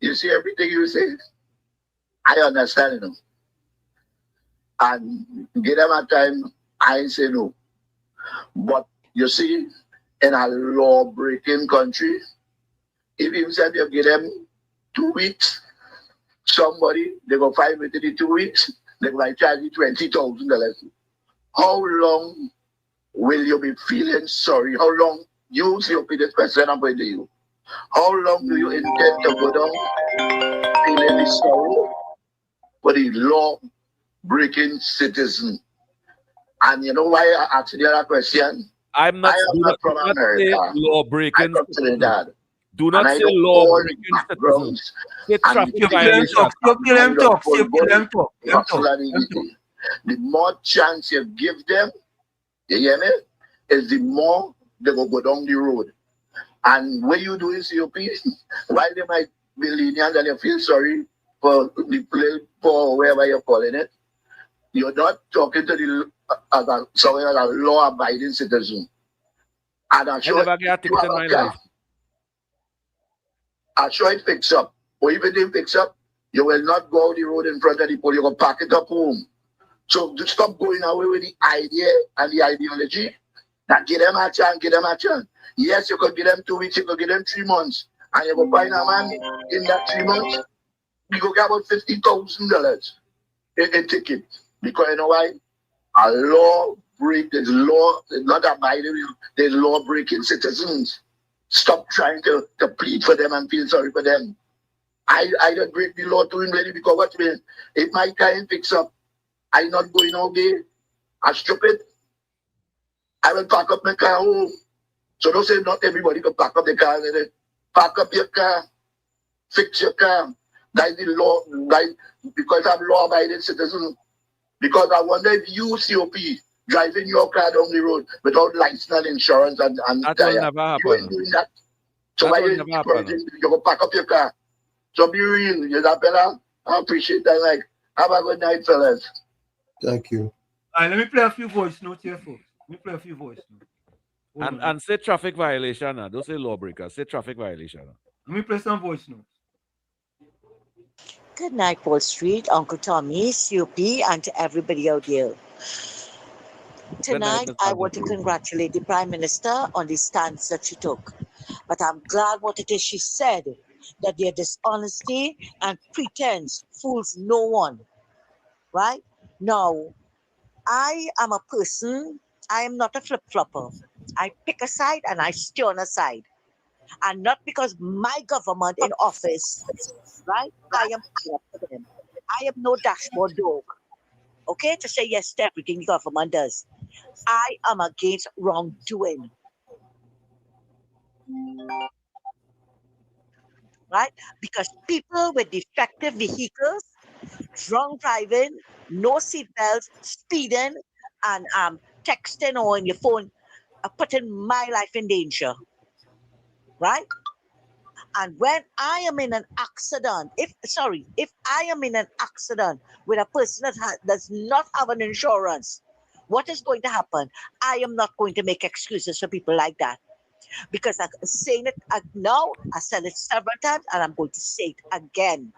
you see everything you say? I understand, you know. And give them a time, I say no. But you see, in a law-breaking country, if you said you give them 2 weeks, somebody, they go find within the 2 weeks, they might charge you $20,000. How long will you be feeling sorry? How long you COP this question I'm going to you? How long do you intend to go down feeling sorry for the law-breaking citizen? And you know why I asked you that question? I'm not, I am not from America. Law-breaking. I'm from Trinidad. Do not say law-breaking citizens. Say traffic violation. The more chance you give them, you hear me, is the more they will go down the road. And when you do is COP, while they might be lenient and you feel sorry for the play for wherever you're calling it, you're not talking to the as a law-abiding citizen. And I'm sure never get a ticket in my life. I'm sure it picks up. Or even if it picks up, you will not go out the road in front of the police. You will pack it up home. So to stop going away with the idea and the ideology, that give them a chance, give them a chance. Yes, you could give them 2 weeks, you could give them 3 months. And you go find a man in that 3 months, you go get about $50,000. a ticket. Because you know why? A law break, there's law, not abiding, there's law breaking citizens. Stop trying to plead for them and feel sorry for them. I don't break the law to him really because what mean? If my client picks up, I not going okay, I'm stupid. I will pack up my car home. So don't say not everybody can pack up the car. Pack up your car, fix your car. That's the law, because I'm law-abiding citizen. Because I wonder if you, COP, driving your car down the road without license and insurance and that tire, will never happen. you ain't doing that. So That why will you never happen. go pack up your car? So be real, you that fella. I appreciate that. Like, have a good night, fellas. Thank you. All right, let me play a few voice notes here, folks. Let me play a few voice notes. And say traffic violation. Don't say lawbreaker. Say traffic violation. Let me play some voice notes. Good night, Wall Street, Uncle Tommy, COP, and to everybody out there. Tonight, I want to congratulate the Prime Minister on the stance that she took. But I'm glad what it is she said, that their dishonesty and pretense fools no one. Right? Now, I am a person, I am not a flip-flopper. I pick a side and I stay on a side. And not because my government in office, right? I am for them. I am no dashboard dog. Okay, to say yes to everything the government does. I am against wrongdoing. Right? Because people with defective vehicles, drunk driving, no seatbelts, speeding, and texting or on your phone are putting my life in danger. Right? And when I am in an accident, if I am in an accident with a person that does not have an insurance, what is going to happen? I am not going to make excuses for people like that. Because I'm saying it now, I said it several times, and I'm going to say it again.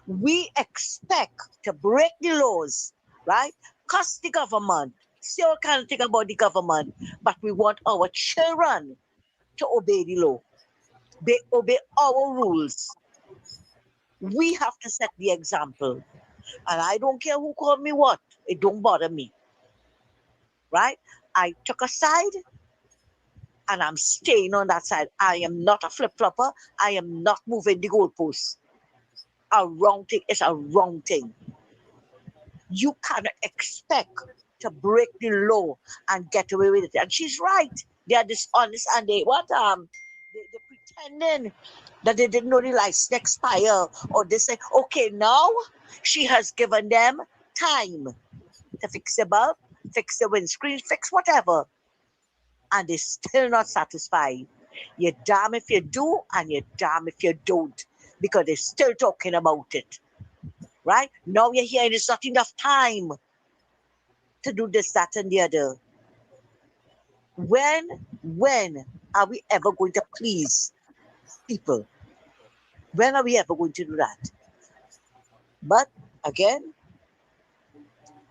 We expect to break the laws, right? Cuss the government, say all kind of thing about the government, but we want our children to obey the law. They obey our rules. We have to set the example. And I don't care who called me what. It don't bother me. Right? I took a side and I'm staying on that side. I am not a flip-flopper. I am not moving the goalposts. A wrong thing is a wrong thing. You cannot expect to break the law and get away with it. And she's right. They are dishonest and they're pretending that they didn't know the license expire, or they say, okay, now she has given them time to fix the bulb, fix the windscreen, fix whatever, and they're still not satisfied. You're damn if you do, and you're damn if you don't, because they're still talking about it. Right? Now you're hearing it's not enough time to do this, that, and the other. When are we ever going to please people? When are we ever going to do that? But again,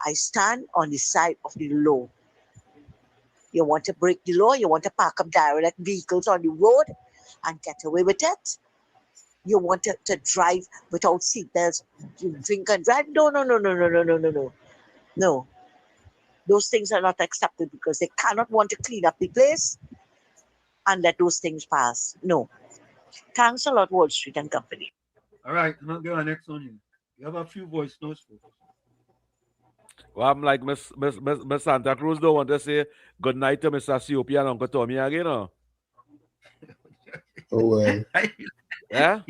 I stand on the side of the law. You want to break the law, you want to park up derelict vehicles on the road and get away with it. You want to drive without seatbelts, drink and drive. No. No. Those things are not accepted because they cannot want to clean up the place and let those things pass. No. Thanks a lot, Wall Street and Company. All right, I'm going to go on next one here. You have a few voice notes, folks. Well, I'm like Miss Santa Cruz don't want to say good night to Mr. COP and Uncle Tommy again, no? Oh, well. Yeah?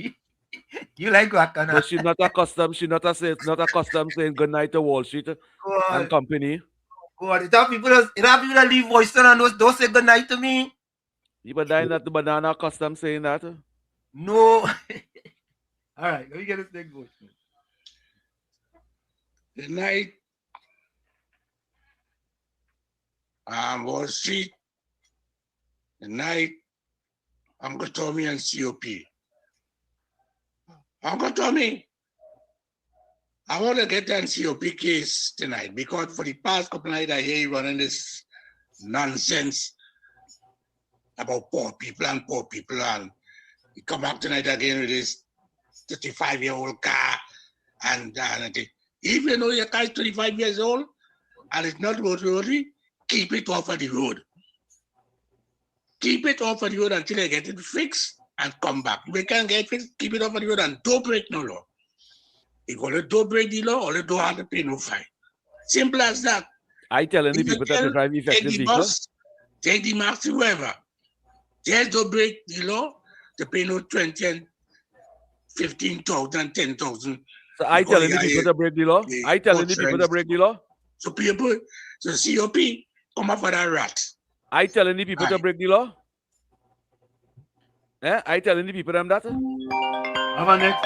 You like Wakana. But she's not accustomed saying good night to Wall Street and Company. God, it have people that leave voice and don't say good night to me. You but dying that the banana accustomed saying that? No. All right, let me get this next voice. Good night. Wall Street. Good night. Uncle Tommy and COP. Uncle Tommy, I want to get an COP case tonight because for the past couple of nights I hear you running this nonsense about poor people, and you come back tonight again with this 35-year-old car and If you know your car is 25 years old and it's not roadworthy, keep it off of the road. Keep it off of the road until you get it fixed and come back. If you can't get it fixed, keep it off of the road and don't break no law. If you don't break the law, or you don't have to pay no fine. Simple as that. I telling the people that they drive Take effective the vehicles. bus, take the max, whoever. Just don't break the law to pay no 20 and 15,000, 10,000. So I telling the people to break the law. I telling the people to break the law. So people, so COP, come up for that rat. I telling the people to break the law. I telling the people them that. Have a next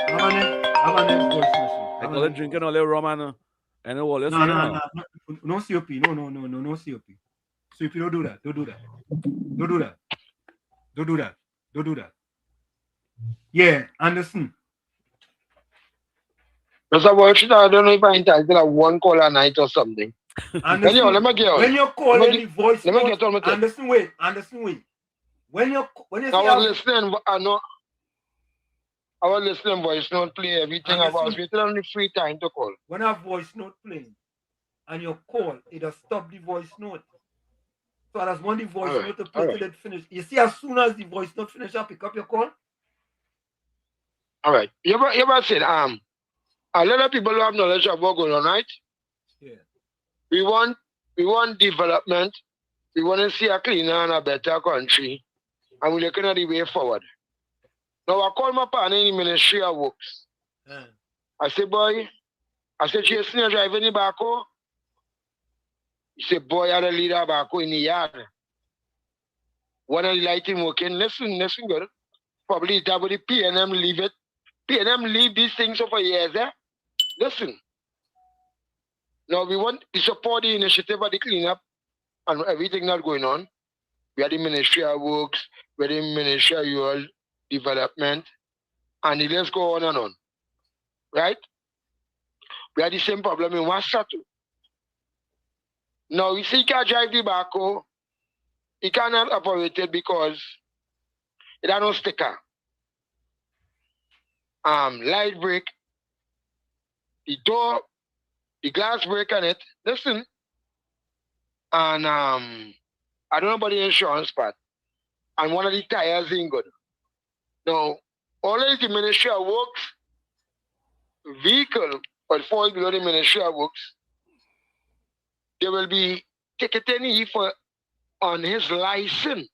voice session. I call it drinking all the rum and all this. No COP. No COP. COP, don't do that. Don't do that. Yeah, Anderson. Mr. Walsh, I don't know if I'm entitled to one call a night or something. Anderson, let me get on. When you call any voice let me get on with it. Anderson, wait. When you I was listening, I was listening voice note play everything. I was waiting on the free time to call. When a voice note playing and you call, it'll stop the voice note. So that's when the voice note to play till it finish. You see, as soon as the voice note finish, I pick up your call. All right. You ever said a lot of people who have knowledge of what's going on, right? Yeah. We want development. We want to see a cleaner and a better country. And we're looking at the way forward. Now I call my partner in the Ministry of Works. I said, boy, Jason, you're driving the backhoe? He said, boy, you're the leader of backhoe in the yard. One of the lighting working. Listen, good. Probably that would the P&M leave it. P&M leave these things over years, eh? Listen. Now we support the initiative of the cleanup and everything that's going on. We are the Ministry of Works, we are the Ministry of Rural Development, and the list go on and on. Right? We have the same problem in Wassa too. Now, you see, he can't drive the backhoe. He cannot operate it because it has no sticker. Light break, the door, the glass break on it. Listen, and I don't know about the insurance part. And one of the tires ain't good. Now, always the Ministry of Works vehicle or fall below the Ministry of Works, there will be ticketing for on his license.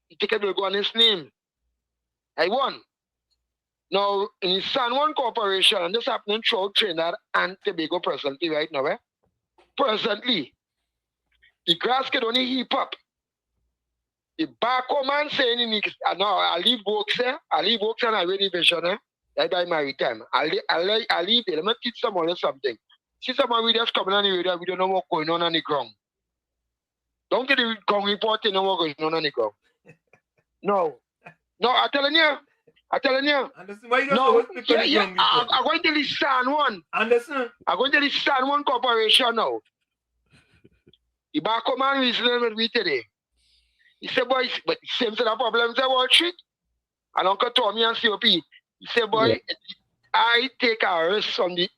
The ticket will go on his name. I won. Now, in San Juan Corporation, and this happening throughout Trinidad and Tobago presently right now, presently, the grass can only heap up. The backhoe man saying, I leave works there, and I ready vision, right by my time. I leave there. Let me teach someone something. See someone with us coming on the radio, we don't know what's going on the ground. Don't get the ground report, you know what's going on the ground. No, I'm telling you. Anderson, why you I'm going to the San Juan. Anderson. I'm going to the San Juan Corporation now. The backhoe man reasoning with me today. He said, boy, but same set of problems at Wall Street. And Uncle Tommy and COP. He said, boy, I take a risk from the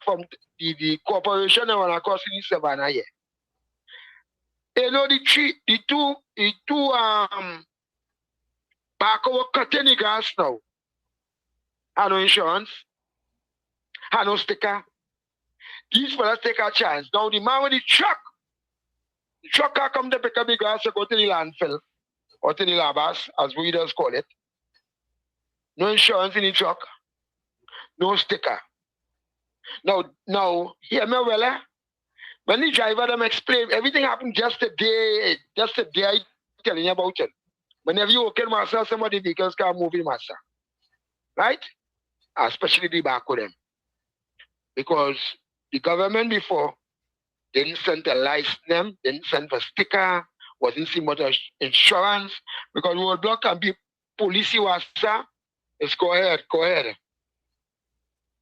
corporation and when I cost in Savannah here. You know the two backhoe were cutting the grass now. Had no insurance, had no sticker. These fellas take a chance. Now the man with the truck car come to pick up the grass to go to the landfill or to the labas, as we just call it. No insurance in the truck, no sticker. Now, hear me well, when the driver them explain, everything happened just a day I telling you about it. Whenever you open master, some of the vehicles can move in master. Right? Especially the backhoe them. Because the government before didn't send a license them, didn't send a sticker, wasn't see much insurance, because roadblock can be police wasa. It's go ahead.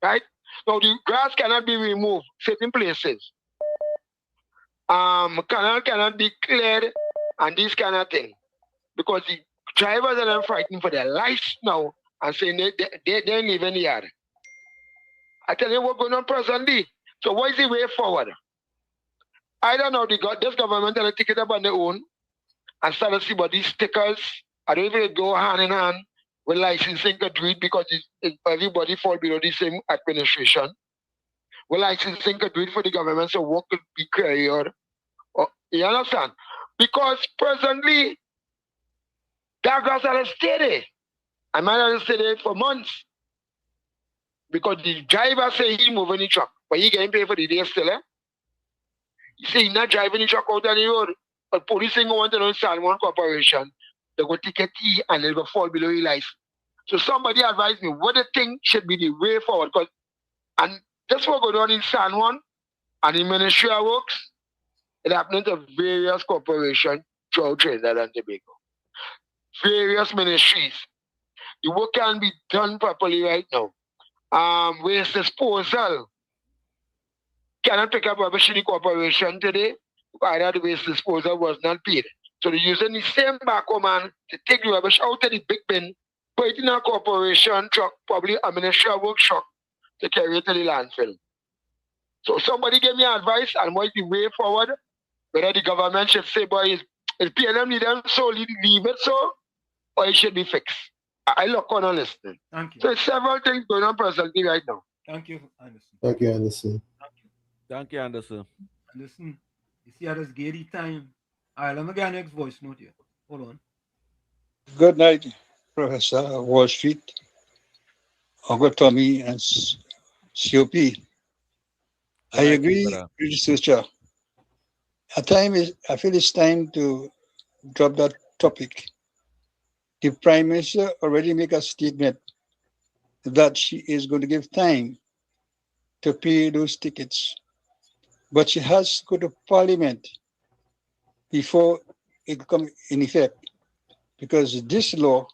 Right? Now the grass cannot be removed certain places. Canal cannot be cleared and this kind of thing. Because the drivers are fighting for their lives now and saying they live in the yard. I tell you what's going on presently. So what is the way forward? I don't know, this government will take it up on their own and start to see about these stickers. I don't even go hand in hand with licensing could do it because everybody fall below the same administration. Well, licensing could do it for the government, so work could be created. You understand? Because presently, that grass has stayed there. I might have stayed there for months. Because the driver say he moving the truck, but he getting paid for the day still, eh? He say he's not driving the truck out on the road. But police ain't going to know San Juan Corporation. They go ticket key and they go fall below your life. So somebody advised me what the thing should be the way forward. And that's what going on in San Juan and the Ministry of Works. It happening to various corporations throughout Trinidad and Tobago. Various ministries. The work can be done properly right now. Waste disposal. Cannot pick up rubbish in the corporation today. Either the waste disposal was not paid. So they're using the same backhoe man to take the rubbish out of the big bin, put it in a corporation truck, probably a Ministry of Works truck, to carry it to the landfill. So somebody give me advice on what is the way forward, whether the government should say, boy, is PNM need them so leave it so, or it should be fixed. I look on and listening. Thank you. So there's several things going on presently right now. Thank you, Anderson. Thank you, Anderson. Thank you, Anderson. Listen, you see how this giddy time. All right, let me get next voice note here. Hold on. Good night, Professor Wall Street, Uncle Tommy, and COP. I agree with the sister. I feel it's time to drop that topic. The Prime Minister already made a statement that she is going to give time to pay those tickets. But she has to go to Parliament before it comes in effect, because this law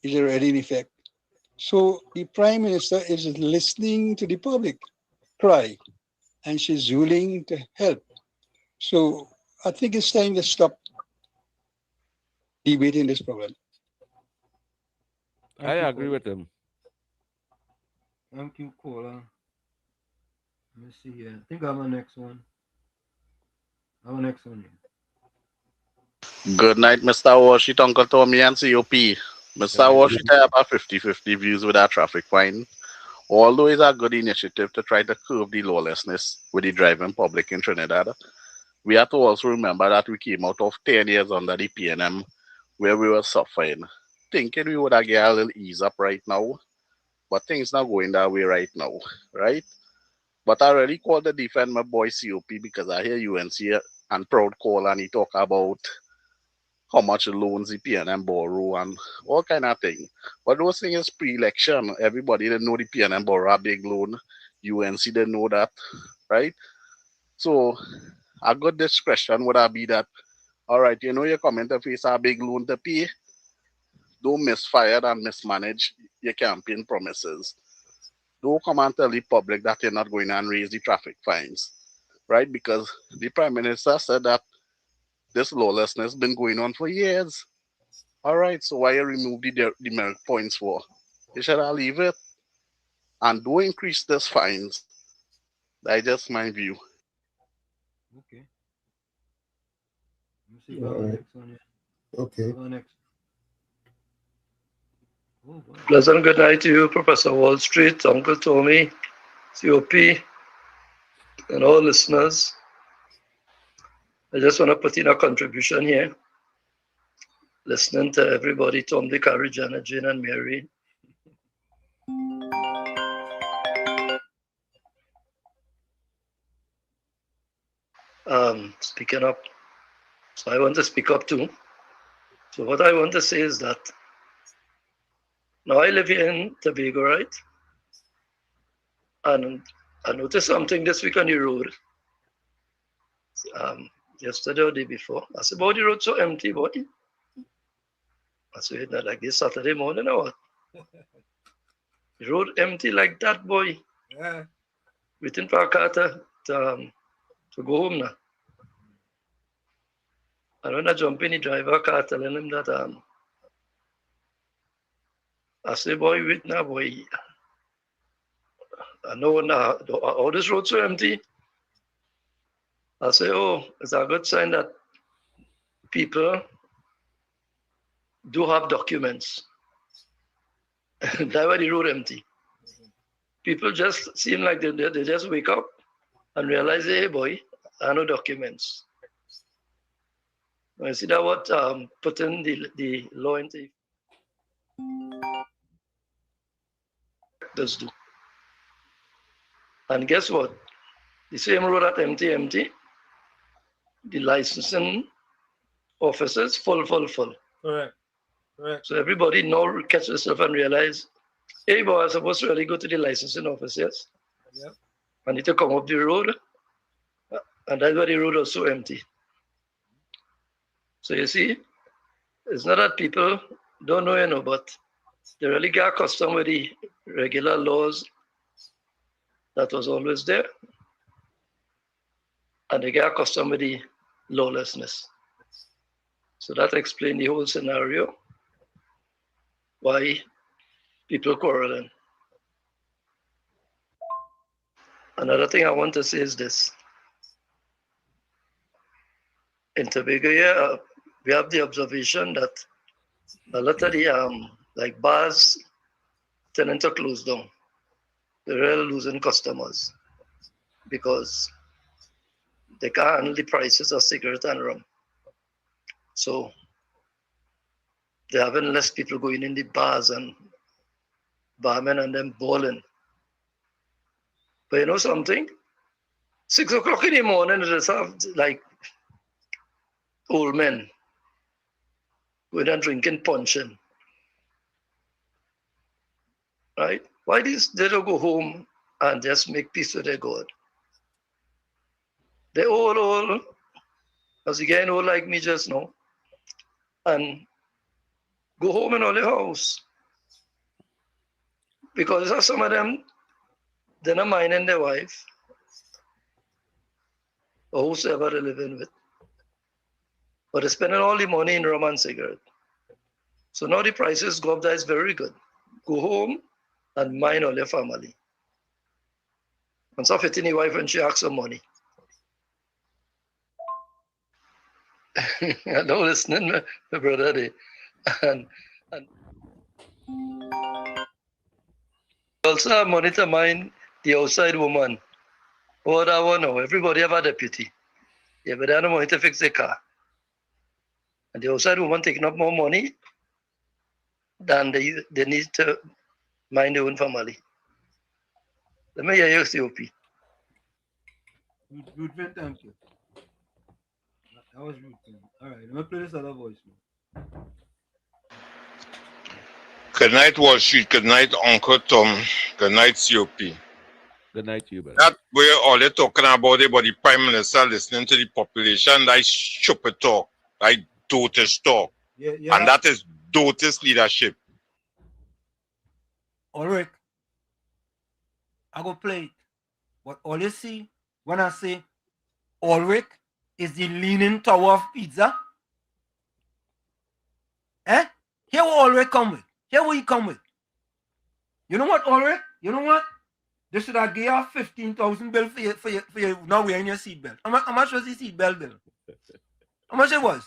is already in effect. So the Prime Minister is listening to the public cry, and she's willing to help. So I think it's time to stop debating this problem. I agree with him. Thank you, caller. Let me see here. I think I have a next one. I have a next one here. Good night, Mr. Washit, Uncle Tommy, and COP. Mr. Washit, I have a 50-50 views with our traffic fine. Although it's a good initiative to try to curb the lawlessness with the driving public in Trinidad, we have to also remember that we came out of 10 years under the PNM where we were suffering, thinking we would have get a little ease up right now, but things not going that way right now, right? But I really called to defend my boy COP because I hear UNC and Proud call and he talk about how much loans the PNM borrow and all kind of thing. But those things is pre-election. Everybody didn't know the PNM borrow a big loan. UNC didn't know that, right? So a good discretion would have be that, all right, you know you're coming to face a big loan to pay. Don't misfire and mismanage your campaign promises. Don't come and tell the public that you're not going to raise the traffic fines, right? Because the Prime Minister said that this lawlessness has been going on for years. All right, so why you remove the demerit points for? You should have leave it. And don't increase these fines. That's just my view. Okay. Let me see All the right. next one here. Okay. Next. Oh, wow. Pleasant good night to you, Professor Wall Street, Uncle Tommy, COP, and all listeners. I just want to put in a contribution here. Listening to everybody, Tom, Dick, Harry, Janet, Jane, and Mary. Speaking up. So I want to speak up too. So what I want to say is that now I live here in Tobago, right? And I noticed something this week on the road. Yesterday or the day before. I said, boy, the road so empty, boy. I said, not like this Saturday morning or what? The road empty like that, boy. Yeah. Waiting for a car to go home now. And when I jump in the driver car telling him that I say, boy, wait now, boy. I know now all this road so empty. I say, oh, it's a good sign that people do have documents. That's why the road empty. People just seem like they just wake up and realize, hey boy, I have no documents. I see that what putting the law into does do. And guess what? The same road at empty, the licensing officers full. Correct. So everybody now catch themselves and realize, hey boy, I'm supposed to really go to the licensing officers. Yep. I need to come up the road. And that's why the road was so empty. So you see, it's not that people don't know, but they really get accustomed with the regular laws that was always there. And they get accustomed with the lawlessness. So that explains the whole scenario, why people quarreling. Another thing I want to say is this. In Tobago here, we have the observation that a lot of the like bars tending to close down. They're really losing customers because they can't handle the prices of cigarette and rum. So they're having less people going in the bars and barmen and them bowling. But you know something? 6 o'clock in the morning, they just have like old men going and drinking punching. Right? Why they don't go home and just make peace with their God? They're old, as you getting old like me just now, and go home in all the house. Because some of them, they're not minding their wife or whosoever they're living with. But they're spending all the money in rum and cigarette. So now the prices go up, that is very good. Go home and mind all your family. And so fitting your wife when she asks for money. I don't listening, my brother. And also have money to mind the outside woman. What I want now, everybody have a deputy. Yeah, but they have no money to fix their car. And the outside woman taking up more money than they need to mind their own family. Let me hear you, COP. Good, thank you. That was rude. All right, let me play this other voice. Good night, Wall Street. Good night, Uncle Tom. Good night, COP. Good night to you, brother. That way, all they're talking about it, but the Prime Minister listening to the population, that is stupid talk, like dotist talk. Yeah, and that is dotist leadership. Ulrich, I go play it. But all you see when I say Ulrich is the leaning tower of pizza. Here what Ulrich come with. Here what he come with. You know what, Ulrich? You know what? They should have gave you 15,000 bill for you not wearing your seatbelt. How much was the seatbelt bill? How much it was?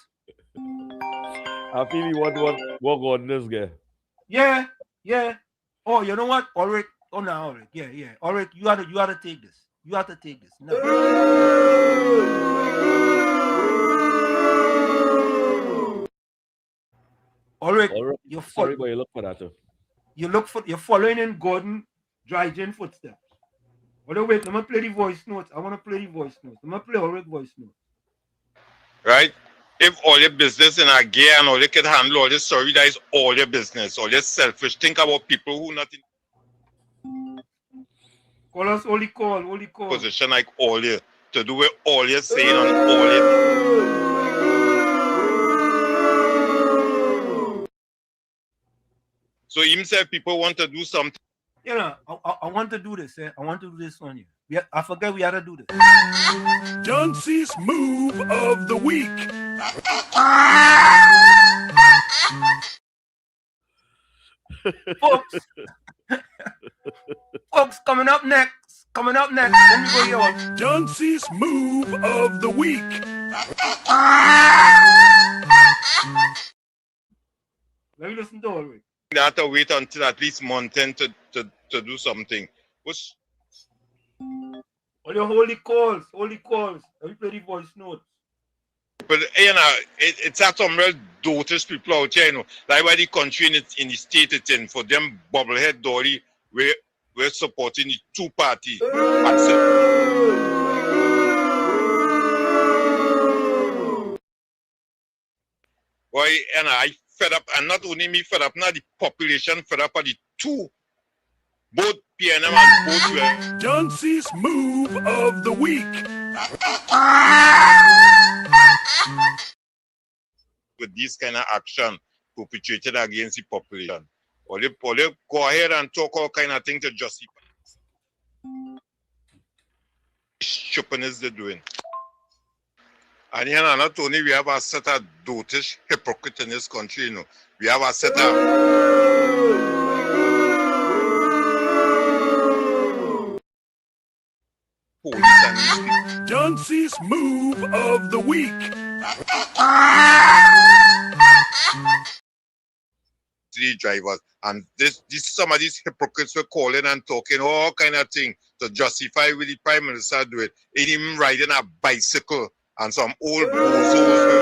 I feel you what on this guy. Yeah. Oh, you know what? Ulrich. Oh no, Ulrich. Yeah. Ulrich, you have to take this. You have to take this. No. Ulrich, sorry, but you look for that too. You're following in Gordon Dryden footsteps. Wait, let me play the voice notes. I want to play the voice notes. Let me play Ulrich voice notes. Right? If all your business in a gear and all you can handle all this, sorry, that is all your business, all your selfish. Think about people who not in Call us only call. Position like all you to do with all you're saying and all you. So even if people want to do something. You know, I want to do this. I want to do this on you. I forget we had to do this. Johnson's move of the week. Folks, Folks, coming up next. Then we go here. Dunce's move of the week. Let me listen to Ulrich. They have to wait until at least month end to do something. Which All your holy calls. Let me play the voice notes. But you know, it's at some real dotish people out here, you know. Like why the country in the state it's in, for them bubblehead Dory, we're supporting the two party. Why, and I fed up, and not only me fed up, now the population fed up at the two, both PNM and both were. Dunce's move of the week. With this kind of action perpetrated against the population. Or they go ahead and talk all kind of things to justify stupidness they're doing. And here not only we have a set of dotish hypocrites in this country, you know, we have a set of police and these people. Dunce's move of the week. Three drivers, and this some of these hypocrites were calling and talking all kind of thing to justify what the Prime Minister do it. Ain't even riding a bicycle and some old bozos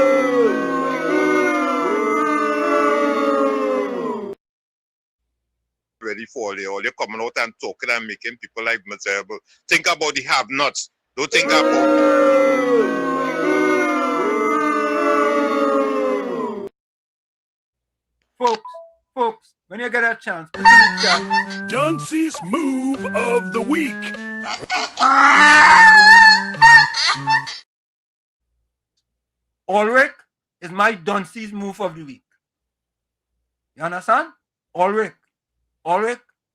ready for it. Or they're coming out and talking and making people life miserable. Think about the have-nots. Don't think about Folks, when you get a chance, put in the chat. Dunce's move of the week. Ulrich is my Dunce's move of the week. You understand? Ulrich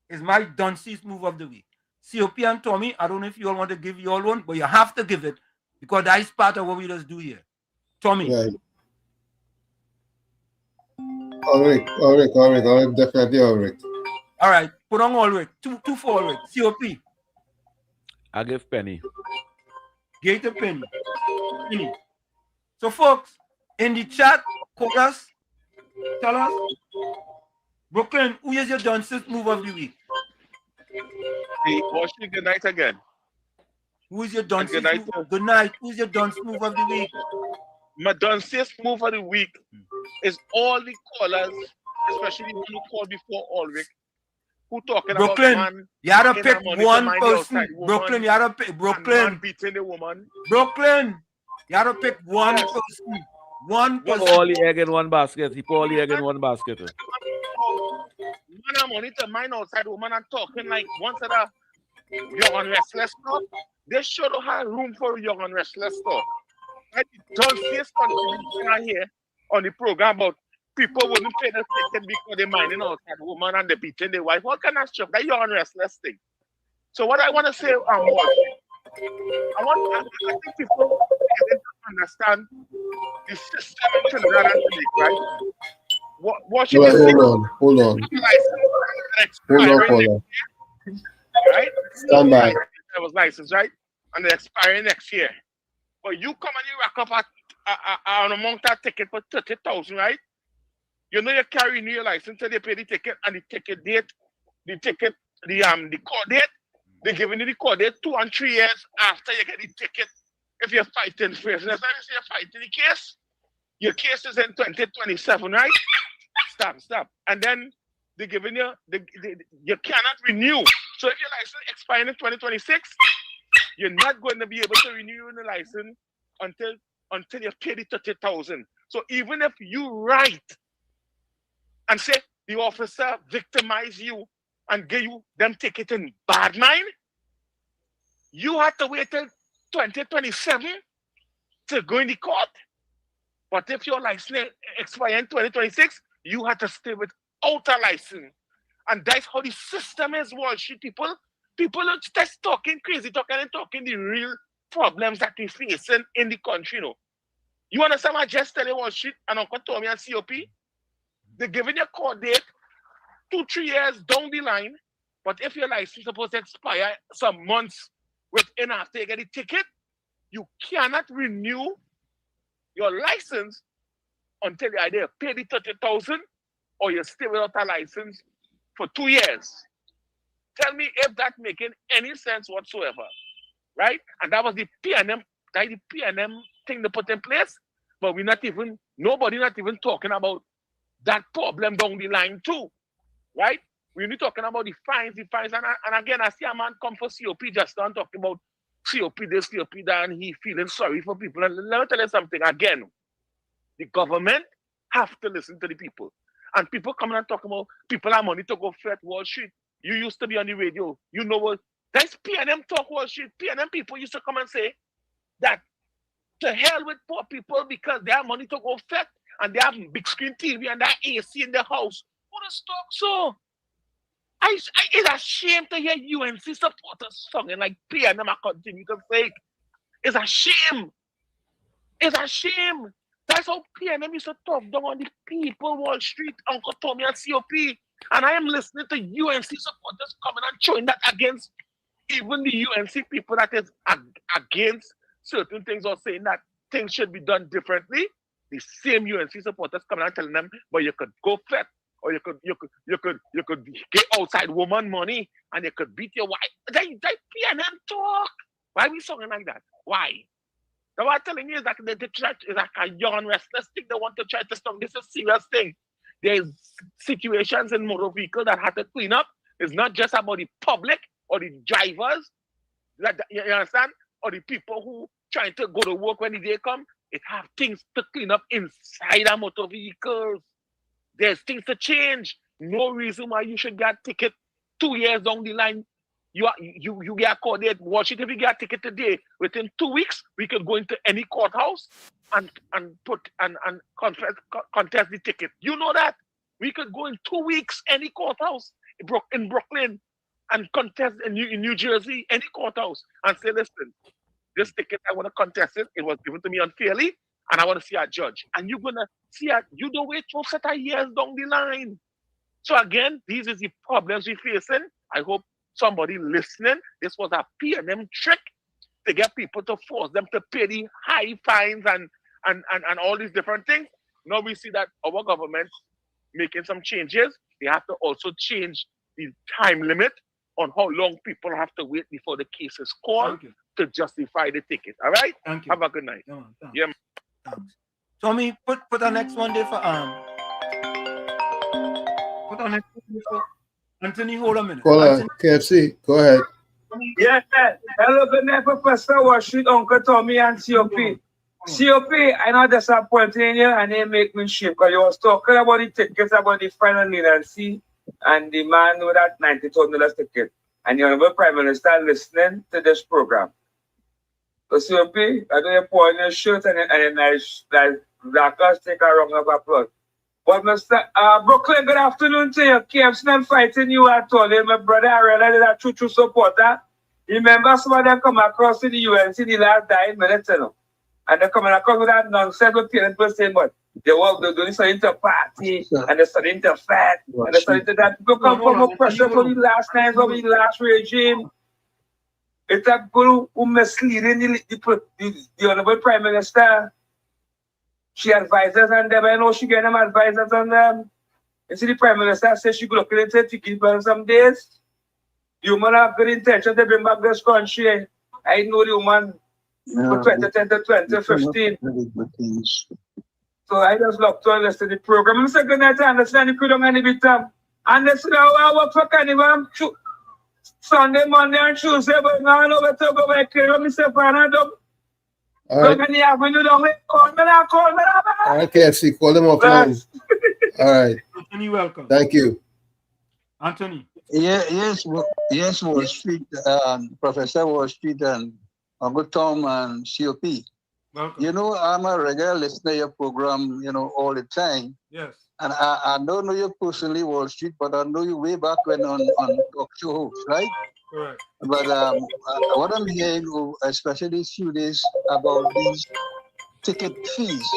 is my Dunce's move of the week. COP and Tommy, I don't know if you all want to give your one, but you have to give it because that is part of what we just do here. Tommy. Right. Ulrich, definitely Ulrich. All right, put on Ulrich. Two for Ulrich. COP. I give Penny. Gate a Penny. So, folks, in the chat, call us. Tell us. Brooklyn, who is your Dunce's move of the week? Hey, Washington, good night again. Who is your Dunce's move? Good night. Who's your Dunce's move of the week? My Dunce's move of the week is all the callers, especially the one who called before Ulrich, who talking Brooklyn, about man. You had to pick one person. Brooklyn, you had to pick man beating the woman. Brooklyn, you had to pick one person. One person. He put all the egg in one basket. Man, I'm only to mind outside woman and talking like once at a young and restless talk. They should have room for young and restless talk. I don't see this contribution here on the program about people wouldn't pay the ticket because they're minding outside woman and they're beating their wife. What kind of stuff? That young and restless thing. So what I want to say, I think people need to understand the system in Trinidad and Jamaica, right? What should Hold on. Caller. Right? Stand by. That was license, right? And they're expiring next year. But you come and you rack up an amount of ticket for 30,000, right? You know you carry your license till they pay the ticket and the court date, they're giving you the court date 2 and 3 years after you get the ticket. If you're fighting first, that's why you say you're fighting the case. Your case is in 2027, right? Stop. And then they're giving you, you cannot renew. So if your license expires in 2026, you're not going to be able to renew the license until you pay the 30,000. So even if you write and say the officer victimized you and gave you them ticket in bad mind, you have to wait till 2027 to go in the court. But if your license expires in 2026, you have to stay without a license. And that's how the system is, Wall Street people. People are just talking crazy, talking the real problems that we're facing in the country, you know. You understand what I just tell you, Wall Street and Uncle Tommy and COP? They're giving you a court date 2-3 years down the line, But if your license is supposed to expire some months within after you get the ticket, you cannot renew your license until you either pay the 30,000 or you stay without a license for 2 years. Tell me if that's making any sense whatsoever, right? And that was the PNM, thing they put in place, but nobody not even talking about that problem down the line too, right? We're only talking about the fines, and again, I see a man come for COP just now talking about COP this, COP that, and he feeling sorry for people. And let me tell you something again. The government have to listen to the people. And people coming and talking about people have money to go fret Wall Street. You used to be on the radio. You know what? That's PNM talk Wall Street. PNM people used to come and say that to hell with poor people because they have money to go fret and they have big screen TV and that AC in their house. Who does talk so? It's a shame to hear UNC supporters singing like PNM. I continue to say it's a shame. It's a shame. That's how PNM used to talk down on the people, Wall Street, Uncle Tommy and COP. And I am listening to UNC supporters coming and showing that against even the UNC people that is against certain things or saying that things should be done differently. The same UNC supporters coming and telling them, but you could go fat or you could get outside woman money and you could beat your wife. That PNM talk. Why are we talking like that? Why? Now what I'm telling you is that the church is like a young restless thing. They want to try to stop. This is a serious thing. There's situations in motor vehicles that have to clean up. It's not just about the public or the drivers. You understand? Or the people who trying to go to work when the day come. It have things to clean up inside our motor vehicles. There's things to change. No reason why you should get a ticket 2 years down the line. You get caught there. Watch it if you get a ticket today. Within 2 weeks, we could go into any courthouse and contest the ticket. You know that? We could go in 2 weeks, any courthouse in Brooklyn and contest in New Jersey, any courthouse, and say, listen, this ticket, I want to contest it. It was given to me unfairly, and I want to see a judge. And you're going to see you don't wait for set of years down the line. So again, these are the problems we're facing. I hope somebody listening, this was a PNM trick to get people to force them to pay the high fines and all these different things. Now we see that our government making some changes. They have to also change the time limit on how long people have to wait before the case is called to justify the ticket. All right? Thank you. Have a good night. Yeah. Tommy, put our next one there for put our next one there for Anthony. Hold a minute. KFC, go ahead. Yeah. Hello, good night, Professor Wall Street, Uncle Tommy and COP. COP, I know disappointing in you and they make me shake because you was talking about the tickets, about the final leniency and the man with that $90,000 ticket. And the Honorable Prime Minister listening to this program. So COP, I know you put on your shirt and a nice blackers take a round of applause. But Mr. Brooklyn, good afternoon to you. KFC not fighting you at all. My brother, I realized that true supporter. Remember some of them come across to the UNC the last 9 minutes, you know. And they're coming across with that nonsense with people saying, but they're doing something to party, and they're starting to fight, and they're starting to that. People come from oppression for the last times of the last regime. It's a people who misleading the Honorable Prime Minister. She advises on them. I know she getting them advisors on them. You see, the Prime Minister says she looking into it to keep her some days. The woman have good intention to bring back this country. I know the woman for 2010 to 2015. So I just love to listen to the program. I'm saying good night to understand the freedom and the bit time. And this is how I work for Carnival Sunday, Monday, and Tuesday, but now I know where to go back here. Mr. Panadum. All right. All right, KFC, call them offline. All right. Anthony, welcome. Thank you. Anthony. Yes, Wall Street, Professor Wall Street, and Uncle Tom and COP. Welcome. You know, I'm a regular listener to your program, all the time. Yes. And I don't know you personally, Wall Street, but I know you way back when on talk show host, right? Correct. But what I'm hearing, especially these few days, about these ticket fees.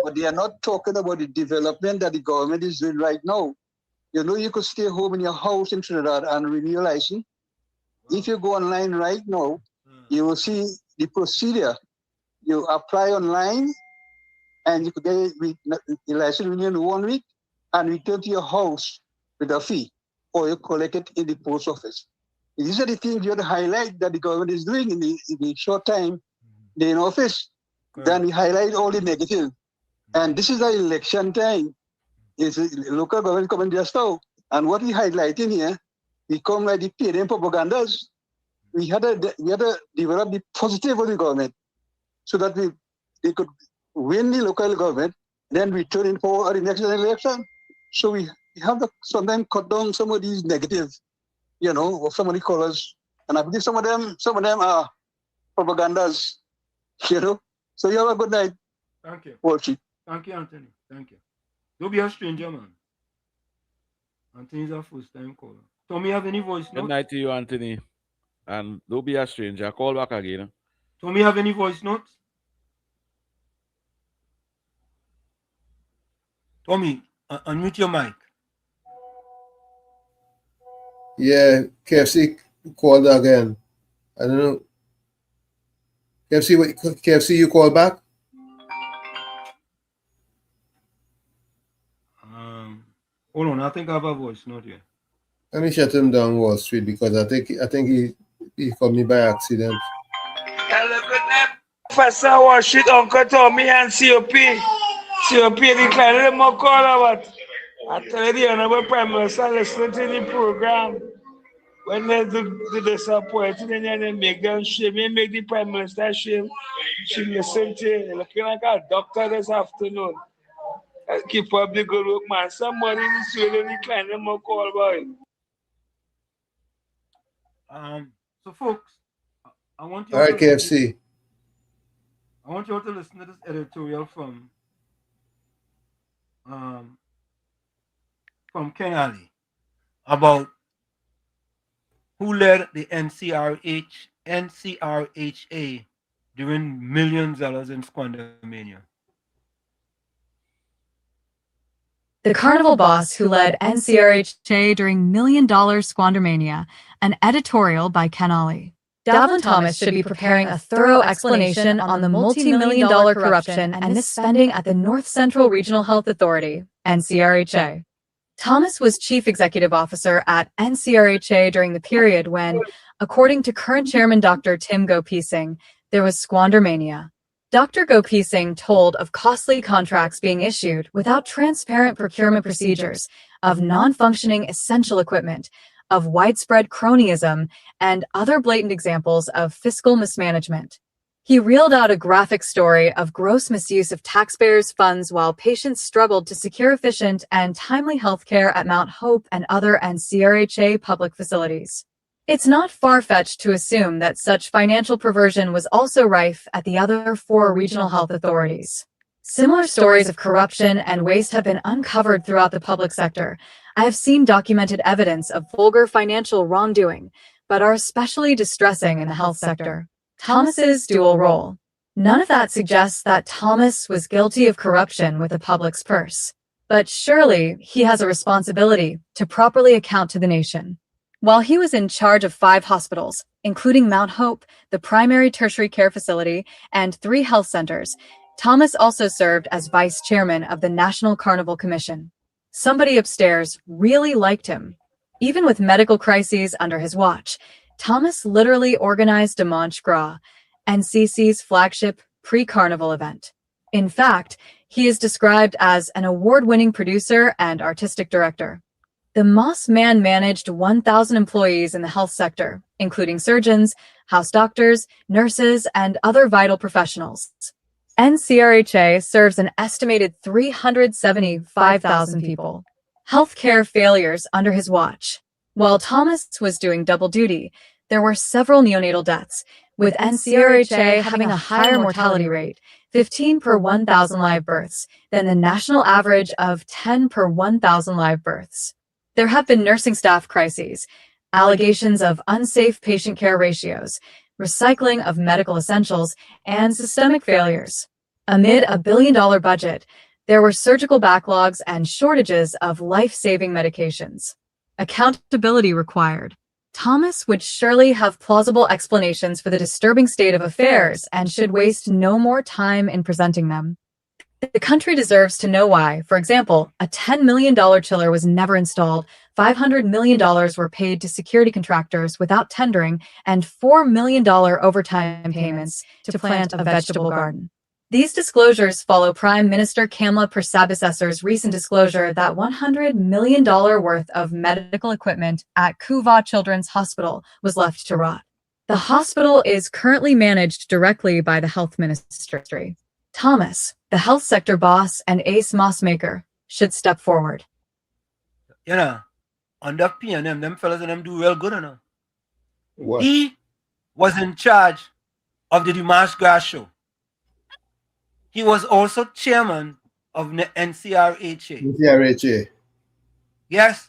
But they are not talking about the development that the government is doing right now. You know, you could stay home in your house in Trinidad and renew your license. If you go online right now, you will see the procedure. You apply online, and you could get the license renewed in 1 week and return to your house with a fee, or you collect it in the post office. These are the things you have to highlight that the government is doing in the short time they're in office. Then we highlight all the negative. And this is the election time. It's local government coming just now. And what we highlight in here, we come like the paid propagandas. We had to develop the positive of the government so that they could win the local government, then return in power at the next election. So we have to sometimes cut down some of these negative, you know, or some of the colors. And I believe some of them are propagandas, you know. So you have a good night. Thank you. Walshy. Thank you, Anthony. Thank you. Don't be a stranger, man. Anthony's a first-time caller. Tommy, have any voice notes? Good night to you, Anthony. And don't be a stranger. Call back again. Tommy, have any voice notes? Tommy, unmute your mic. Yeah, KFC called again. I don't know. KFC, you call back? Hold on, I think I have a voice note here. Let me shut him down Wall Street because I think he called me by accident. Hello, good night, Professor Wall Street, Uncle Tommy and COP. COP declared them more call about. I tell you, the Honorable Prime Minister listening to the program. When they do the disappointing and they make them shame, they make the Prime Minister shame. She listen to you, looking like a doctor this afternoon. Keep up the good work, man. Somebody in Sweden declined them more call about it. So folks, I want you all right, KFC. I want you all to listen to this editorial from Ken Ali about who led the NCRHA during millions of dollars in Squandermania. The carnival boss who led NCRHA during $1 million Squandermania, an editorial by Ken Ali. Davlin Thomas should be preparing a thorough explanation on the multi-million-dollar corruption and misspending at the North Central Regional Health Authority, NCRHA. Thomas was chief executive officer at NCRHA during the period when, according to current chairman Dr. Tim Gopi Singh, there was Squandermania. Dr. Gopi Singh told of costly contracts being issued without transparent procurement procedures, of non-functioning essential equipment, of widespread cronyism, and other blatant examples of fiscal mismanagement. He reeled out a graphic story of gross misuse of taxpayers' funds while patients struggled to secure efficient and timely health care at Mount Hope and other NCRHA public facilities. It's not far-fetched to assume that such financial perversion was also rife at the other 4 regional health authorities. Similar stories of corruption and waste have been uncovered throughout the public sector. I have seen documented evidence of vulgar financial wrongdoing, but are especially distressing in the health sector. Thomas's dual role. None of that suggests that Thomas was guilty of corruption with the public's purse. But surely he has a responsibility to properly account to the nation. While he was in charge of 5 hospitals, including Mount Hope, the primary tertiary care facility, and 3 health centers, Thomas also served as vice chairman of the National Carnival Commission. Somebody upstairs really liked him. Even with medical crises under his watch, Thomas literally organized a Mardi Gras, NCC's flagship pre-carnival event. In fact, he is described as an award-winning producer and artistic director. The Moss Man managed 1,000 employees in the health sector, including surgeons, house doctors, nurses, and other vital professionals. NCRHA serves an estimated 375,000 people. Healthcare failures under his watch. While Thomas was doing double duty, there were several neonatal deaths, with NCRHA having a higher mortality rate, 15 per 1,000 live births, than the national average of 10 per 1,000 live births. There have been nursing staff crises, allegations of unsafe patient care ratios, recycling of medical essentials, and systemic failures. Amid a $1 billion budget, There were surgical backlogs and shortages of life-saving medications. Accountability required. Thomas would surely have plausible explanations for the disturbing state of affairs and should waste no more time in presenting them. The country deserves to know why. For example, a $10 million chiller was never installed, $500 million were paid to security contractors without tendering, and $4 million overtime payments to plant a vegetable garden. These disclosures follow Prime Minister Kamla Persad-Bissessor's recent disclosure that $100 million worth of medical equipment at Kuva Children's Hospital was left to rot. The hospital is currently managed directly by the health ministry. Thomas, the health sector boss and ace moss maker, should step forward. You know, under PNM, them fellas and them do real good, you know. What? He was in charge of the Dimash Grass show. He was also chairman of the NCRHA. NCRHA. Yes.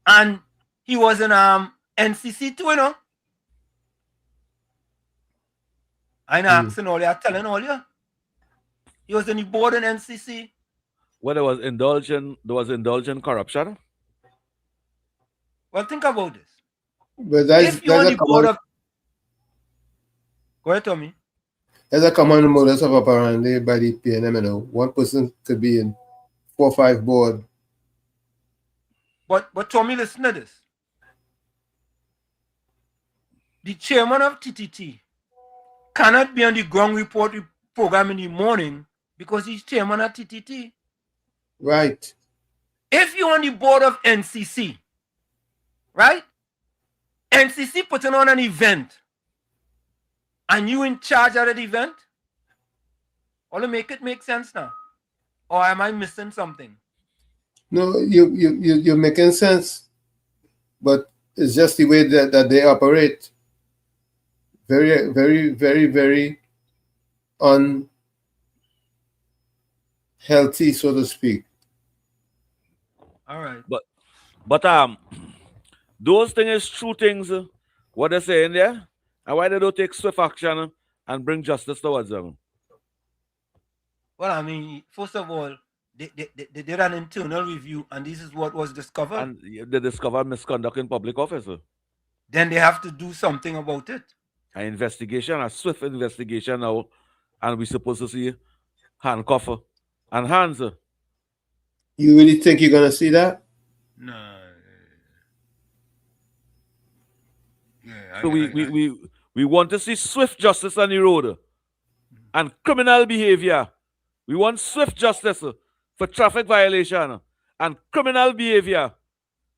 And he was in NCC too, you know. I'm asking all you, I'm telling all you. He was in the board in NCC. Well, there was indulgent corruption. Well, think about this. But that's, if you're on that's the board of... Go ahead, Tommy. There's a common modus of operandi by the PNM, you know. One person could be in 4 or 5 board. But Tommy, listen to this. The chairman of TTT cannot be on the ground report program in the morning because he's chairman of TTT. Right. If you're on the board of NCC, right? NCC putting on an event and you in charge of that event, or to make it make sense now? Or am I missing something? No, you're making sense, but it's just the way that they operate. Very, very, very, very unhealthy, so to speak. All right. But those things is true things, what they're saying there, and why they don't take swift action and bring justice towards them. Well, I mean, first of all, they did an internal review, and this is what was discovered. And they discovered misconduct in public office. Then they have to do something about it. An investigation, a swift investigation now, and we're supposed to see handcuff and hands. You really think you're gonna see that? No. Yeah, So we want to see swift justice on the road and criminal behavior. We want swift justice for traffic violation and criminal behavior.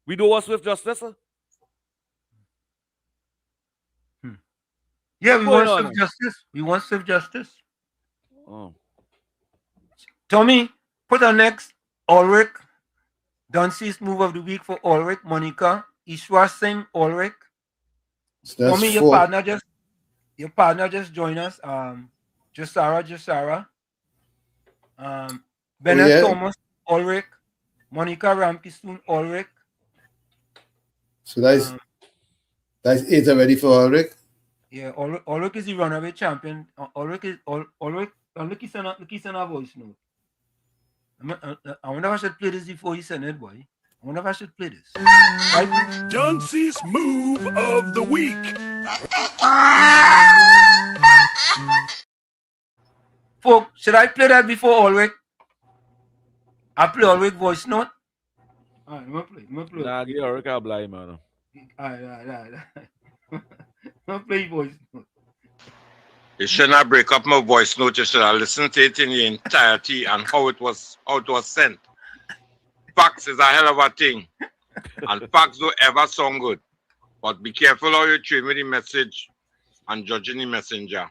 We don't want swift justice. Yeah, we want swift justice. We want swift justice. Oh. Tommy, put on next Ulrich. Dunsea's move of the week for Ulrich. Monica. Ishwar Singh, Ulrich. So Tommy, your partner just joined us. Jasara. Bennett Thomas, Ulrich. Monica Ramkissoon, Ulrich. So that's 8 already for Ulrich. Yeah, Ulrich is the runaway champion. Ulrich is look, he's on a voice note. I wonder if I should play this before he sent it, boy. I wonder if I should play this. Right? Dunsea's move of the week. Folks, should I play that before Ulrich? I play Ulrich voice note. Alright, I'm gonna play. Nah, give Ulrich a blind, man. Alright. I'm gonna play voice note. You should not break up my voice note. You should have listened to it in the entirety and how it was sent. Fax is a hell of a thing. And fax don't ever sound good. But be careful how you treat me the message and judging the messenger.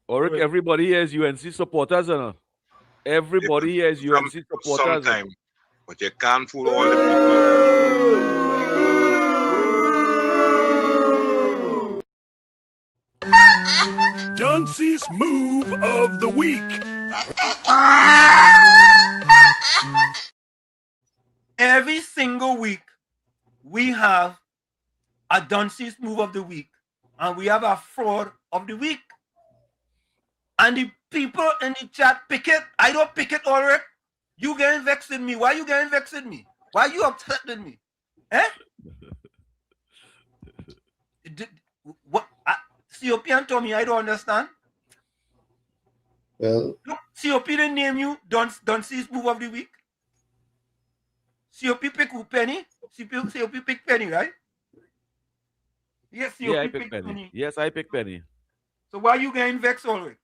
Ulrich, everybody here is UNC supporters, everybody here is UNC supporters. Sometime, but you can't fool all the people. Dunsea's move of the week. Every single week, we have a Dunsea's move of the week, and we have a fraud of the week. And the people in the chat pick it. I don't pick it, Ulrich. You getting vexed with me. Why you getting vexed with me? Why you upset with me? Eh? What? COP and Tommy, I don't understand. Well, look, COP didn't name you. Don't see his move of the week. COP pick who? Penny? COP pick Penny, right? Yes, COP Yeah, I pick pick Penny. Yes, I pick Penny. So why you getting vexed, Ulrich?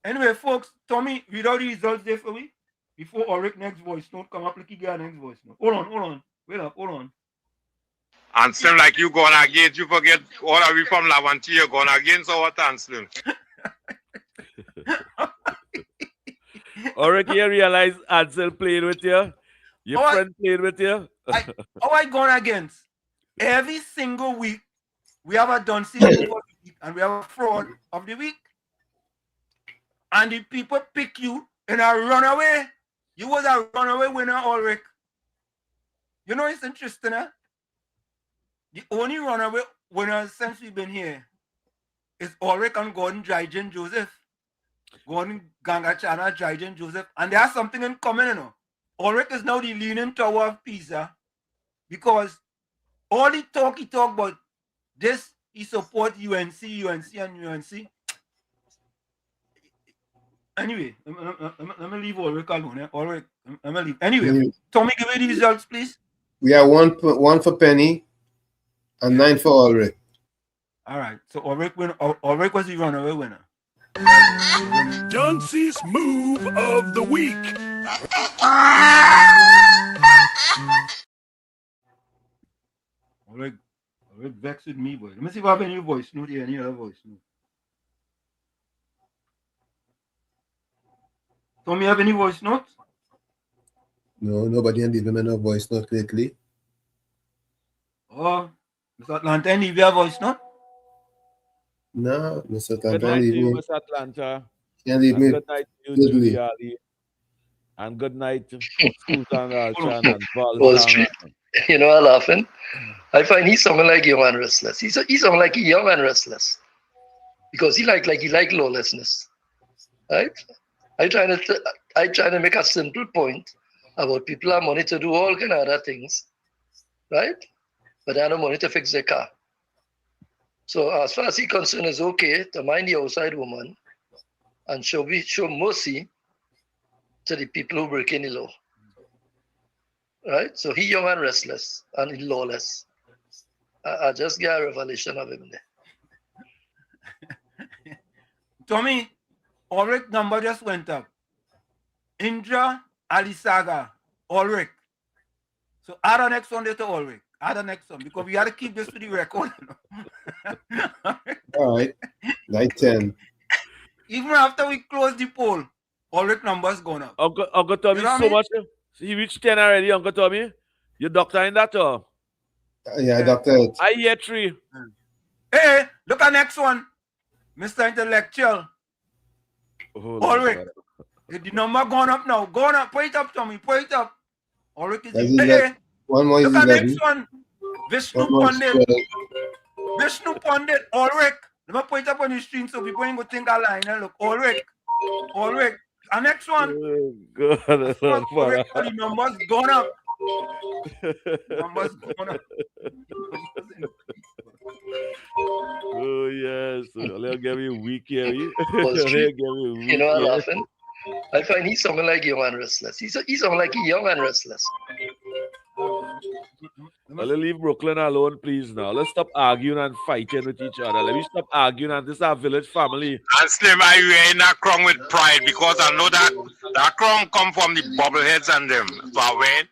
Anyway, folks, Tommy, read out the results there for me. Before Ulrich next voice note come up, like he got next voice note. Hold on. Wait up, hold on. And seem like you going against, you forget all of we from Lavantie, you're going against our Tanslim. Ulrich, you realize Ansel played with you? Your friend played with you? How I gone against? Every single week, we have a Duncy move of the week and we have a fraud of the week. And the people pick you in a runaway. You was a runaway winner, Ulrich. You know, it's interesting, huh? The only runaway winners since we've been here is Ulrich and Gordon Dryden Joseph. Gordon Gangachana, Dryden Joseph. And they have something in common, you know. Ulrich is now the leaning tower of Pisa because all the talk he talk about this, he support UNC, and UNC. Anyway, let me leave Ulrich alone. Ulrich, let me leave. Anyway, Tommy, give me the results, please. We are one for Penny and 9 for Ulrich. All right. So Ulrich was the runaway winner. Duncy's move of the week. Ulrich vexed with me, boy. Let me see if I have any voice note here, any other voice note. Tommy, have any voice notes? No, nobody can leave him a voice note lately. Oh, Mr. Atlanta, leave your voice note? No, Mr. Atlanta, Good night leave to you, me. Mr. Atlanta. Can't leave me. Good night to you, Judy Ali. And good night to Susan Alchan and Wall Street. You know, I'm laughing. I find he's sounding like young and restless. He's sounding like he young and restless because he like lawlessness, right? I trying to make a simple point about people have money to do all kind of other things, right? But they have no money to fix their car. So as far as he's concerned, it's okay to mind the outside woman and show mercy to the people who break in the law. Right? So he young and restless and he lawless. I just get a revelation of him there. Tommy, Ulrich number just went up. Indra Alisaga, Ulrich. So add the next one there to Ulrich. Add the next one because we got to keep this to the record. All right. Night 10. Even after we close the poll, Ulrich numbers gone up. Uncle Tommy, so much. He reached 10 already, Uncle Tommy. You doctor in that, or? Yeah, doctor. I hear 3. Hey, look at next one. Mr. Intellectual. Ulrich. The number gone up now. Gone up. Put it up, Tommy. Put it up. Ulrich is hey. One more. Look at next one. Vishnu Pandit. Vishnu Pandit. Ulrich. Let me put it up on the screen so people ain't going to think I lie. Look, Ulrich. And next one. Oh, God. Ulrich, the numbers gone up. Numbers gone up. Oh, yes. They'll give me a week here. You know, I'm laughing. I find he's sounding like young and restless. He's sounding like he's young and restless. Let's leave Brooklyn alone, please, now. Let's stop arguing and fighting with each other. Let me stop arguing, and this is our village family. And Slim, I wear in that crown with pride because I know that crown come from the bobbleheads and them. So I wear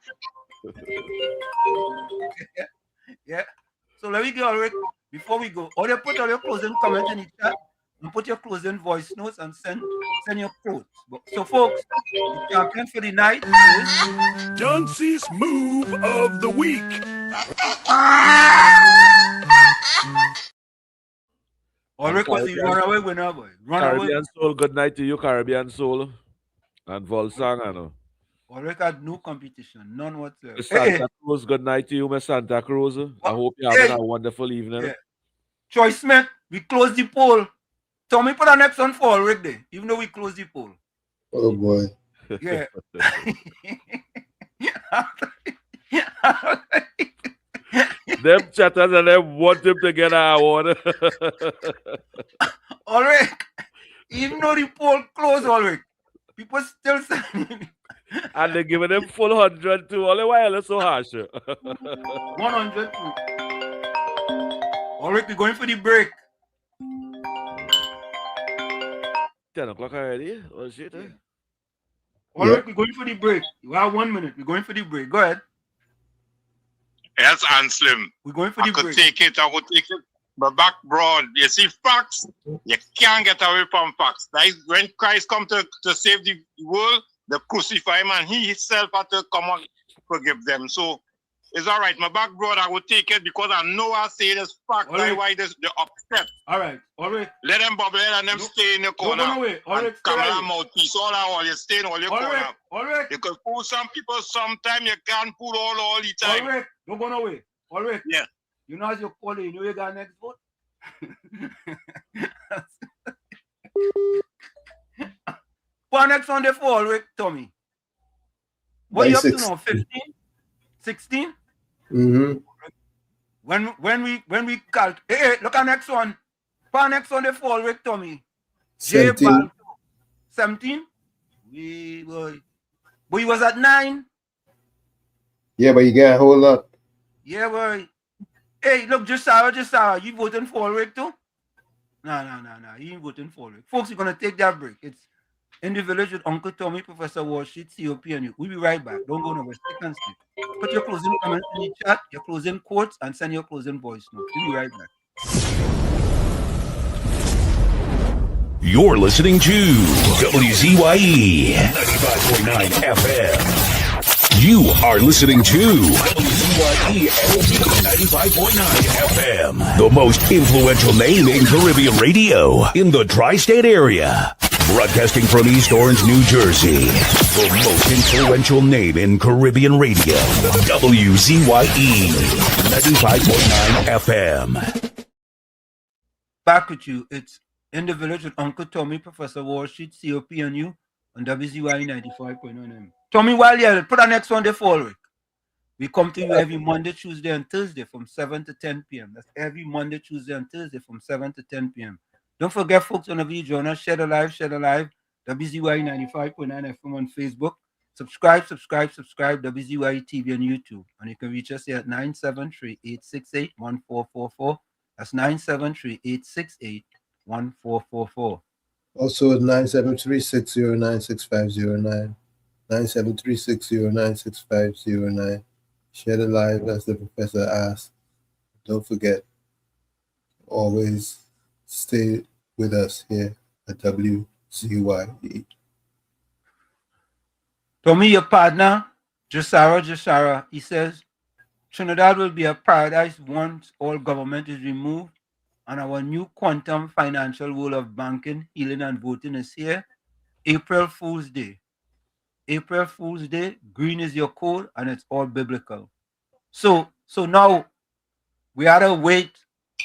Yeah. So let me go, Ulrich. Before we go, or you put all your closing comments in the chat and put your closing voice notes and send your quotes. So, folks, the champion for the night is Duncy's move of the week. Ulrich was the runaway winner, boy. Caribbean Soul, good night to you, Caribbean Soul. And Volsang, I know. Ulrich had no competition, none whatsoever. Santa Cruz, good night to you, Miss Santa Cruz. I hope you're having a wonderful evening. Yeah. Choice Smith, we close the poll. Tommy put our next one for Rick Day, even though we closed the poll. Oh boy. Yeah. Them chatters and them want him to get an award. Ulrich, even though the poll closed, Ulrich, people still saying and they're giving him full 100 too. Only why are so harsh? 100 too. Ulrich, we're going for the break. 10 o'clock already? Oh shit, eh? Ulrich, we're going for the break. You have 1 minute. We're going for the break. Go ahead. Yes, and Slim. We're going for the break. I could take it. But back broad, you see, facts, you can't get away from facts. That is when Christ come to save the world, they crucify him, and he himself had to come and forgive them. So it's all right. My back broad, I will take it because I know I say this fact. That's why they're upset. All right. Let them bubble and them stay in the corner. And camera mouthpiece, all you stay in all your corner. You can fool some people sometime, you can't fool all the time. Ulrich, don't go nowhere. Ulrich. Yeah. You know as you call it, you know you got next vote? What next on the fall, Rick, Tommy? What you up to now? 15? 16? Mm-hmm. When we hey, look at next one. What next on the fall, Rick, Tommy? 17. 17? But he was at 9. Yeah, but you get a whole lot. Yeah, boy. Hey, look, just Sarah, you voting for Rick too? No. You ain't voting for Rick. Folks, you're going to take that break. It's In the Village with Uncle Tommy, Professor Walsheet, COP, and you. We'll be right back. Don't go nowhere. Stick and stick. Put your closing comments in the chat, your closing quotes, and send your closing voice notes. We'll be right back. You're listening to WZYE 95.9 FM. You are listening to WZYE 95.9 FM, the most influential name in Caribbean radio in the tri-state area. Broadcasting from East Orange, New Jersey, the most influential name in Caribbean radio, WZYE 95.9 FM. Back with you. It's In the Village with Uncle Tommy, Professor Walsheet, COP, and you on WZYE 95.9 FM. Tommy, while you're put our next one there for Rick. We come to you every Monday, Tuesday, and Thursday from 7 to 10 p.m. That's every Monday, Tuesday, and Thursday from 7 to 10 p.m. Don't forget, folks, whenever you join us, share the live, WZYE 95.9 FM on Facebook. Subscribe, WZYE TV on YouTube. And you can reach us here at 973-868-1444. That's 973-868-1444. Also at 973-609-6509. 973-609-6509. Share the live as the professor asked. Don't forget, always stay with us here at WZYE. Tommy, your partner, Jasara, he says, Trinidad will be a paradise once all government is removed and our new quantum financial world of banking, healing, and voting is here. April Fool's Day. April Fool's Day, green is your code, and it's all biblical. So now we are to wait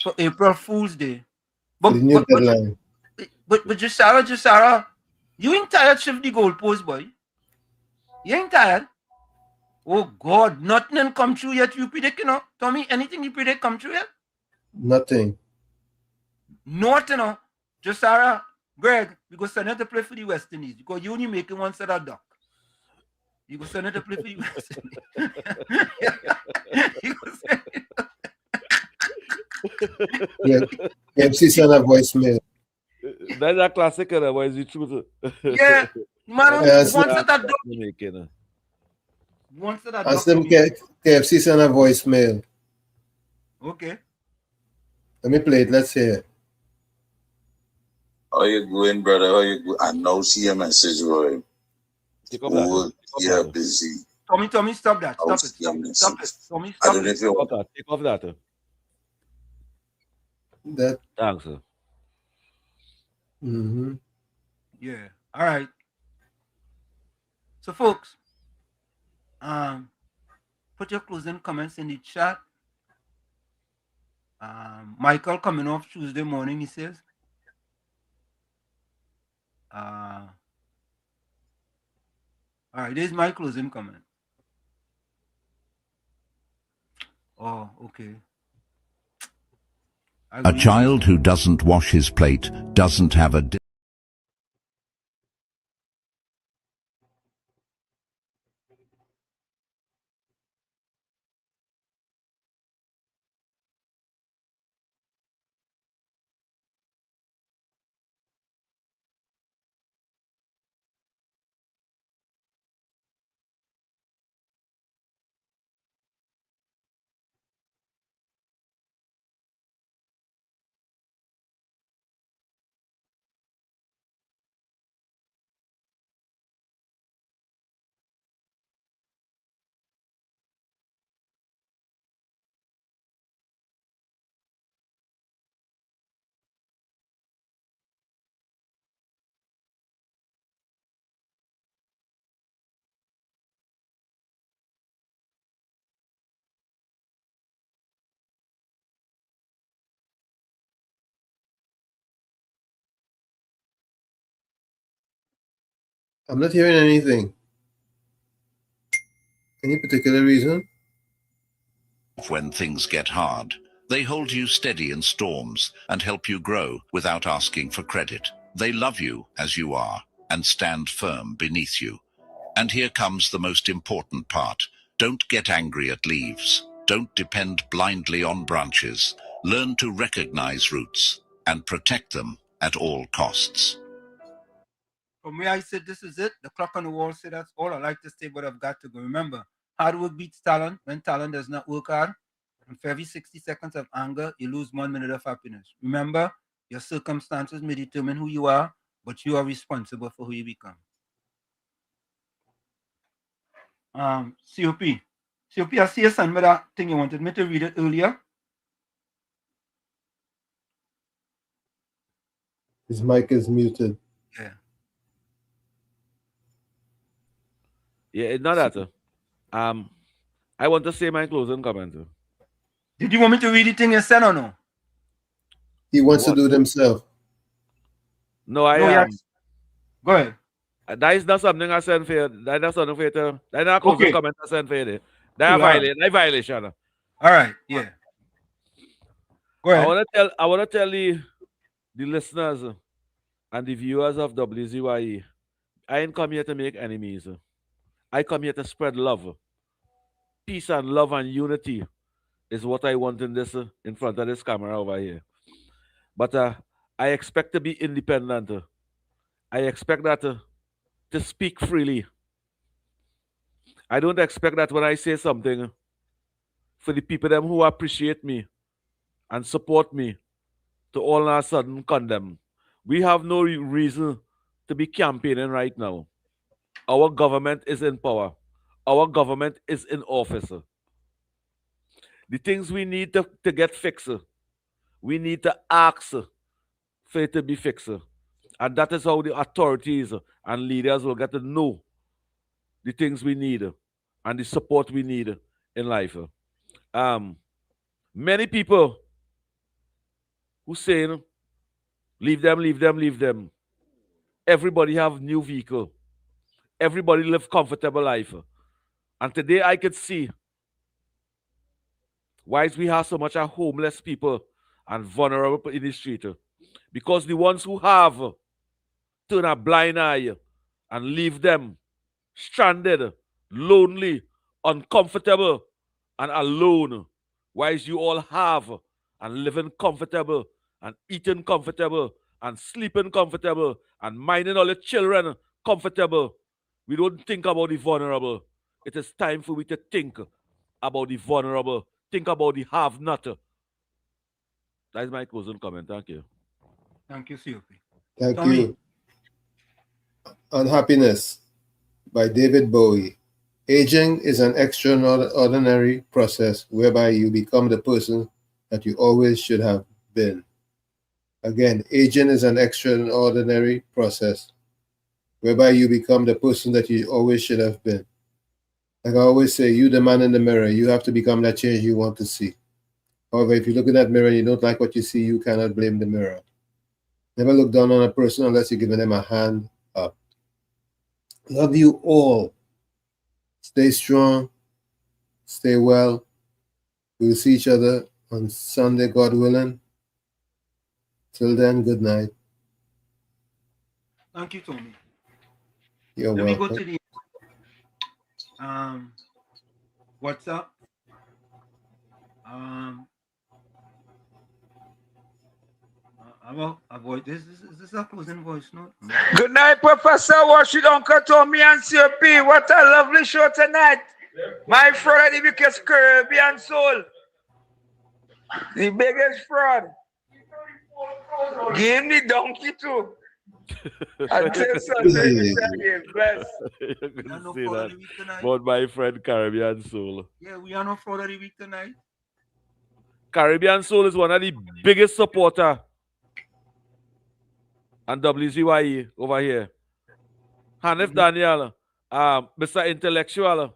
for April Fool's Day. But Jasara, you ain't tired shift the goalpost, boy. You ain't tired. Oh God, nothing come true yet. You predict, Tommy, anything you predict come true yet? Nothing. Nothing, Jasara, Greg, we go send her to play for the West Indies because you only making one set of duck. You go send her to play for the West Indies. MC send a voicemail. That's a classic, why is it true? Yeah, man, one set of duck. One set of duck. Ask them KFC send a voicemail. Okay. Let me play it. Let's hear it. How you going, brother? How you go? I now see a message, Roy. You're busy. Tommy, stop that. Stop it. Tommy, stop it. Take off that. Thanks, sir. Mm-hmm. Yeah. All right. So, folks, put your closing comments in the chat. Michael coming off Tuesday morning, he says, All right, there's my closing comment. Oh, okay. A child who doesn't wash his plate doesn't have a I'm not hearing anything. Any particular reason? when things get hard. They hold you steady in storms and help you grow without asking for credit. They love you as you are and stand firm beneath you. And here comes the most important part. Don't get angry at leaves. Don't depend blindly on branches. Learn to recognize roots and protect them at all costs. From where I said this is it, the clock on the wall said that's all I like to say, but I've got to go. Remember, hard work beats talent when talent does not work hard. And for every 60 seconds of anger, you lose 1 minute of happiness. Remember, your circumstances may determine who you are, but you are responsible for who you become. COP. COP, I see a son with that thing you wanted me to read it earlier. His mic is muted. Yeah. Yeah, it's not that. I want to say my closing comment. Did you want me to read the thing you said or no? He wants to do it himself. No, I yes. Go ahead. That is not something I sent for you. That is not something for you to. That is not a closing comment I sent for you. That is violation. All right, yeah. Go ahead. I want to tell the listeners and the viewers of WZYE, I ain't come here to make enemies. I come here to spread love. Peace and love and unity is what I want in front of this camera over here. But I expect to be independent. I expect that to speak freely. I don't expect that when I say something for the people them who appreciate me and support me to all of a sudden condemn. We have no reason to be campaigning right now. Our government is in power. Our government is in office. The things we need to get fixed, we need to ask for it to be fixed. And that is how the authorities and leaders will get to know the things we need and the support we need in life. Many people who saying, leave them, leave them, leave them. Everybody have new vehicle. Everybody live comfortable life. And today I could see why we have so much of homeless people and vulnerable in the street. Because the ones who have turn a blind eye and leave them stranded, lonely, uncomfortable, and alone. Whilst you all have and living comfortable and eating comfortable and sleeping comfortable and minding all the children comfortable. We don't think about the vulnerable. It is time for we to think about the vulnerable. Think about the have-not. That is my closing comment. Thank you. Thank you, COP. Thank you. Unhappiness by David Bowie. Aging is an extraordinary process whereby you become the person that you always should have been. Again, aging is an extraordinary process whereby you become the person that you always should have been. Like I always say, you the man in the mirror, you have to become that change you want to see. However, if you look in that mirror and you don't like what you see, you cannot blame the mirror. Never look down on a person unless you're giving them a hand up. Love you all. Stay strong. Stay well. We'll see each other on Sunday, God willing. Till then, good night. Thank you, Tommy. You're Let me welcome. go to the WhatsApp. Avoid this. Is this a closing voice note? Good night, Professor Washington, Uncle Tommy, and COP. What a lovely show tonight. My fraud, the biggest Caribbean soul. The biggest fraud. Give him the donkey too. Until Sunday, bless. You're going to say that about my friend Caribbean Soul. Yeah, we are not fraud of the week tonight. Caribbean Soul is one of the biggest supporter and WZYE over here. Hanif Daniel, Mr. Intellectual,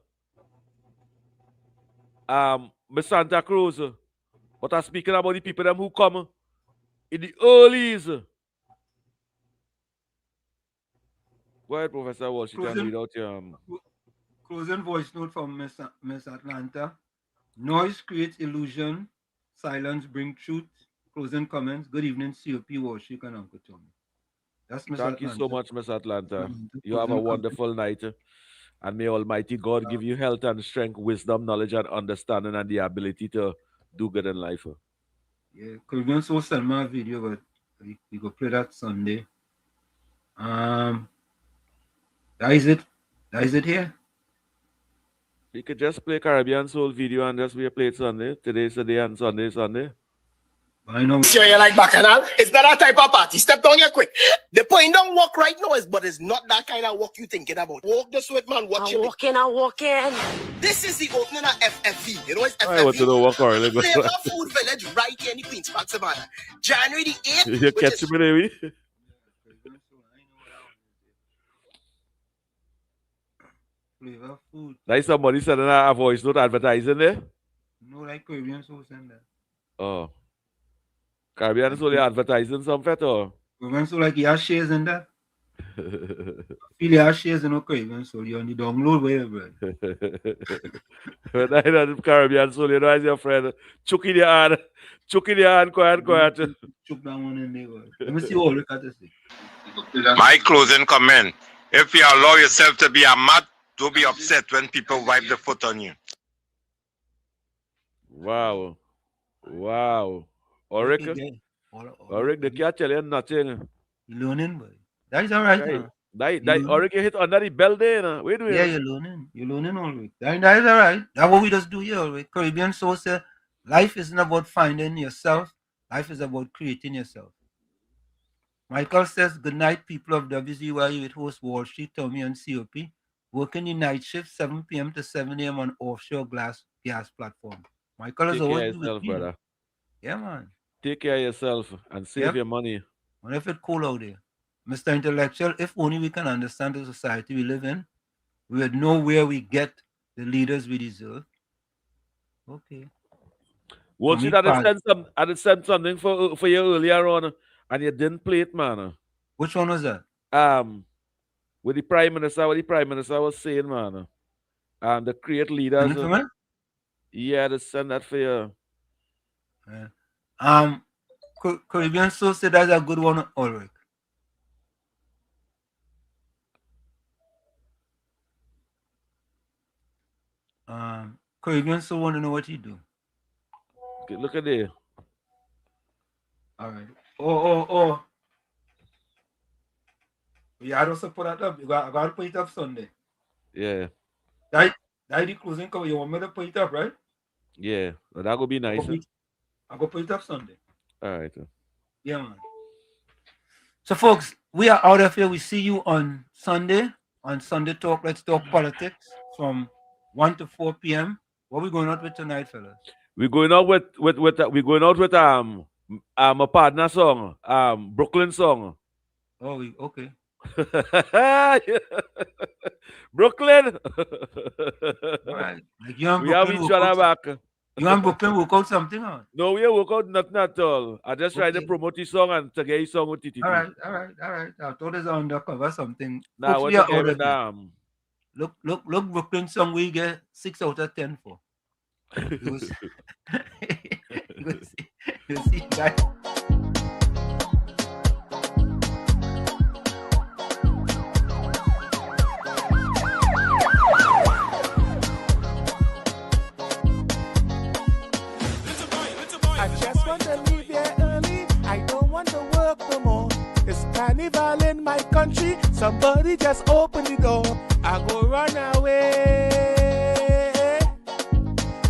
Miss Santa Cruz. But I'm speaking about the people them who come in the earlies. Go ahead, Professor Walsh. You can read out your... Closing voice note from Miss Atlanta. Noise creates illusion. Silence brings truth. Closing comments. Good evening, COP Walsh. You can Uncle Tommy. That's Miss Thank Atlanta. you so much, Miss Atlanta. You have a wonderful night. And may Almighty God give you health and strength, wisdom, knowledge, and understanding, and the ability to do good in life. Yeah, Caribbean Soul send me a video, but we go play that Sunday. That is it. That is it here. You could just play Caribbean Soul video and just play it Sunday. Today's the day and Sunday, Sunday. I know. Sure, you like Bacchanal? It's not that type of party. Step down here quick. The point don't walk right now, but it's not that kind of walk you thinking about. Walk this way, man. Watch it. I'm walking. This is the opening of FFV. You know it's FFV? I want to know what Carly goes Flavor Food Village right here in the Queen's Park Savannah. January the 8th. You catch me, baby? Flavor Food. Like somebody said a voice note advertising there? No, like Caribbean Soul send that. Oh. Caribbean Soul advertising something or? Caribbean Soul like he has shares in that. Feel he has shares in Caribbean Soul. You on the download whatever. When I know Caribbean Soul, you know as your friend. Chuck in your hand. Quiet. Chuck that one in there. Let me see what look at this thing. My closing comment. If you allow yourself to be a mat, don't be upset when people wipe the foot on you. Wow. Oric, the cat tell you nothing. Learning, boy. That is all right. Oric, you hit under the bell there. No? Wait a minute. Yeah, you're learning. You're learning all right. That is all right. That's what we just do here. Right? Caribbean Soul say life isn't about finding yourself. Life is about creating yourself. Michael says, good night, people of WZYE with host Wall Street, Tommy, and COP. Working the night shift, 7 p.m. to 7 a.m. on offshore gas platform. Michael is always with yourself, brother. Yeah, man. Take care of yourself and save your money. What if it's cool out there? Mr. Intellectual, if only we can understand the society we live in, we would know where we get the leaders we deserve. Okay. Well, see, I did send something for you earlier on, and you didn't play it, man. Which one was that? With the Prime Minister, what the Prime Minister was saying, man. The create leaders. Yeah, to send that for you. Caribbean Soul said that's a good one, Ulrich. Caribbean Soul want to know what you do. Okay, look at there. All right. Oh. Yeah, I don't support that up. I got to put it up Sunday. Yeah. That the closing cover. You want me to put it up, right? Yeah, but that would be nice. I'll go put it up Sunday. All right. Yeah, man. So, folks, we are out of here. We see you on Sunday. On Sunday Talk, Let's Talk Politics from 1 to 4 p.m. What are we going out with tonight, fellas? We're going out with my partner song, Brooklyn song. Oh, okay. Brooklyn. All right. We have each other back. You want Brooklyn work out something or? No, we work out nothing at all. I just try to promote his song and to get his song with TTT. All right. I thought it's undercover something. Nah, Hopefully what you're out again? of it. Look, Brooklyn song we get 6 out of 10 for. You see, guys. I just want to leave here early. I don't want to work no more. It's carnival in my country. Somebody just open the door. I go run away.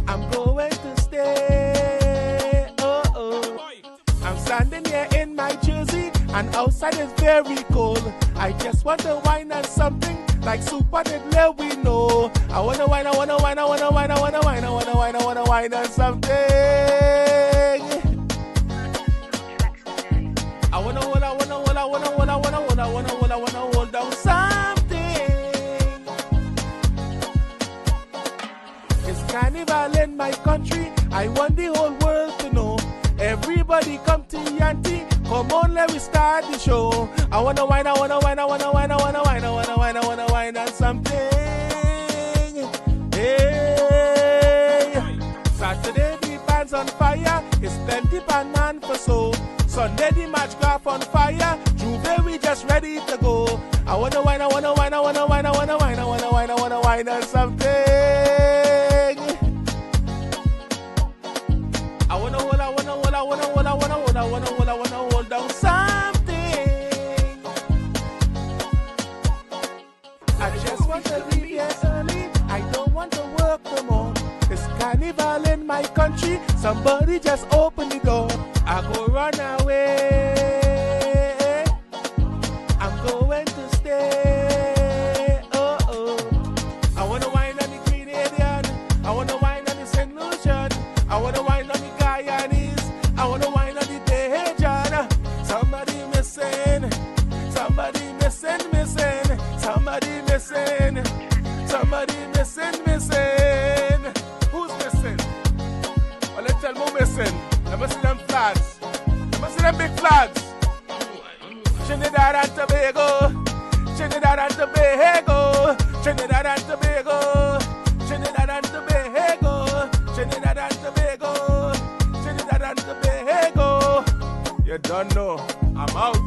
I'm going to stay. Oh. I'm standing here in my jersey, and outside is very cold. I just want to wine on something like super did let we know. I wanna wine on something. I wanna hold down something. It's carnival in my country. I want the whole world to know. Everybody come to Yanti. Come on, let me start the show. I wanna wine on something. Hey, Saturday the band's on fire. It's plenty pan man for so. Sunday the match graph on fire. Juve we just ready to go. I wanna wine on something. I wanna hold down something. I just want to leave here early. I don't want to work no more. It's carnival in my country. Somebody just open the door. I go run away. I'm going to stay. Oh. I wanna wine on the Grenadian. I wanna wine on the St. Lucian. I wanna wine on the Guyanese. I wanna wine on the Dejan. Somebody missing. Somebody missing. Somebody missing. Somebody missing. Who's missing? Well, let's tell me who's missing. Let me see them flags. Let me see them big flags. Trinidad and Tobago. Trinidad and Tobago. Trinidad and Tobago. Trinidad and Tobago. Trinidad and Tobago. Trinidad and Tobago. You don't know. I'm out.